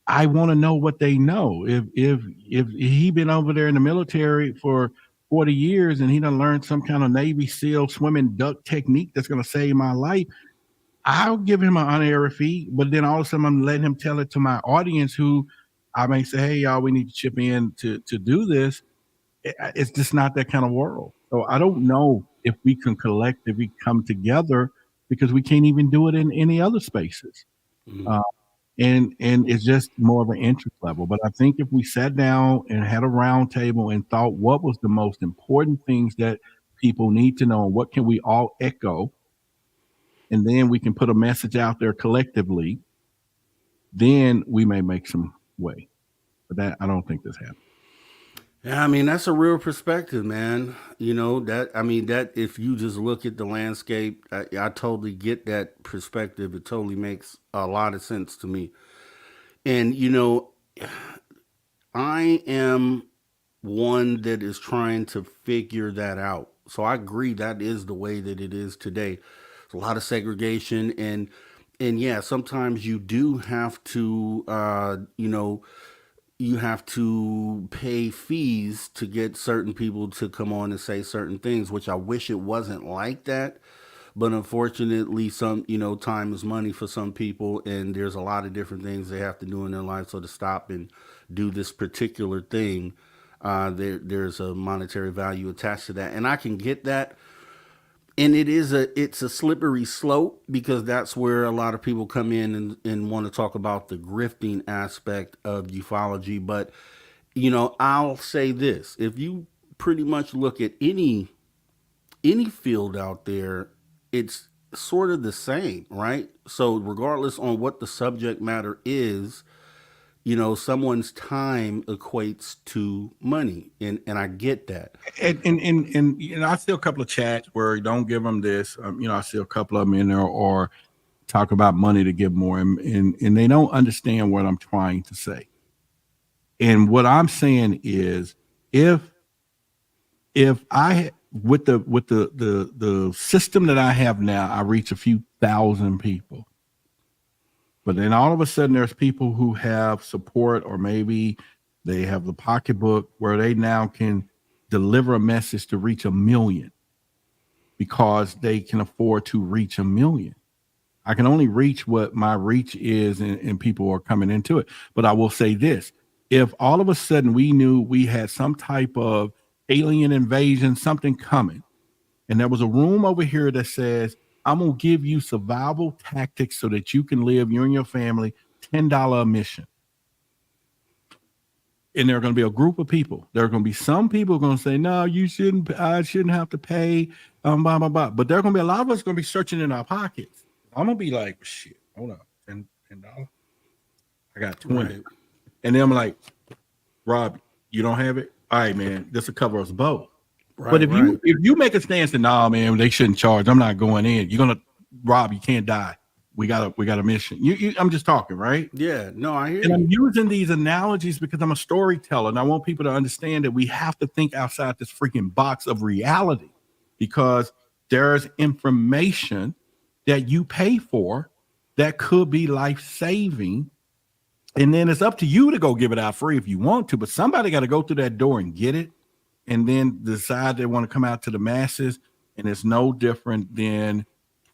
I want to know what they know. If he been over there in the military for 40 years and he done learned some kind of Navy SEAL swimming duck technique that's going to save my life, I'll give him an honorary fee. But then all of a sudden I'm letting him tell it to my audience who I may say, hey, y'all, we need to chip in to do this. It's just not that kind of world. So I don't know if we can collectively come together because we can't even do it in any other spaces. Mm-hmm. And it's just more of an interest level. But I think if we sat down and had a round table and thought what was the most important things that people need to know and what can we all echo, and then we can put a message out there collectively, then we may make some way. But that I don't think this happens. Yeah, I mean, that's a real perspective, man. That if you just look at the landscape, I totally get that perspective. It totally makes a lot of sense to me. And, I am one that is trying to figure that out. So I agree that is the way that it is today. There's a lot of segregation and yeah, sometimes you do have to, you have to pay fees to get certain people to come on and say certain things, which I wish it wasn't like that. But unfortunately, time is money for some people, and there's a lot of different things they have to do in their life. So to stop and do this particular thing, there's a monetary value attached to that, and I can get that. And it's a slippery slope because that's where a lot of people come in and want to talk about the grifting aspect of ufology. But, I'll say this. If you pretty much look at any field out there, it's sort of the same, right? So regardless on what the subject matter is, someone's time equates to money, and I get that. And I see a couple of chats where don't give them this. I see a couple of them in there or talk about money to give more, and they don't understand what I'm trying to say. And what I'm saying is, if I with the system that I have now, I reach a few thousand people. But then all of a sudden there's people who have support, or maybe they have the pocketbook where they now can deliver a message to reach 1 million because they can afford to reach 1 million. I can only reach what my reach is, and people are coming into it. But I will say this, if all of a sudden we knew we had some type of alien invasion, something coming, and there was a room over here that says, I'm going to give you survival tactics so that you can live, you and your family, $10 admission. And there are going to be a group of people. There are going to be some people going to say, no, I shouldn't have to pay, blah, blah, blah. But there are going to be a lot of us going to be searching in our pockets. I'm going to be like, shit, hold up, $10. I got 20. Right. And then I'm like, Rob, you don't have it? All right, man, this will cover us both. Right, but if you make a stance that, nah, man, they shouldn't charge, I'm not going in. You're gonna, Rob, you can't die. We got a mission. I'm just talking, right? Yeah, no, I hear you. And I'm using these analogies because I'm a storyteller, and I want people to understand that we have to think outside this freaking box of reality, because there's information that you pay for that could be life-saving And then it's up to you to go give it out free if you want to, but somebody got to go through that door and get it and then decide they want to come out to the masses. And it's no different than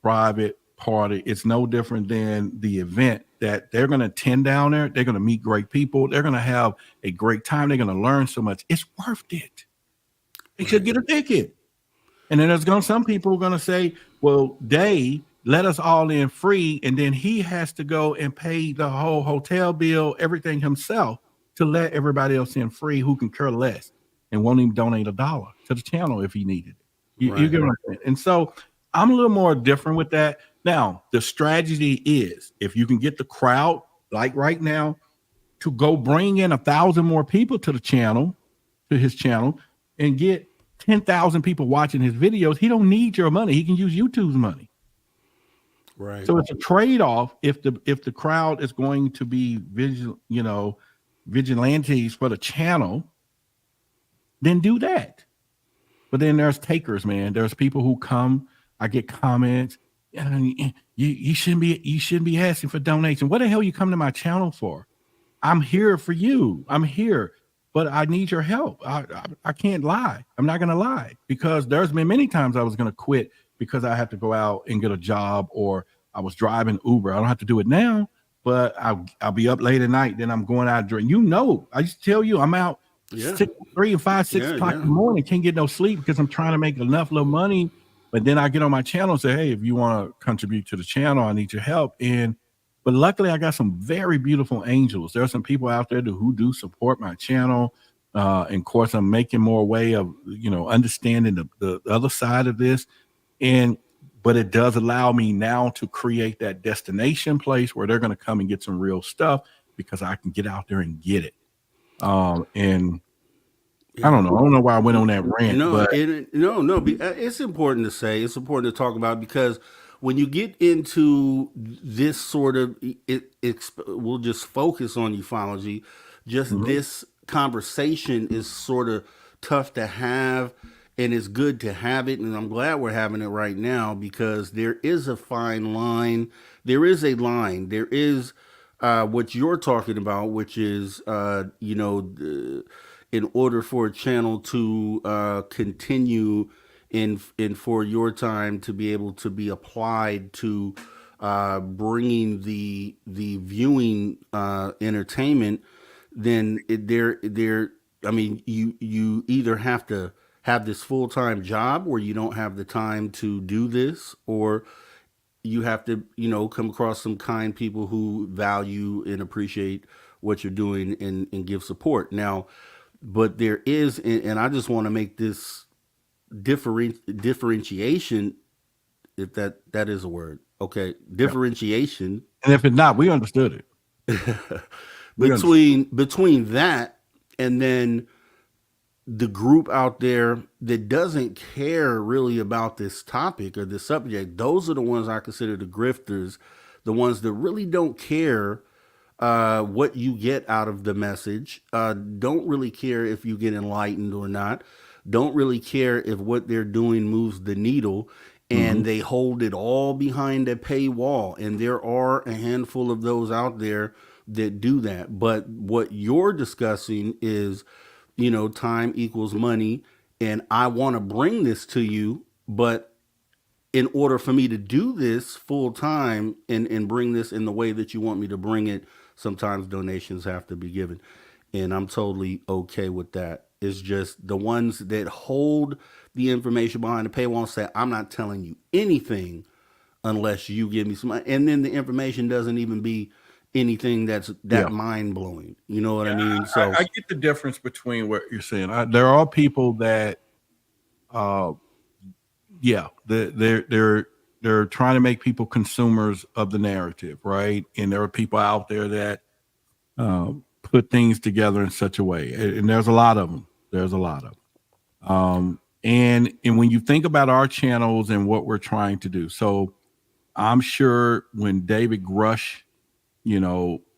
private party. It's no different than the event that they're going to attend down there. They're going to meet great people. They're going to have a great time. They're going to learn so much. It's worth it. They should get a ticket. And then some people are going to say, well, they let us all in free. And then he has to go and pay the whole hotel bill, everything himself to let everybody else in free who can care less and won't even donate $1 to the channel if he needed it. You get what I'm saying? And so I'm a little more different with that. Now, the strategy is if you can get the crowd, like right now, to go bring in 1,000 more people to the channel, to his channel, and get 10,000 people watching his videos, he don't need your money. He can use YouTube's money. Right. So it's a trade-off if the crowd is going to be vigilantes for the channel, then do that. But then there's takers, man. There's people who come. I get comments. You shouldn't be asking for donation. What the hell you come to my channel for? I'm here for you. I'm here, but I need your help. I can't lie. I'm not gonna lie because there's been many times I was gonna quit because I have to go out and get a job or I was driving Uber. I don't have to do it now, but I'll be up late at night. Then I'm going out drinking. I just tell you, I'm out 3 and 5, 6 o'clock in the morning. Can't get no sleep because I'm trying to make enough little money. But then I get on my channel and say, hey, if you want to contribute to the channel, I need your help. But luckily I got some very beautiful angels. There are some people out there who do support my channel. And of course I'm making more way of, understanding the other side of this. But it does allow me now to create that destination place where they're going to come and get some real stuff because I can get out there and get it. I don't know. I don't know why I went on that rant. It's important to say. It's important to talk about because when you get into this sort of, we'll just focus on ufology. Just this conversation is sort of tough to have, and it's good to have it. And I'm glad we're having it right now because there is a fine line. There is a line. There is what you're talking about, which is, in order for a channel to continue in for your time to be able to be applied to bringing the viewing entertainment, then you either have to have this full-time job where you don't have the time to do this, or you have to, come across some kind people who value and appreciate what you're doing and give support. Now, but there is, and I just want to make this differentiation, if that is a word. Okay, differentiation. And if it's not, we understood it. between that and then the group out there that doesn't care really about this topic or this subject, those are the ones I consider the grifters, the ones that really don't care what you get out of the message, don't really care if you get enlightened or not, don't really care if what they're doing moves the needle, and they hold it all behind a paywall. And there are a handful of those out there that do that. But what you're discussing is, time equals money, and I want to bring this to you, but in order for me to do this full time and bring this in the way that you want me to bring it, sometimes donations have to be given. And I'm totally okay with that. It's just the ones that hold the information behind the paywall say, I'm not telling you anything unless you give me some money. And then the information doesn't even be anything that's mind blowing. You know what I mean? So I get the difference between what you're saying. There are people that, they're trying to make people consumers of the narrative, right? And there are people out there that put things together in such a way, and there's a lot of them. And when you think about our channels and what we're trying to do, so I'm sure when David Grush,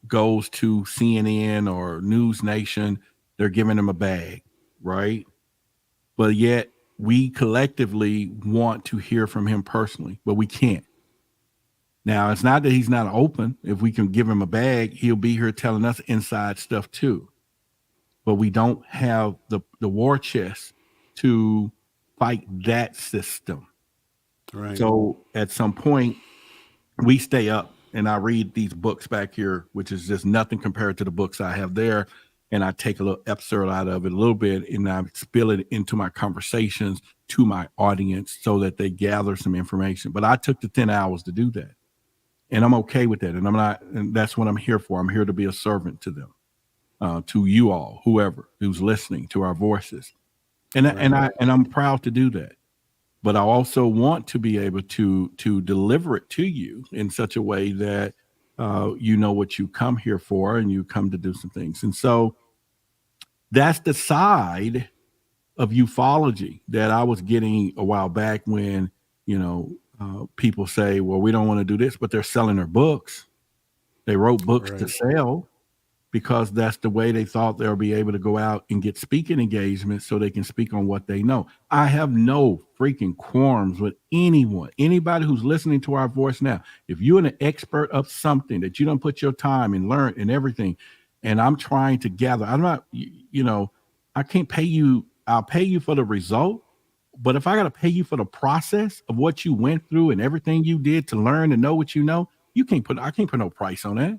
goes to CNN or News Nation, they're giving him a bag, right? But yet we collectively want to hear from him personally, but we can't. Now, it's not that he's not open. If we can give him a bag, he'll be here telling us inside stuff too. But we don't have the war chest to fight that system. Right. So at some point, we stay up and I read these books back here, which is just nothing compared to the books I have there. And I take a little excerpt out of it a little bit and I spill it into my conversations to my audience so that they gather some information. But I took the 10 hours to do that. And I'm okay with that. And I'm not, and that's what I'm here for. I'm here to be a servant to them, to you all, whoever who's listening to our voices. And I'm proud to do that. But I also want to be able to deliver it to you in such a way that you know what you come here for and you come to do some things. And so that's the side of ufology that I was getting a while back when, people say, well, we don't want to do this, but they're selling their books. They wrote books to sell because that's the way they thought they'll be able to go out and get speaking engagements so they can speak on what they know. I have no freaking qualms with anyone, anybody who's listening to our voice now. If you're an expert of something that you don't put your time and learn and everything, and I'm trying to gather, I'm not, I can't pay you. I'll pay you for the result. But if I got to pay you for the process of what you went through and everything you did to learn and know what you know, I can't put no price on that.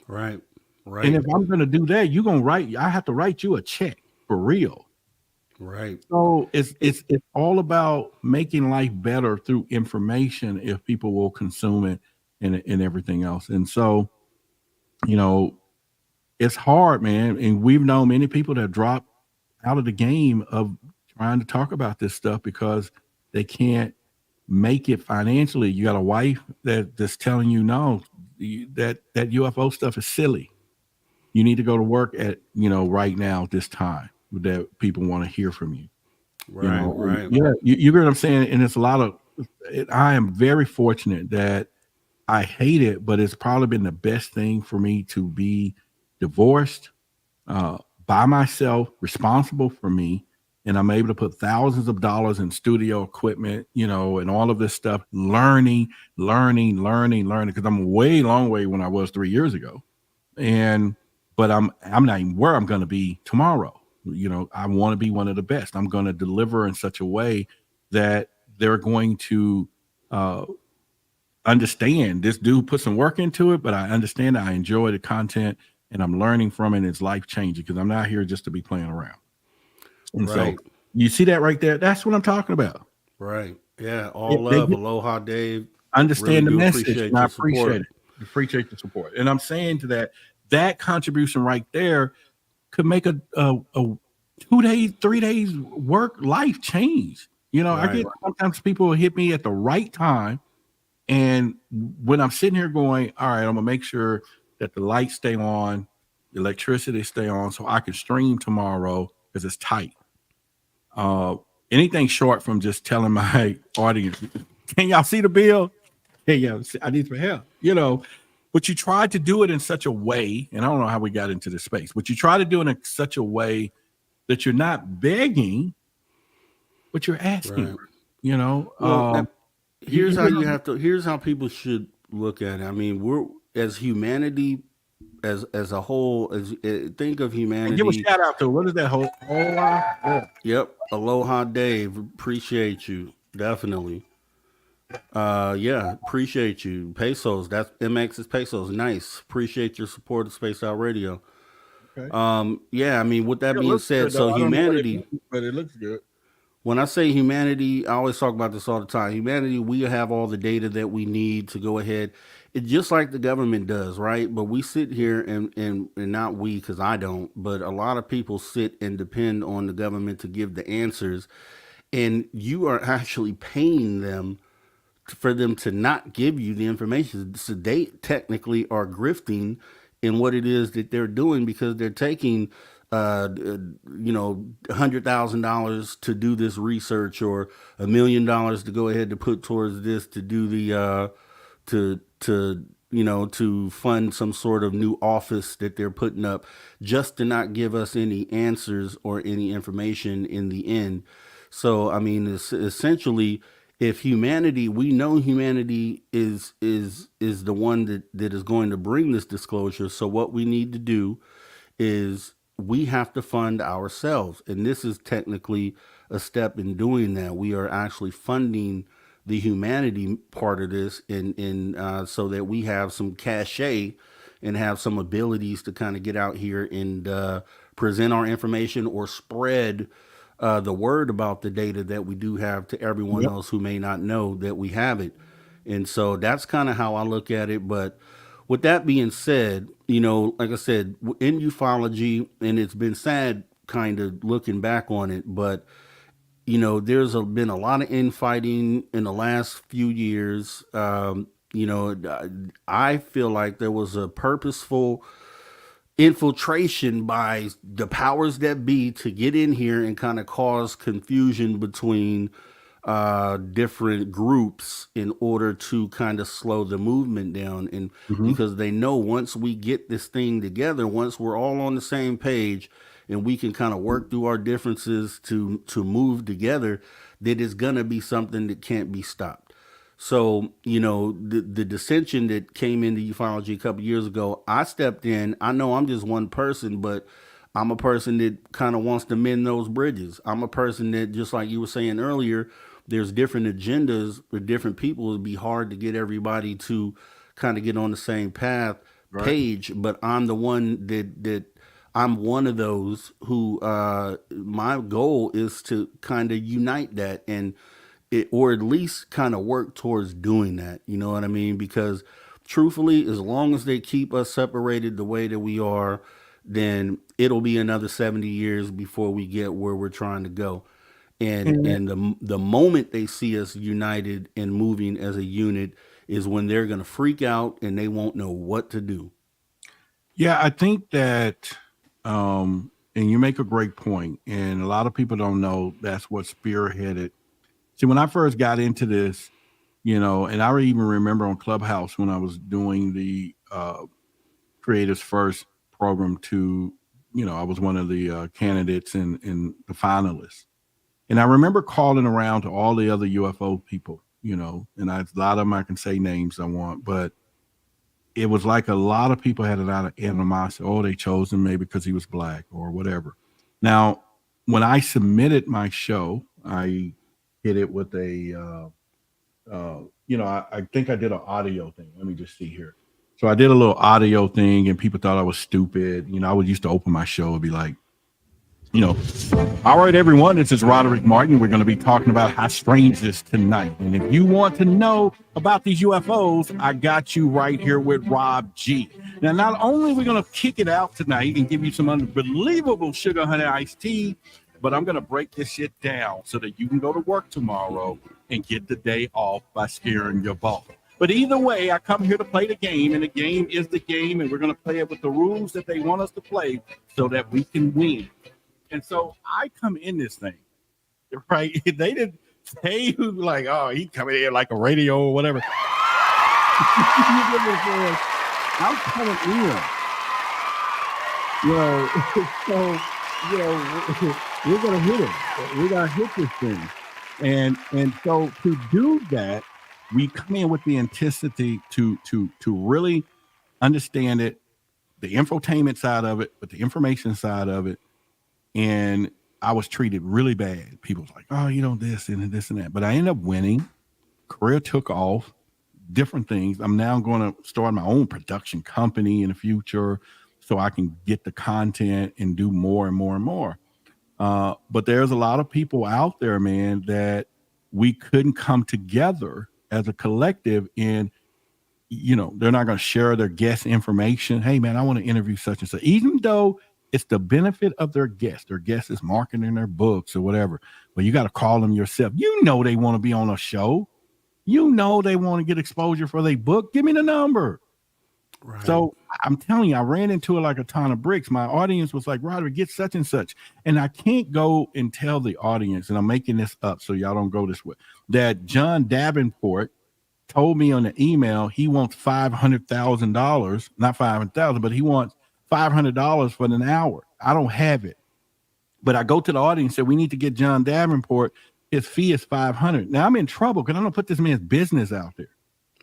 Right. And if I'm going to do that, you're going to I have to write you a check for real. Right. So it's all about making life better through information if people will consume it and everything else. And so, it's hard, man. And we've known many people that drop out of the game of trying to talk about this stuff because they can't make it financially. You got a wife that's telling you, no, that UFO stuff is silly. You need to go to work at, right now, this time that people want to hear from you. Right. Yeah. You get what I'm saying? And it's I am very fortunate that I hate it, but it's probably been the best thing for me to be divorced, by myself, responsible for me. And I'm able to put thousands of dollars in studio equipment, and all of this stuff, learning, because I'm long way when I was 3 years ago. But I'm not even where I'm going to be tomorrow. I want to be one of the best. I'm going to deliver in such a way that they're going to understand this dude put some work into it, but I understand I enjoy the content and I'm learning from it. And it's life changing because I'm not here just to be playing around. And so you see that right there. That's what I'm talking about. Right. Yeah. All love. Aloha, Dave. Understand really the message. And I appreciate it. Appreciate the support. And I'm saying to that contribution right there could make a 2 days, 3 days work life change. I get sometimes people will hit me at the right time. And when I'm sitting here going, all right, I'm gonna make sure that the lights stay on, the electricity stay on so I can stream tomorrow because it's tight. Anything short from just telling my audience, can y'all see the bill? Hey, yeah, I need some help, but you try to do it in such a way, and I don't know how we got into this space, but you try to do it in such a way that you're not begging, but you're asking, Well, here's how people should look at it. I mean, we're as humanity, as a whole, think of humanity. Give a shout out to what is that whole? Yep, Aloha, Dave. Appreciate you, definitely. Appreciate you. Pesos. That's MX is pesos. Nice. Appreciate your support of Spaced Out Radio. Okay. I mean, with that being said, so humanity, but it looks good. When I say humanity, I always talk about this all the time. Humanity, we have all the data that we need to go ahead. It's just like the government does, right? But we sit here and not we, because I don't, but a lot of people sit and depend on the government to give the answers. And you are actually paying them for them to not give you the information. So they technically are grifting in what it is that they're doing because they're taking $100,000 to do this research or $1 million to go ahead to put towards this to do the to fund some sort of new office that they're putting up just to not give us any answers or any information in the end. So I mean, it's essentially, if humanity, we know humanity is the one that is going to bring this disclosure. So what we need to do is we have to fund ourselves, and this is technically a step in doing that. We are actually funding the humanity part of this, so that we have some cachet and have some abilities to kind of get out here and present our information or spread the word about the data that we do have to everyone else who may not know that we have it. And so that's kind of how I look at it. But with that being said, like I said, in ufology, and it's been sad kind of looking back on it, but there's been a lot of infighting in the last few years. I feel like there was a purposeful infiltration by the powers that be to get in here and kind of cause confusion between different groups in order to kind of slow the movement down. And because they know once we get this thing together, once we're all on the same page and we can kind of work through our differences to move together, that it's going to be something that can't be stopped. So, the dissension that came into ufology a couple years ago, I stepped in. I know I'm just one person, but I'm a person that kind of wants to mend those bridges. I'm a person that, just like you were saying earlier, there's different agendas with different people. It'd be hard to get everybody to kind of get on the same page, but I'm the one that I'm one of those who my goal is to kind of unite that or at least kind of work towards doing that. You know what I mean? Because truthfully, as long as they keep us separated the way that we are, then it'll be another 70 years before we get where we're trying to go. And the moment they see us united and moving as a unit is when they're going to freak out and they won't know what to do. Yeah, I think that, and you make a great point, and a lot of people don't know that's what spearheaded. See, when I first got into this, and I even remember on Clubhouse when I was doing the Creators First program I was one of the candidates and the finalists. And I remember calling around to all the other UFO people, and a lot of them I can say names I want, but it was like a lot of people had a lot of animosity. Oh, they chose him maybe because he was black or whatever. Now, when I submitted my show, I hit it with a, I think I did an audio thing. Let me just see here. So I did a little audio thing and people thought I was stupid. I would used to open my show and be like, all right, everyone, this is Roderick Martin. We're going to be talking about High Strangeness tonight. And if you want to know about these UFOs, I got you right here with Rob G. Now, not only are we going to kick it out tonight and give you some unbelievable sugar honey iced tea, but I'm going to break this shit down so that you can go to work tomorrow and get the day off by scaring your boss. But either way, I come here to play the game, and the game is the game, and we're going to play it with the rules that they want us to play so that we can win. And so I come in this thing, right? They didn't say who like, oh, he coming in like a radio or whatever. I'm coming in. So, we're gonna hit it. We're gonna hit this thing. And so to do that, we come in with the intensity to really understand it, the infotainment side of it, but the information side of it. And I was treated really bad. People was like, oh, this and this and that. But I ended up winning. Career took off, different things. I'm now going to start my own production company in the future so I can get the content and do more and more and more. But there's a lot of people out there, man, that we couldn't come together as a collective and, they're not going to share their guest information. Hey, man, I want to interview such and such. Even though it's the benefit of their guest. Their guest is marketing their books or whatever. But you got to call them yourself. They want to be on a show. They want to get exposure for their book. Give me the number. Right. So I'm telling you, I ran into it like a ton of bricks. My audience was like, Roderick, get such and such. And I can't go and tell the audience, and I'm making this up so y'all don't go this way, that John Davenport told me on the email he wants $500,000, not $500,000, but he wants $500 for an hour. I don't have it. But I go to the audience and say, we need to get John Davenport. his fee is $500. Now I'm in trouble because I don't put this man's business out there.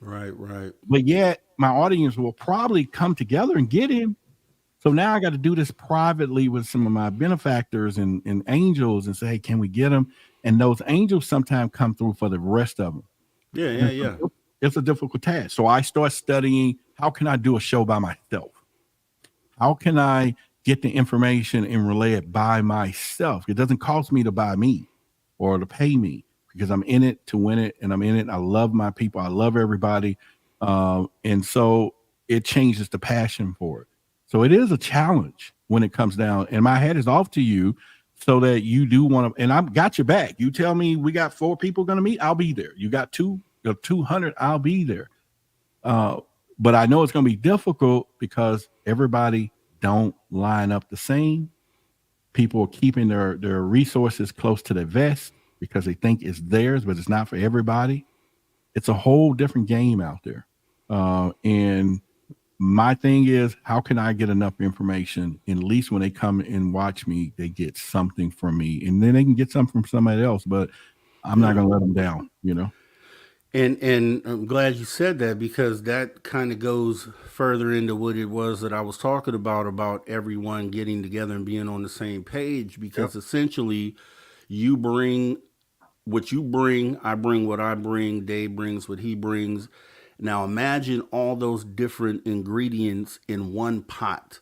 Right. But yet my audience will probably come together and get him. So now I got to do this privately with some of my benefactors and angels and say, hey, can we get him? And those angels sometimes come through for the rest of them. Yeah. It's a difficult task. So I start studying, how can I do a show by myself? How can I get the information and relay it by myself? It doesn't cost me to buy me or to pay me, because I'm in it to win it, and I'm in it. I love my people. I love everybody. And so it changes the passion for it. So it is a challenge when it comes down, and my hat is off to you so that you do want to, and I've got your back. You tell me we got 4 people going to meet, I'll be there. You got 200, I'll be there. But I know it's going to be difficult because everybody don't line up the same. People are keeping their resources close to their vest because they think it's theirs, but it's not for everybody. It's a whole different game out there. And my thing is, how can I get enough information? And at least when they come and watch me, they get something from me, and then they can get something from somebody else, but I'm not going to let them down, you know? And I'm glad you said that, because that kind of goes further into what it was that I was talking about everyone getting together and being on the same page, because essentially you bring what you bring, I bring what I bring, Dave brings what he brings. Now imagine all those different ingredients in one pot.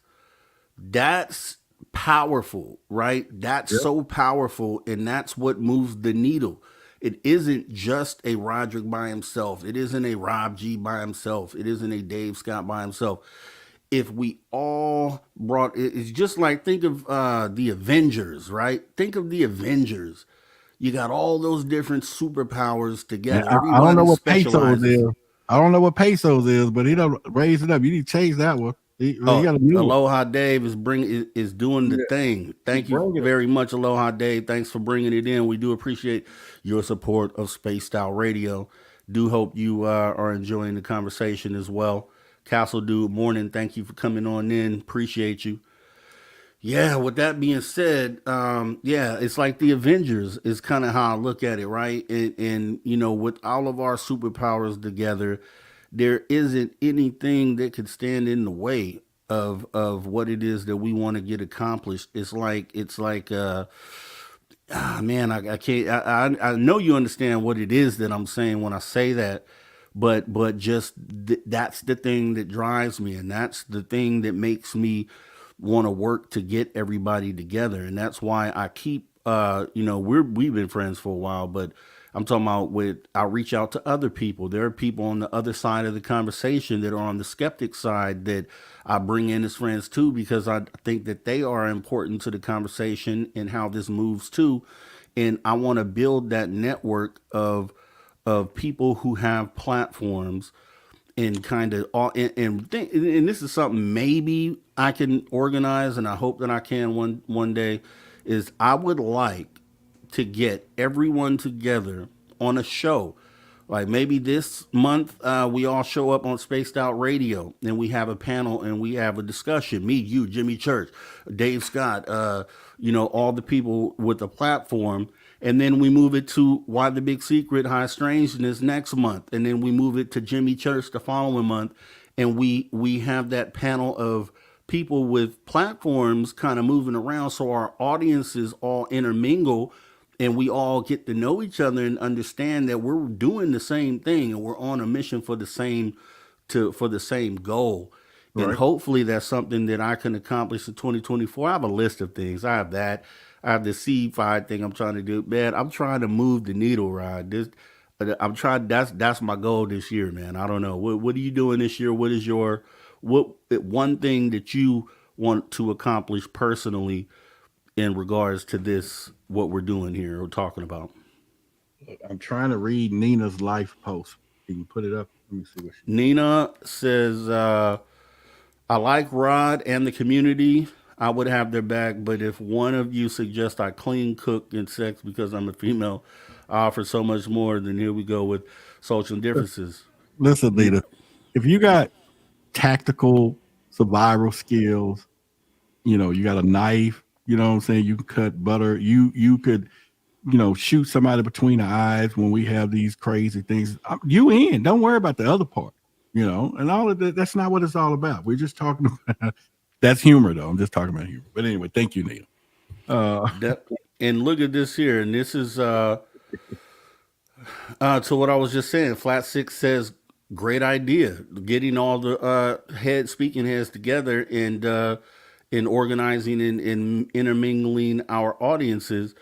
That's powerful, right? That's so powerful, and that's what moves the needle. It isn't just a Roderick by himself. It isn't a Rob G by himself. It isn't a Dave Scott by himself. If we all brought, it's just like, think of the Avengers, right? Think of the Avengers. You got all those different superpowers together. I don't know what pesos is. I don't know what pesos is, but he don't raise it up. You need to change that one. He got a new Aloha Dave is doing the thing. Thank you very much, Aloha Dave. Thanks for bringing it in. We do appreciate your support of Spaced Out Radio. Do hope you are enjoying the conversation as well. Castle Dude, morning. Thank you for coming on in. Appreciate you. Yeah, with that being said, it's like the Avengers is kind of how I look at it, right? And you know, with all of our superpowers together, there isn't anything that could stand in the way of what it is that we want to get accomplished. It's like man, I can't. I know you understand what it is that I'm saying when I say that, but just that's the thing that drives me, and that's the thing that makes me want to work to get everybody together. And that's why I keep we've been friends for a while, but I'm talking about I'll reach out to other people. There are people on the other side of the conversation that are on the skeptic side that I bring in as friends too, because I think that they are important to the conversation and how this moves too. And I want to build that network of people who have platforms, and kind of and this is something maybe I can organize, and I hope that I can one day, is I would like to get everyone together on a show. Like maybe this month, we all show up on Spaced Out Radio and we have a panel and we have a discussion. Me, you, Jimmy Church, Dave Scott, all the people with the platform. And then we move it to Why the Big Secret, High Strangeness next month. And then we move it to Jimmy Church the following month. And we have that panel of people with platforms kind of moving around, so our audiences all intermingle and we all get to know each other and understand that we're doing the same thing and we're on a mission for the same goal. Right. And hopefully that's something that I can accomplish in 2024. I have a list of things. I have that. I have the C5 thing I'm trying to do. Man, I'm trying to move the needle, Rod. That's my goal this year, man. I don't know. What are you doing this year? What is one thing that you want to accomplish personally in regards to this, what we're doing here or talking about? I'm trying to read Nina's life post. Can you put it up? Let me see what Nina says, I like Rod and the community. I would have their back, but if one of you suggests I clean, cook, and sex because I'm a female, I offer so much more, then here we go with social differences. Listen, Nina, if you got tactical survival skills, you got a knife, you know what I'm saying, you can cut butter, you could shoot somebody between the eyes when we have these crazy things, you in. Don't worry about the other part, and all of that. That's not what it's all about. We're just talking about that's humor, though. I'm just talking about humor. But anyway, thank you, Neil. And look at this here, and this is to what I was just saying. Flat Six says, great idea, getting all the speaking heads together and organizing and intermingling our audiences.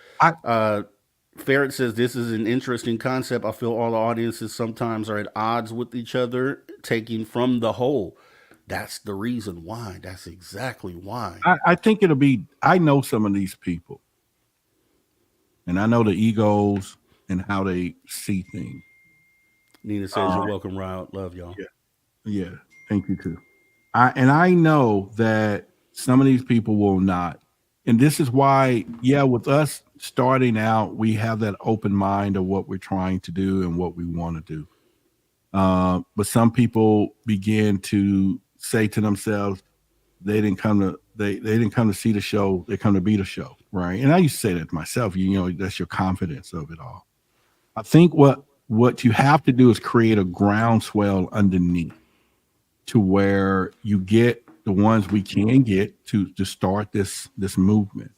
Ferret says this is an interesting concept. I feel all the audiences sometimes are at odds with each other, taking from the whole. That's the reason why. That's exactly why. I think it'll be. I know some of these people, and I know the egos and how they see things. Nina says you're welcome, Rod. Love y'all. Yeah. Thank you too. I know that some of these people will not. And this is why, with us starting out, we have that open mind of what we're trying to do and what we want to do. But some people begin to say to themselves, they didn't come to see the show, they come to be the show, right? And I used to say that to myself, that's your confidence of it all. I think what you have to do is create a groundswell underneath to where you get the ones we can get to start this movement.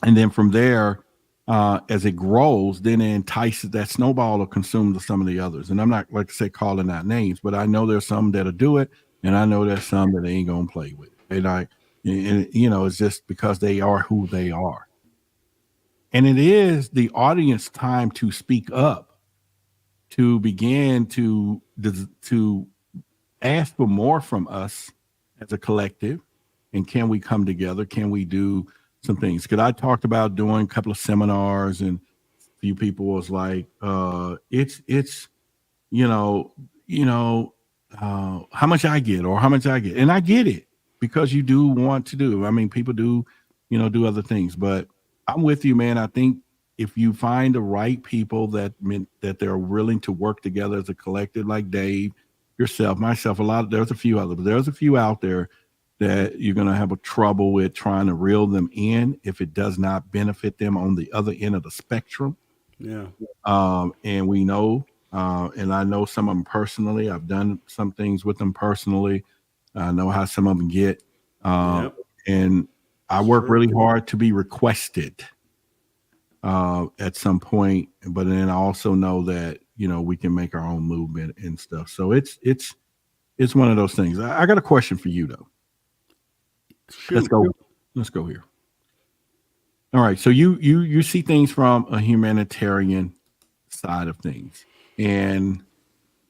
And then from there, as it grows, then it entices that snowball to consume some of the others. And I'm not, like I say, calling out names, but I know there's some that'll do it, and I know there's some that ain't gonna play with it. And it's just because they are who they are. And it is the audience time to speak up, to begin to ask for more from us as a collective. And can we come together? Can we do some things? Because I talked about doing a couple of seminars, and a few people was like, it's how much I get or how much I get. And I get it, because you do want to do. I mean, people do, do other things. But I'm with you, man. I think if you find the right people that they're willing to work together as a collective, like Dave, yourself, myself, there's a few others, but there's a few out there that you're going to have a trouble with trying to reel them in if it does not benefit them on the other end of the spectrum. Yeah. And we know, and I know some of them personally. I've done some things with them personally. I know how some of them get. And I work really hard to be requested at some point, but then I also know that, we can make our own movement and stuff. So it's one of those things. I got a question for you though. Shoot. Let's go here. All right. So you see things from a humanitarian side of things, and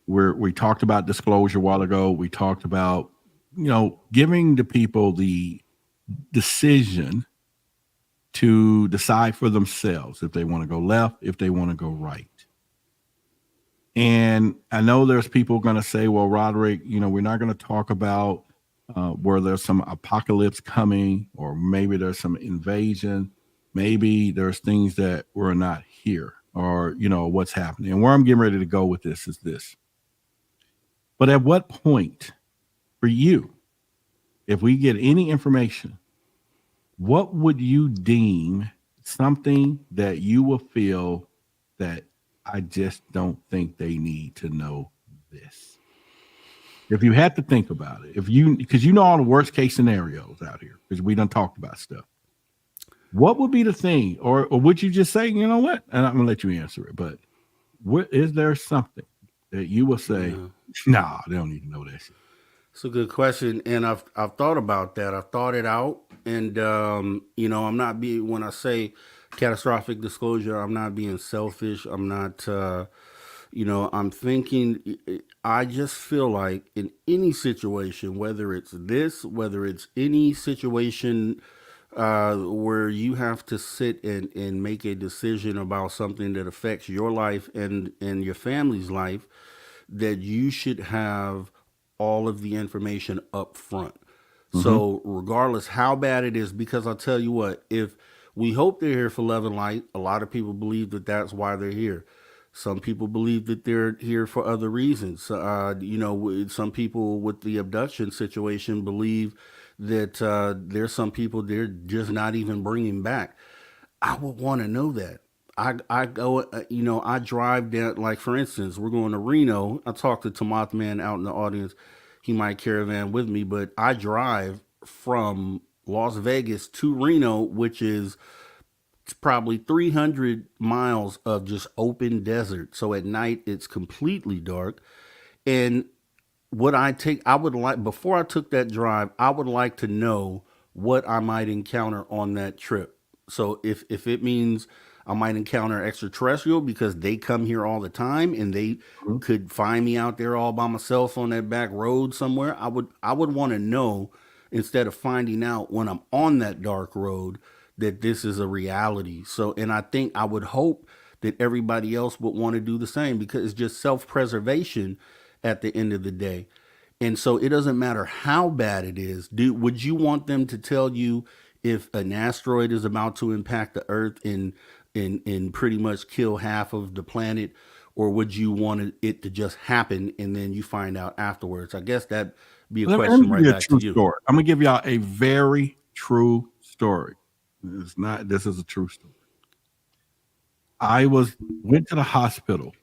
we talked about disclosure a while ago. We talked about, giving the people the decision to decide for themselves if they want to go left, if they want to go right. And I know there's people going to say, well, Roderick, we're not going to talk about where there's some apocalypse coming, or maybe there's some invasion. Maybe there's things that we're not here, or, what's happening. And where I'm getting ready to go with this is this. But at what point for you, if we get any information, what would you deem something that you will feel that I just don't think they need to know this? If you had to think about it, because all the worst case scenarios out here, because we done talked about stuff. What would be the thing, or would you just say, you know what? And I'm gonna let you answer it, but is there something that you will say, nah, they don't need to know that shit? It's a good question, and I've thought about that. I've thought it out, and I'm not being, when I say catastrophic disclosure, I'm not being selfish. I'm not, I'm thinking. I just feel like in any situation, whether it's this, whether it's any situation where you have to sit and make a decision about something that affects your life and your family's life, that you should have all of the information up front. Mm-hmm. So regardless how bad it is, because I'll tell you what, if we hope they're here for love and light, a lot of people believe that that's why they're here. Some people believe that they're here for other reasons. Some people with the abduction situation believe that there's some people they're just not even bringing back. I would want to know that. I go, I drive down, like for instance, we're going to Reno. I talked to Tomath Man out in the audience. He might caravan with me, but I drive from Las Vegas to Reno, which is probably 300 miles of just open desert. So at night it's completely dark. And I would like, before I took that drive, I would like to know what I might encounter on that trip. So if it means I might encounter extraterrestrial because they come here all the time and they could find me out there all by myself on that back road somewhere, I would want to know, instead of finding out when I'm on that dark road, that this is a reality. So, and I think I would hope that everybody else would want to do the same, because it's just self-preservation at the end of the day. And so it doesn't matter how bad it is. Would you want them to tell you if an asteroid is about to impact the Earth and pretty much kill half of the planet, or would you want it to just happen and then you find out afterwards? I guess that'd be a Let question me right give you a back true to you. story. I'm gonna give y'all a very true story. It's not. This is a true story. I went to the hospital,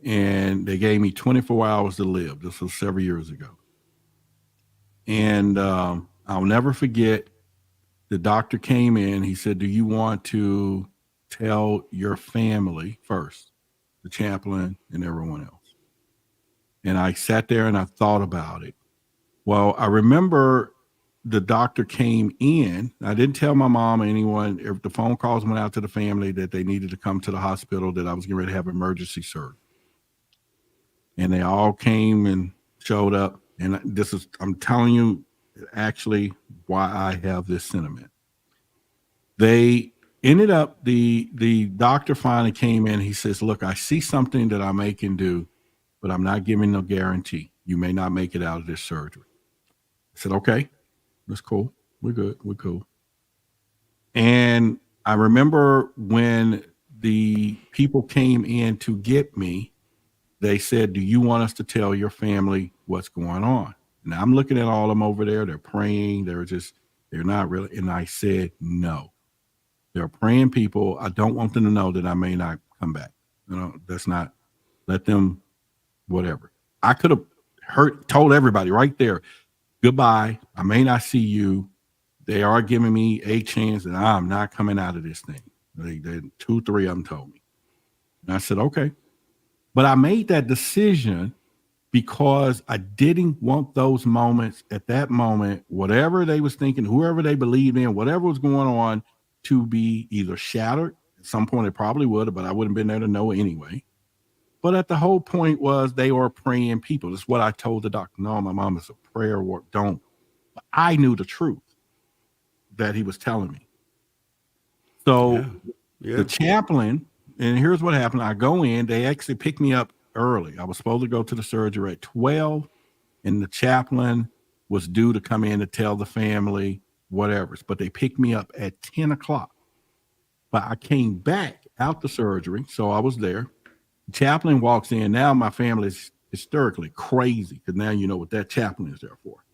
and they gave me 24 hours to live. This was several years ago, and I'll never forget. The doctor came in. He said, "Do you want to tell your family first, the chaplain and everyone else?" And I sat there and I thought about it. Well, I remember the doctor came in. I didn't tell my mom or anyone. If the phone calls went out to the family that they needed to come to the hospital, that I was getting ready to have emergency surgery. And they all came and showed up. And I'm telling you, actually, why I have this sentiment. They ended up, the doctor finally came in. He says, "Look, I see something that I may can do, but I'm not giving no guarantee. You may not make it out of this surgery." I said, "Okay, that's cool. We're good. We're cool." And I remember when the people came in to get me, they said, "Do you want us to tell your family what's going on?" Now I'm looking at all of them over there. They're praying. They're not really. And I said, "No, they're praying people. I don't want them to know that I may not come back. That's not, let them, whatever." I could have told everybody right there, "Goodbye. I may not see you. They are giving me a chance and I'm not coming out of this thing." They 2, 3 of them told me. And I said, "Okay." But I made that decision because I didn't want those moments, at that moment, whatever they was thinking, whoever they believed in, whatever was going on, to be either shattered. At some point it probably would have, but I wouldn't have been there to know anyway. But at the whole point was, they are praying people. That's what I told the doctor. "No, my mom is a prayer work. Don't." But I knew the truth that he was telling me. So the chaplain, and here's what happened. I go in, they actually picked me up early. I was supposed to go to the surgery at 12, and the chaplain was due to come in to tell the family whatever. But they picked me up at 10 o'clock. But I came back out the surgery, so I was there. The chaplain walks in. Now my family is hysterically crazy, because now you know what that chaplain is there for.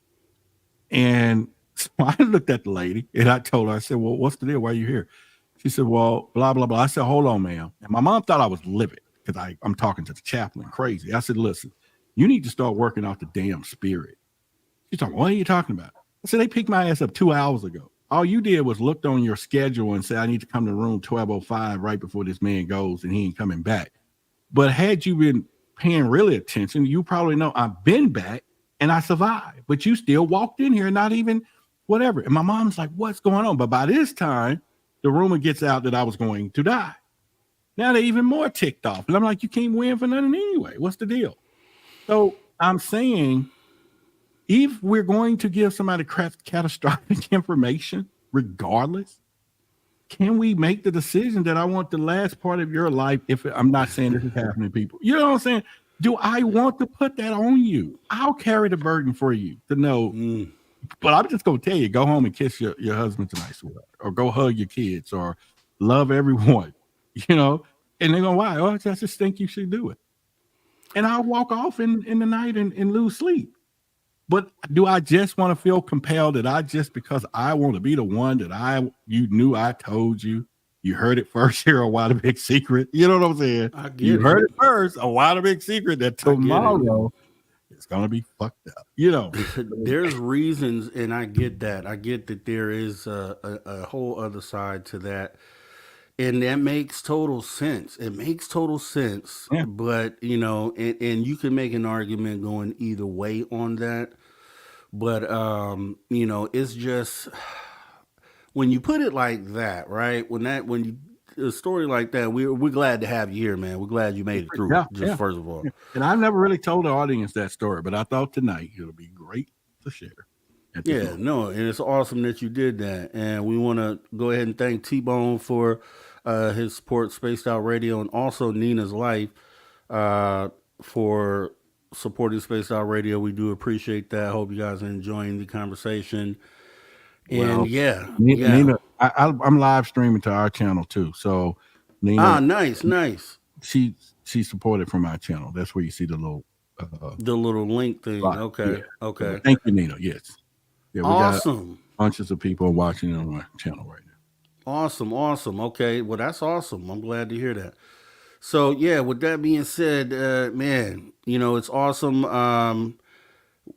And so I looked at the lady and I told her, I said, "Well, what's the deal? Why are you here?" She said, "Well, blah, blah, blah." I said, "Hold on, ma'am." And my mom thought I was livid because I'm talking to the chaplain crazy. I said, "Listen, you need to start working off the damn spirit." She's talking, "What are you talking about?" I said, "They picked my ass up 2 hours ago. All you did was looked on your schedule and said, I need to come to room 1205 right before this man goes, and he ain't coming back. But had you been paying really attention, you probably know I've been back and I survived, but you still walked in here, not even whatever." And my mom's like, "What's going on?" But by this time, the rumor gets out that I was going to die. Now they're even more ticked off. And I'm like, "You can't win for nothing anyway. What's the deal?" So I'm saying, if we're going to give somebody catastrophic information, regardless, can we make the decision that I want the last part of your life? If I'm not saying this is happening to people, you know what I'm saying? Do I want to put that on you? I'll carry the burden for you to know. But I'm just going to tell you, go home and kiss your husband tonight, or go hug your kids, or love everyone, And they're going, "Why?" "Oh, I just think you should do it." And I'll walk off in the night and lose sleep. But do I just want to feel compelled that because I want to be the one that you knew I told you, You heard it first here on Why the Big Secret. You know what I'm saying? I get You it. heard it first on Why the Big Secret that I get it. tomorrow it's gonna be fucked up. You know, There's reasons, and I get that. I get that there is a whole other side to that. And that makes total sense. It makes total sense. Yeah. But, you know, and you can make an argument going either way on that. But, you know, it's just when you put it like that, right? When you a story like that, we're glad to have you here, man. We're glad you made it through. Yeah. First of all. And I've never really told the audience that story, but I thought tonight it'll be great to share. Yeah, no, and it's awesome that you did that. And we want to go ahead and thank T-Bone for his support, Spaced Out Radio, and also Nina's Life for supporting Spaced Out Radio. We do appreciate that. Hope you guys are enjoying the conversation. And Nina, I'm live streaming to our channel too. So Nina, nice. She supported from our channel. That's where you see the little link thing. Right. Okay. Yeah. Okay. Thank you, Nina. Yes. Yeah, we awesome. Got bunches of people watching it on our channel right now. Awesome. Okay. Well, that's awesome. I'm glad to hear that. So yeah, with that being said, man, you know, it's awesome.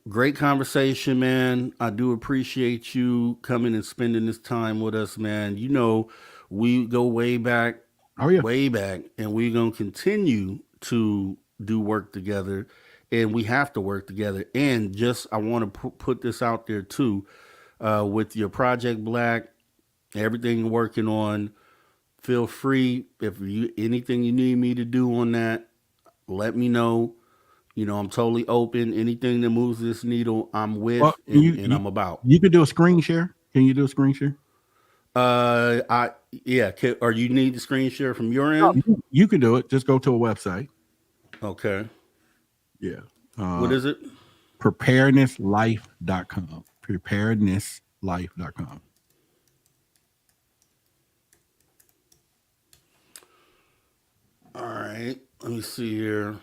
Great conversation, man. I do appreciate you coming and spending this time with us, man. You know, we go way back. Oh yeah. Way back, and we're going to continue to do work together, and we have to work together. And just, I want to put this out there too, with your Project Black, everything you're working on, feel free. If you anything you need me to do on that, let me know. You know, I'm totally open. Anything that moves this needle, I'm with, and I'm about. You could do a screen share. Can you do a screen share? Or you need the screen share from your end? No, you can do it. Just go to a website. Okay. Yeah. What is it? Preparednesslife.com. Preparednesslife.com. All right. Let me see here.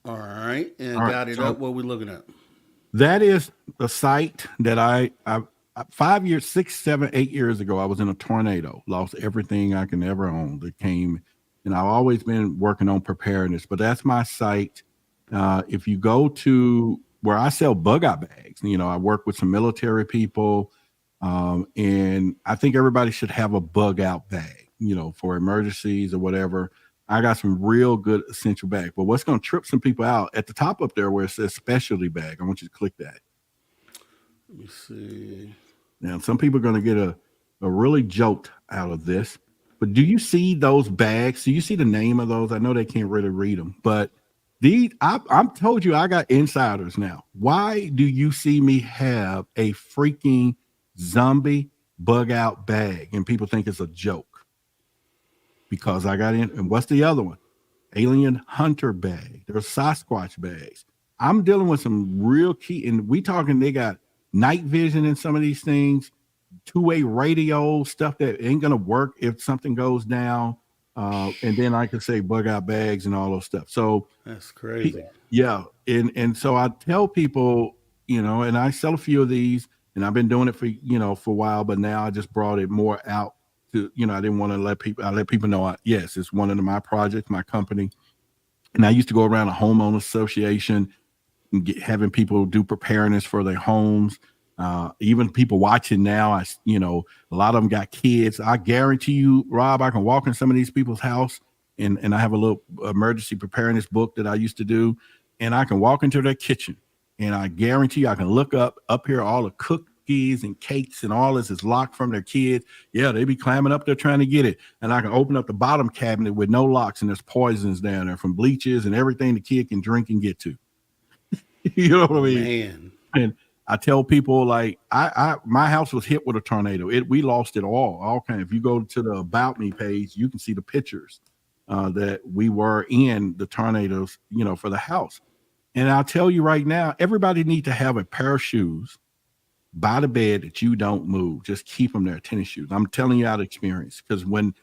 All right, and got it up. What are we looking at? That is the site that I 5 years, 6, 7, 8 years ago, I was in a tornado, lost everything I can ever own that came, and I've always been working on preparedness, but that's my site. If you go to where I sell bug out bags, you know, I work with some military people, and I think everybody should have a bug out bag, you know, for emergencies or whatever. I got some real good essential bag, but what's going to trip some people out at the top up there where it says specialty bag, I want you to click that. Let me see. Now, some people are going to get a really jolt out of this, but do you see those bags? Do you see the name of those? I know they can't really read them, but I'm told you I got insiders now. Why do you see me have a freaking zombie bug out bag and people think it's a joke? Because I got in, and what's the other one? Alien hunter bag. There's Sasquatch bags. I'm dealing with some real key, and we talking they got night vision in some of these things, two-way radio, stuff that ain't gonna work if something goes down. And then I could say bug out bags and all those stuff. So that's crazy. Yeah. And so I tell people, you know, and I sell a few of these, and I've been doing it for a while, but now I just brought it more out. I didn't want to let people know, yes, it's one of my projects, my company. And I used to go around a homeowner association and having people do preparedness for their homes. Even people watching now, a lot of them got kids. I guarantee you, Rob, I can walk in some of these people's house and I have a little emergency preparedness book that I used to do. And I can walk into their kitchen and I guarantee you, I can look up here, all the cookies and cakes and all this is locked from their kids. Yeah, they be climbing up there trying to get it. And I can open up the bottom cabinet with no locks and there's poisons down there from bleaches and everything the kid can drink and get to. You know what I mean? Man. And I tell people, like, my house was hit with a tornado. We lost it all kind. If you go to the About Me page, you can see the pictures that we were in the tornadoes, for the house. And I'll tell you right now, everybody need to have a pair of shoes by the bed that you don't move. Just keep them there, tennis shoes. I'm telling you out of experience, because when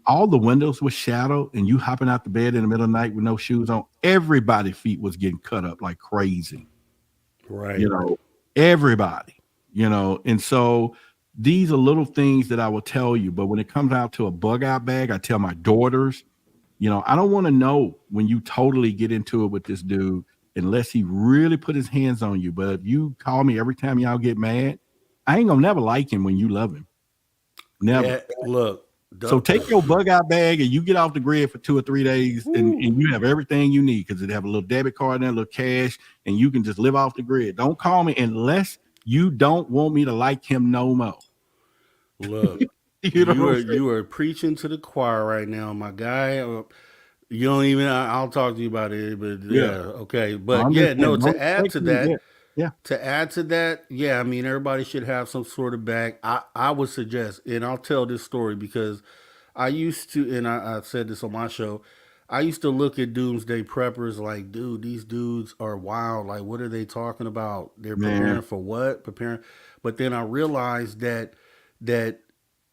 all the windows were shadowed, and you hopping out the bed in the middle of the night with no shoes on, everybody's feet was getting cut up like crazy. Right. You know, everybody, you know, and so these are little things that I will tell you. But when it comes out to a bug out bag, I tell my daughters, you know, I don't want to know when you totally get into it with this dude unless he really put his hands on you. But if you call me every time y'all get mad, I ain't gonna never like him when you love him. Never. Yeah, look. So take your bug out bag and you get off the grid for 2 or 3 days, and you have everything you need, because it have a little debit card and a little cash, and you can just live off the grid. Don't call me unless you don't want me to like him no more. Look, you are preaching to the choir right now, my guy. You don't even. I'll talk to you about it, but yeah, okay. But to add to that, I mean, everybody should have some sort of bag. I would suggest, and I'll tell this story because I used to, and I've said this on my show. I used to look at doomsday preppers like, dude, these dudes are wild. Like, what are they talking about? They're preparing for what? But then I realized that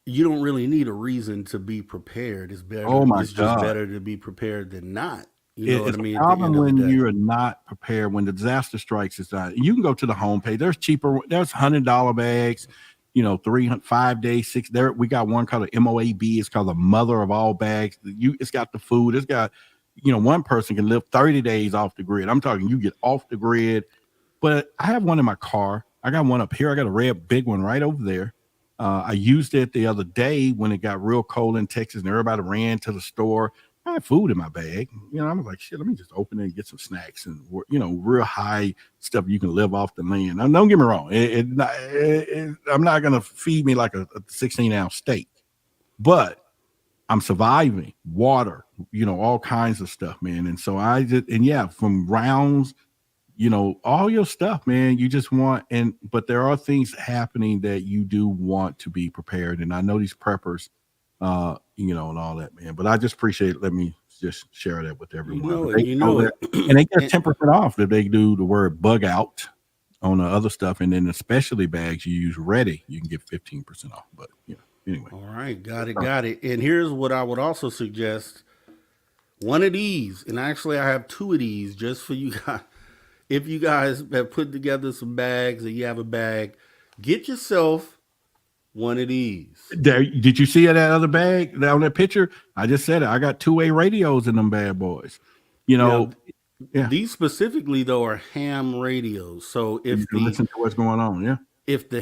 you don't really need a reason to be prepared. It's better. It's just better to be prepared than not. You know what I mean? It's a problem when you are not prepared. When the disaster strikes, it's not. You can go to the homepage. There's cheaper. There's $100 bags. You know, 5 days, 6. There we got one called a MOAB. It's called the mother of all bags. It's got the food. It's got, you know, one person can live 30 days off the grid. I'm talking, you get off the grid. But I have one in my car. I got one up here. I got a red big one right over there. I used it the other day when it got real cold in Texas and everybody ran to the store. I had food in my bag. You know, I was like, shit, let me just open it and get some snacks and, you know, real high stuff you can live off the land. Now, don't get me wrong. I'm not going to feed me like a 16-ounce steak, but I'm surviving. Water, you know, all kinds of stuff, man. And so from rounds, you know, all your stuff, man, you just want, but there are things happening that you do want to be prepared. And I know these preppers, you know, and all that, man, but I just appreciate it. Let me just share that with everyone. And they get 10% off if they do the word bug out on the other stuff. And then the specialty bags you use ready, you can get 15% off. But, you know, anyway. All right. Got it. And here's what I would also suggest. One of these, and actually I have 2 of these just for you guys. If you guys have put together some bags and you have a bag, get yourself one of these. Did you see that other bag on that picture? I just said it. I got 2-way radios in them bad boys. You know, these specifically though are ham radios. So if you listen to what's going on, if the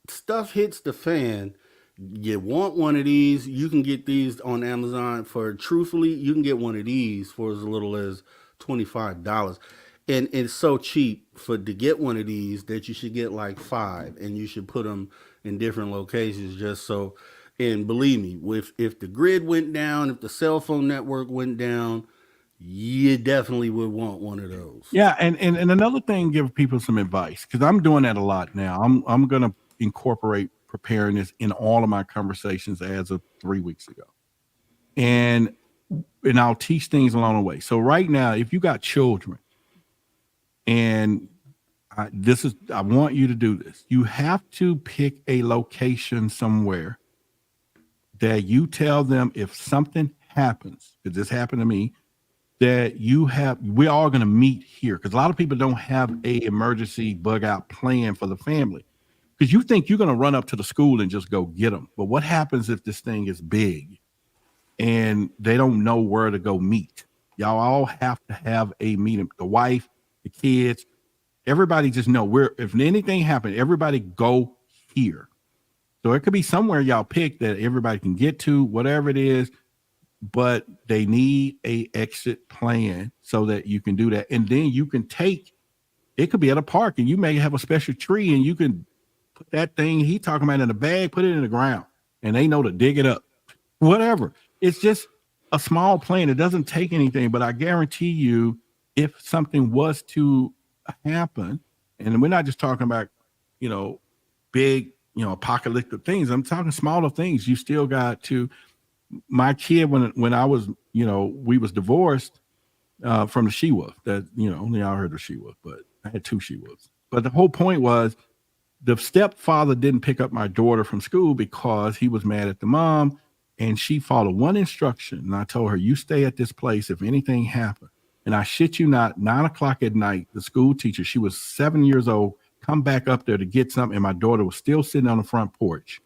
stuff hits the fan, you want one of these. You can get these on Amazon you can get one of these for as little as $25, and it's so cheap to get one of these that you should get like 5, and you should put them in different locations just so. And believe me, if the grid went down, if the cell phone network went down, you definitely would want one of those. Yeah, and another thing, give people some advice, because I'm doing that a lot now. I'm gonna incorporate preparedness in all of my conversations as of 3 weeks ago, and I'll teach things along the way. So right now, if you got children, and I want you to do this, you have to pick a location somewhere that you tell them if something happens, because this happened to me, that we're all going to meet here. Because a lot of people don't have a emergency bug out plan for the family, because you think you're going to run up to the school and just go get them. But what happens if this thing is big and they don't know where to go meet? Y'all all have to have a meeting. The wife, the kids, everybody just know if anything happened, everybody go here. So it could be somewhere y'all pick that everybody can get to, whatever it is, but they need a exit plan so that you can do that. And then you can it could be at a park, and you may have a special tree, and you can put that thing he talking about in a bag, put it in the ground, and they know to dig it up, whatever. It's just a small plan. It doesn't take anything, but I guarantee you, if something was to happen, and we're not just talking about, you know, big, you know, apocalyptic things. I'm talking smaller things. You still got to. My kid, when I was, you know, we was divorced from the she-wolf. That, you know, only I heard the she-wolf, but I had 2 she-wolves. But the whole point was, the stepfather didn't pick up my daughter from school because he was mad at the mom, and she followed one instruction. And I told her, you stay at this place if anything happened. And I shit you not, 9 o'clock at night, the school teacher, she was 7 years old, come back up there to get something. And my daughter was still sitting on the front porch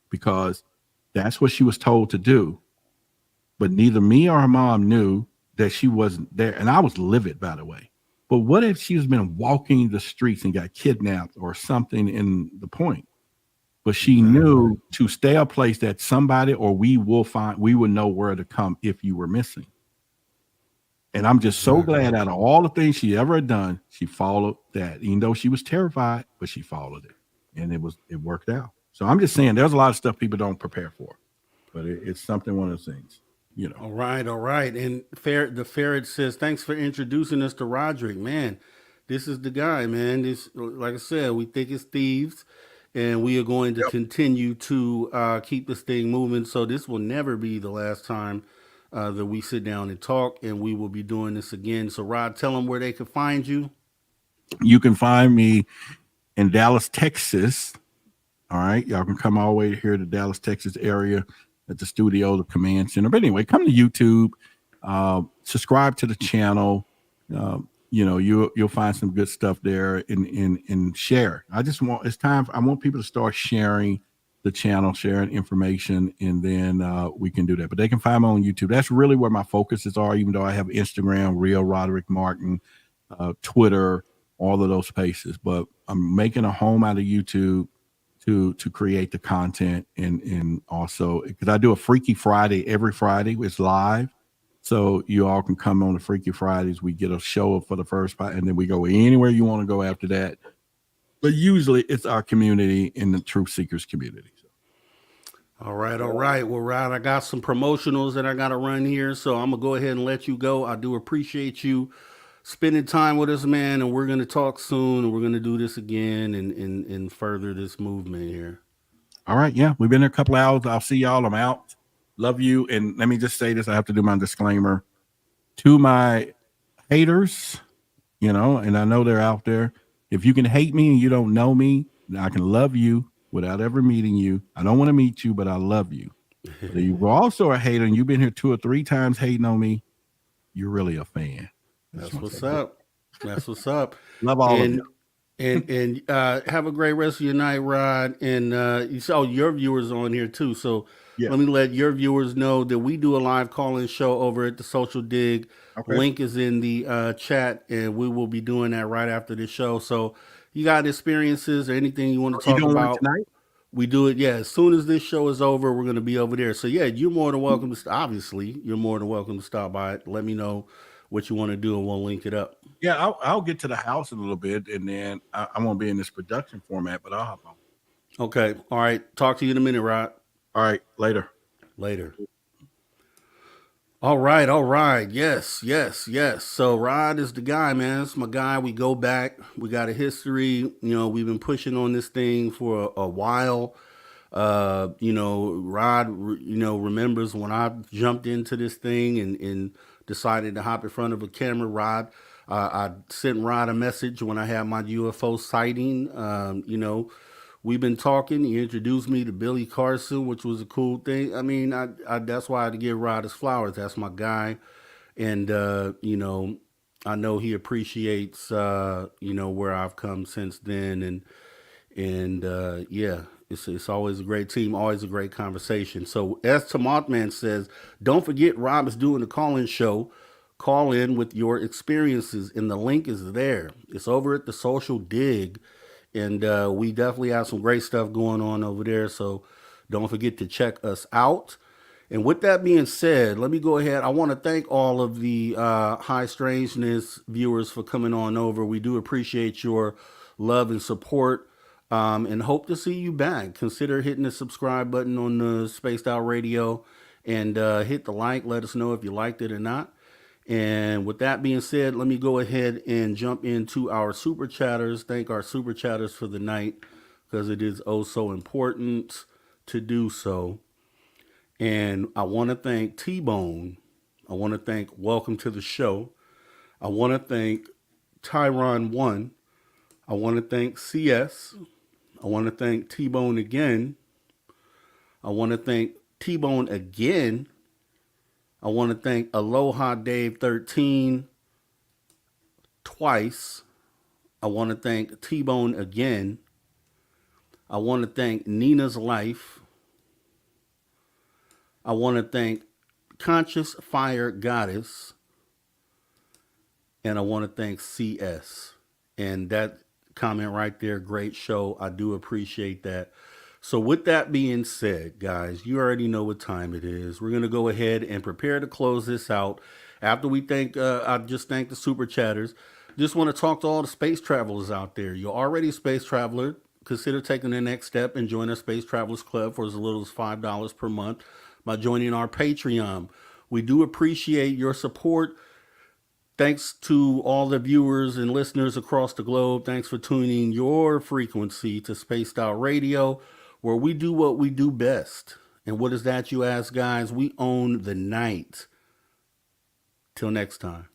because that's what she was told to do. But neither me or her mom knew that she wasn't there. And I was livid, by the way. But what if she's been walking the streets and got kidnapped or something in the point? But she knew to stay a place that somebody or we would know where to come if you were missing. And I'm just so glad out of all the things she ever had done, she followed that. Even though she was terrified, but she followed it. And it worked out. So I'm just saying there's a lot of stuff people don't prepare for. But it's something, one of those things. You know. All right. And the ferret says, thanks for introducing us to Roderick. Man, this is the guy, man. This, like I said, we think it's thieves, and we are going to continue to keep this thing moving. So this will never be the last time that we sit down and talk, and we will be doing this again. So Rod, tell them where they can find you. You can find me in Dallas, Texas. All right. Y'all can come all the way here to Dallas, Texas area at the studio, the command center. But anyway, come to YouTube, subscribe to the channel. You'll find some good stuff there and share. I want people to start sharing the channel, sharing information, and then we can do that. But they can find me on YouTube. That's really where my focuses are, even though I have Instagram, Real Roderick Martin, Twitter, all of those spaces. But I'm making a home out of YouTube to create the content, and also because I do a Freaky Friday every Friday. It's live. So you all can come on the Freaky Fridays. We get a show for the first part, and then we go anywhere you want to go after that. But usually it's our community in the Truth Seekers community. So. All right. Well, Rod, I got some promotionals that I got to run here, so I'm going to go ahead and let you go. I do appreciate you spending time with us, man, and we're going to talk soon, and we're going to do this again and further this movement here. All right. Yeah, we've been there a couple hours. I'll see y'all. I'm out. Love you. And let me just say this. I have to do my disclaimer to my haters, and I know they're out there. If you can hate me and you don't know me, I can love you without ever meeting you. I don't want to meet you, but I love you. But if you're also a hater and you've been here 2 or 3 times hating on me, you're really a fan. That's what's up. That's what's up. Love all of you. And have a great rest of your night, Rod. And you saw your viewers on here too. So let me let your viewers know that we do a live call-in show over at the Social Dig. Okay. Link is in the chat, and we will be doing that right after this show. So you got experiences or anything you want to talk about tonight? We do it. Yeah. As soon as this show is over, we're going to be over there. So yeah, you're more than welcome to, obviously you're more than welcome to stop by. Let me know what you want to do and we'll link it up. Yeah, I'll get to the house a little bit, and then I won't be in this production format, but I'll hop on. Okay. All right. Talk to you in a minute, Rod. All right. Later. All right. Yes. So Rod is the guy, man. It's my guy. We go back. We got a history. We've been pushing on this thing for a while. Rod, remembers when I jumped into this thing and decided to hop in front of a camera. Rod, I sent Rod a message when I had my UFO sighting. We've been talking. He introduced me to Billy Carson, which was a cool thing. I mean, I that's why I had to give Rod his flowers. That's my guy. And, I know he appreciates, where I've come since then. And it's always a great team, always a great conversation. So as Tamothman says, don't forget Rob is doing the call-in show. Call in with your experiences, and the link is there. It's over at the Social Dig. And we definitely have some great stuff going on over there. So don't forget to check us out. And with that being said, let me go ahead. I want to thank all of the High Strangeness viewers for coming on over. We do appreciate your love and support, and hope to see you back. Consider hitting the subscribe button on the Spaced Out Radio and hit the like. Let us know if you liked it or not. And with that being said, let me go ahead and jump into our super chatters. Thank our super chatters for the night, because it is oh so important to do so. And I want to thank T-Bone. I want to thank Welcome to the Show. I want to thank Tyron1. I want to thank CS. I want to thank T-Bone again. I want to thank T-Bone again. I want to thank Aloha Dave 13 twice. I want to thank T-Bone again. I want to thank Nina's Life. I want to thank Conscious Fire Goddess. And I want to thank CS. And that comment right there, great show. I do appreciate that. So with that being said, guys, you already know what time it is. We're going to go ahead and prepare to close this out. After we thank, I just thank the super chatters. Just want to talk to all the space travelers out there. You're already a space traveler. Consider taking the next step and join our Space Travelers Club for as little as $5 per month by joining our Patreon. We do appreciate your support. Thanks to all the viewers and listeners across the globe. Thanks for tuning your frequency to Spaced Out Radio, where we do what we do best. And what is that, you ask, guys? We own the night. Till next time.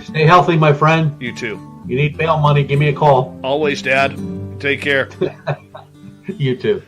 Stay healthy, my friend. You too. You need bail money, give me a call. Always, Dad. Take care. You too.